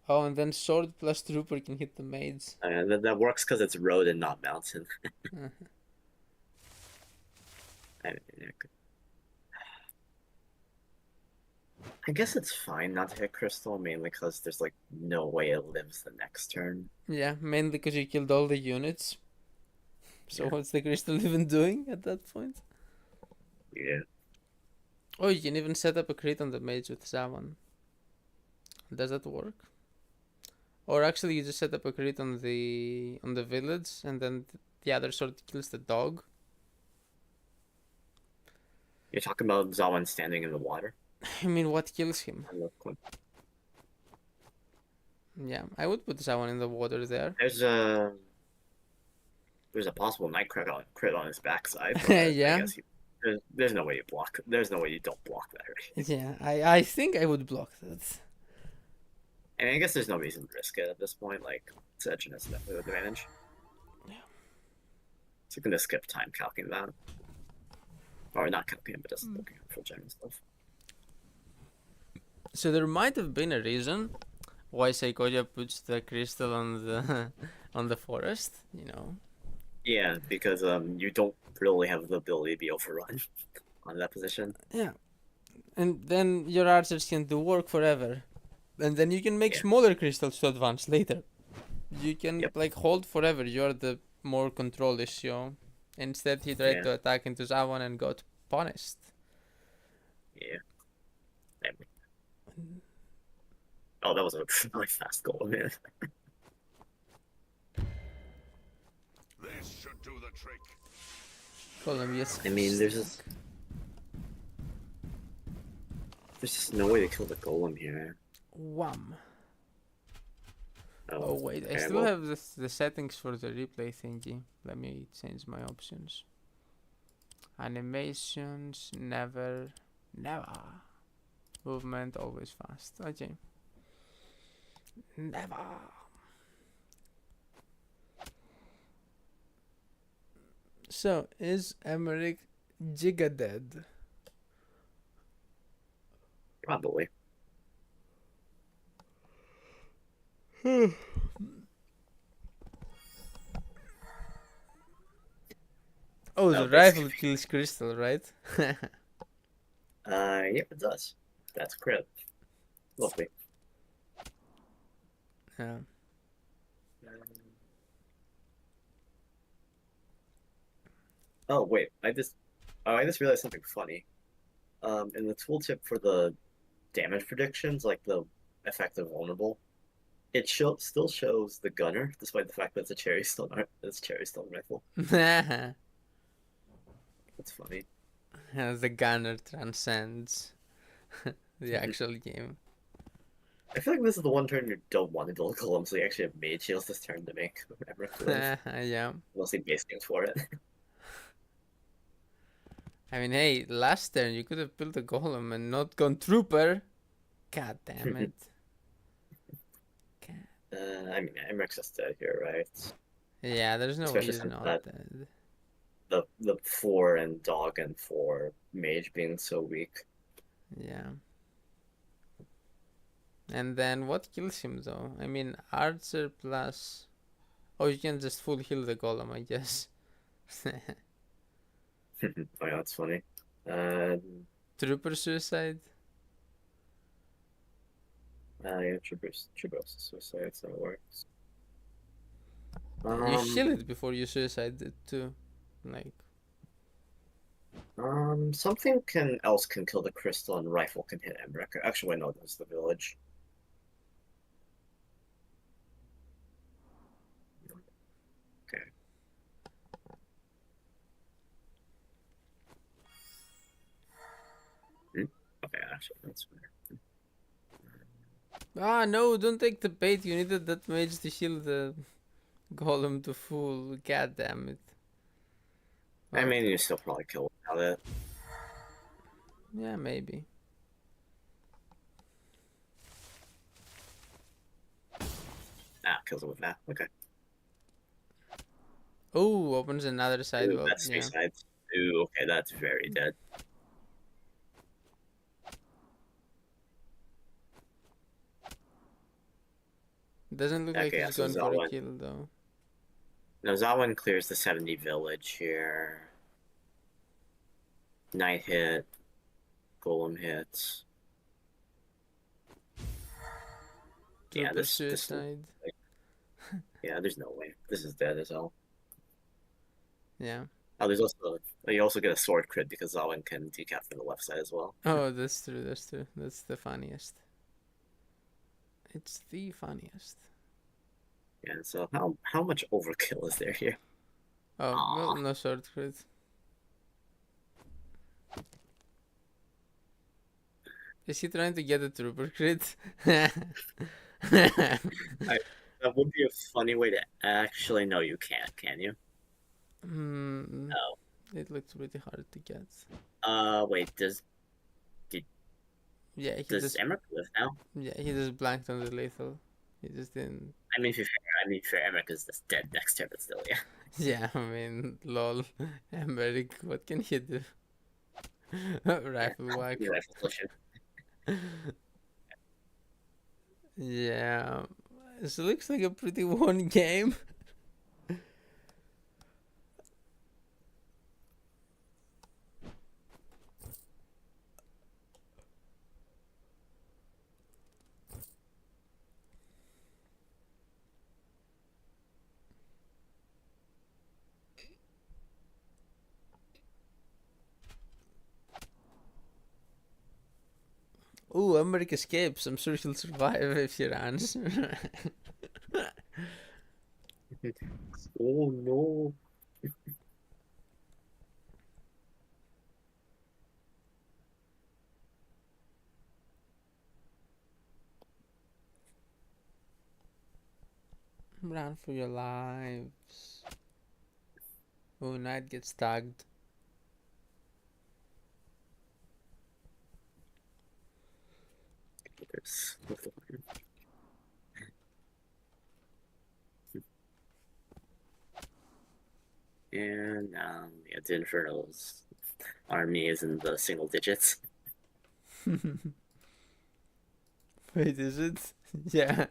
A: Oh, and then sword plus trooper can hit the maids.
D: That works because it's road and not mountain.
A: Uh-huh.
D: I guess it's fine not to hit crystal, mainly because there's like no way it lives the next turn.
A: Yeah, mainly because you killed all the units. So
D: Yeah.
A: what's the crystal even doing at that point?
D: Yeah.
A: Oh, you can even set up a crit on the mage with Zawan. Does that work? Or actually, you just set up a crit on the village, and then the other sword kills the dog.
D: You're talking about Zawan standing in the water?
A: I mean, what kills him?
D: On the cliff.
A: Yeah, I would put someone in the water there.
D: There's a possible night crit on his backside. But I
A: Yeah.
D: guess there's no way you block. There's no way you don't block that, right?
A: Yeah, I think I would block that.
D: And I guess there's no reason to risk it at this point. Like, Sedgehun has definitely the advantage.
A: Yeah.
D: So you can just skip time calculating that. Or not calculating, but just looking for general stuff.
A: So there might have been a reason why Seikoya puts the crystal on the on the forest, you know.
D: Yeah, because you don't really have the ability to be overrun on that position.
A: Yeah. And then your archers can do work forever. And then you can make
D: Yeah.
A: smaller crystals to advance later. You can
D: Yep.
A: like hold forever. You're the more control issue. Instead he tried
D: Yeah.
A: to attack into Zawan and got punished.
D: Yeah. Oh, that was a really fast goal, man.
C: This should do the trick.
A: Columbia's
D: I mean, there's just no way to kill the golem here.
A: Wham.
D: Oh,
A: Oh wait, I
D: okay,
A: still
D: well,
A: have the settings for the replay thingy. Let me change my options. Animations, never. Movement, always fast. Okay. Never. So, is Emmerich Giga dead?
D: probably.
A: Oh,
D: Oh,
A: the rifle
D: basically.
A: kills Crystal, right?
D: Yeah, it does. That's crit. Lovely.
A: Yeah.
D: Oh wait, I just realized something funny. In the tooltip for the damage predictions, like the effective vulnerable, it still shows the gunner, despite the fact that it's cherry stone rifle. That's funny.
A: The gunner transcends the actual game.
D: I feel like this is the one turn you don't want to build a golem, so you actually have mage heals this turn to make Emmerich live.
A: Yeah.
D: Mostly base things for it.
A: I mean, hey, last turn you could have built a golem and not gone trooper. God damn it.
D: I mean, Emmerich's just dead here, right?
A: Yeah, there's no way
D: Especially
A: he's
D: since
A: not
D: that
A: dead.
D: the 4 and dog and 4 mage being so weak.
A: Yeah. And then what kills him though? I mean, archer plus. Oh, you can just full heal the golem, I guess.
D: Oh yeah, that's funny.
A: Trooper suicide.
D: Yeah, Troopers suicide, so it works.
A: You heal it before you suicide it too. Like,
D: Something else can kill the crystal and rifle can hit Emmerich. Actually, wait, no, that's the village. Okay. Okay, actually, that's better.
A: ah no, don't take the bait. You needed that mage to heal the golem to full. God damn it.
D: I
A: Well,
D: mean, you still probably kill without it.
A: yeah, maybe.
D: Kills it with that. Okay.
A: Oh, opens another side.
D: Ooh,
A: Well,
D: that's 3
A: yeah.
D: sides. Ooh, okay, that's very dead.
A: Doesn't look like
D: Okay,
A: he's
D: so
A: going for a
D: Zawan.
A: kill though.
D: Now Zawan clears the 70 village here. Knight hit. Golem hits. Yeah,
A: Trooper
D: this
A: suicide.
D: yeah, there's no way. This is dead as hell.
A: Yeah.
D: Oh, there's also you also get a sword crit because Zawan can decap from the left side as well.
A: Oh, that's true. That's true. That's the funniest. It's the funniest.
D: Yeah, so how much overkill is there here?
A: Oh, well,
D: Aw.
A: no sword crit. Is he trying to get a trooper crit?
D: I, that would be a funny way to actually no, you can't, can you?
A: Hmm,
D: Oh.
A: it looks pretty hard to get.
D: Wait,
A: Yeah, he
D: does
A: just
D: Emmerich live now?
A: blanked on the lethal. He just didn't.
D: For Emmerich is just dead next turn, but still, yeah.
A: Yeah, I mean, lol. Emmerich, what can he do?
D: Yeah,
A: Rifle
D: I'll
A: whack.
D: give you rifle solution.
A: Yeah, this looks like a pretty one game. Ooh, Emmerich escapes. I'm sure he'll survive if he runs.
D: Oh no.
A: Run for your lives. Oh, Knight gets tagged.
D: There's and yeah, Dinferno's army is in the single digits.
A: Wait, is it? Yeah.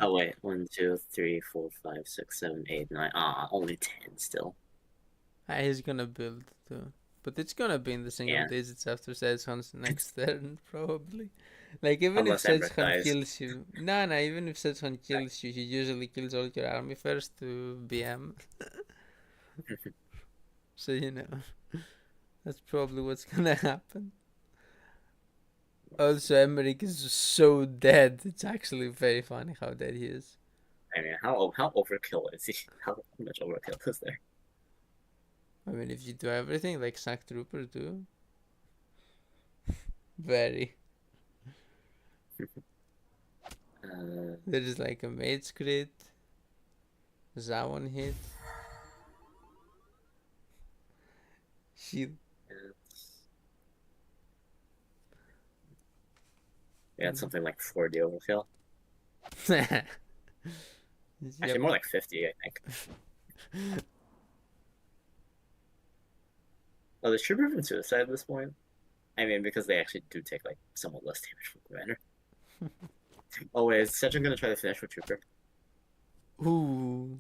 D: Oh wait, 1, 2, 3, 4, 5, 6, 7, 8, 9. Ah, only 10 still.
A: He's gonna build too. But it's gonna be in the single
D: Yeah,
A: digits after Sedgehun's next turn, probably. Like, even if
D: unless Emmerich
A: Sedgehun
D: dies.
A: kills you. Nah, even if Sedgehun kills you, he usually kills all your army first to BM. So, that's probably what's gonna happen. Also, Emmerich is so dead. It's actually very funny how dead he is.
D: I mean, how overkill is he? How much overkill is there?
A: I mean, if you do everything like Sack Troopers do, very. There's like a Maid's Crit, Zawon hit, shield.
D: Yeah, it's something like 40 overkill.
A: Yep.
D: Actually, more like 50, I think. Oh, there's trooper from suicide at this point. I mean, because they actually do take like somewhat less damage from commander. Oh wait, is Sedgehun gonna try to finish with trooper?
A: Ooh.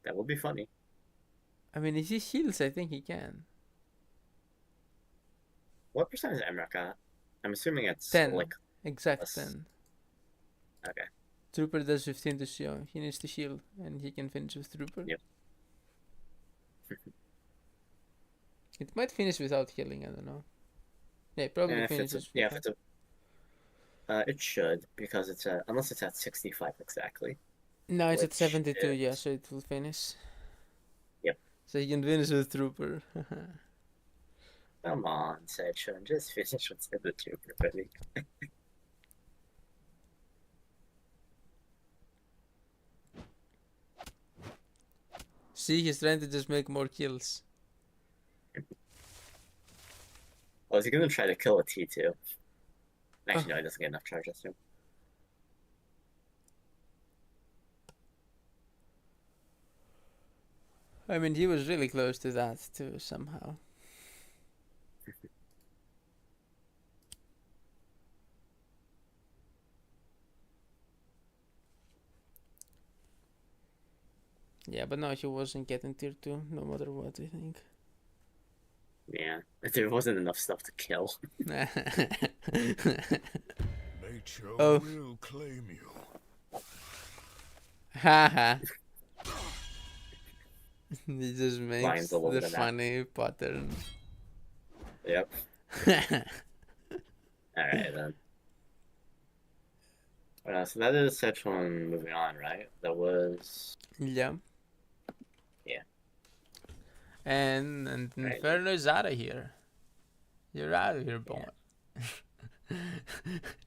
D: That would be funny.
A: I mean, if he heals, I think he can.
D: What percent is Emmerich at? I'm assuming it's
A: 10.
D: like
A: Exact
D: less.
A: 10.
D: Okay.
A: Trooper does 15 to show. He needs to heal, and he can finish with Trooper.
D: Yep.
A: It might finish without healing, I don't know. Yeah, it probably finishes.
D: If it's a, it should because it's unless it's at 65 exactly.
A: No, it's at
D: Which
A: 72,
D: is-
A: yeah, so it will finish.
D: Yep.
A: So he can finish with Trooper.
D: Come on, Sedgehun, just finish with the trooper, buddy.
A: See, he's trying to just make more kills.
D: Oh, is he gonna try to kill a T2? Actually, no, he doesn't get enough charges to.
A: I mean, he was really close to that too, somehow. Yeah, but no, he wasn't getting tier 2, no matter what, I think.
D: Yeah, there wasn't enough stuff to kill.
C: Nature
A: Oh.
C: will claim you.
A: Haha. He just makes
D: Lines all over
A: the
D: the map.
A: funny pattern.
D: Yep. Alright then. So that is Sedgehun moving on, right? That was
A: Yeah.
D: Yeah.
A: And
D: Right.
A: Inferno is out of here. You're out of here, boy.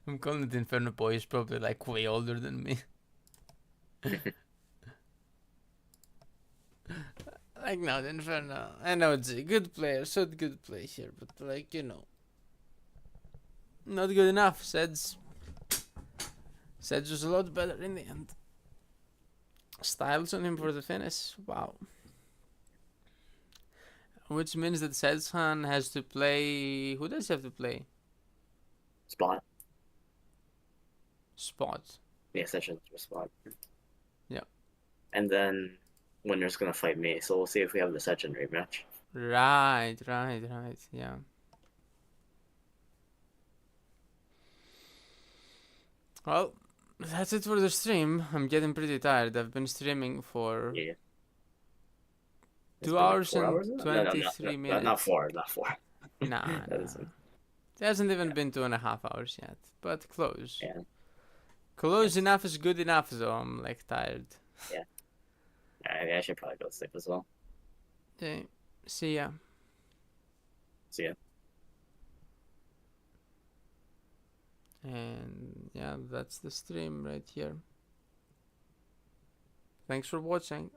A: I'm calling it Inferno boy. He's probably like way older than me. Like no, the Inferno. I know it's a good player, so good play here, but like not good enough. Sedge was a lot better in the end. Styles on him for the finish. Wow. Which means that Sedgehun has to play. Who does he have to play?
D: Spot.
A: Spot.
D: Yeah, Sedgehun's Spot.
A: Yeah.
D: And then winner's gonna fight me, so we'll see if we have the Sedgehun rematch.
A: Right. Yeah. Well, that's it for the stream. I'm getting pretty tired. I've been streaming for
D: Yeah.
A: 2 hours and
D: hours?
A: 23 minutes.
D: Not four.
A: Nah.
D: That isn't.
A: It hasn't even been 2.5 hours yet, but close.
D: Yeah.
A: Close enough is good enough, though. I'm like tired.
D: Yeah. I should probably go to sleep as well.
A: Okay. See ya.
D: See ya.
A: And yeah, that's the stream right here. Thanks for watching.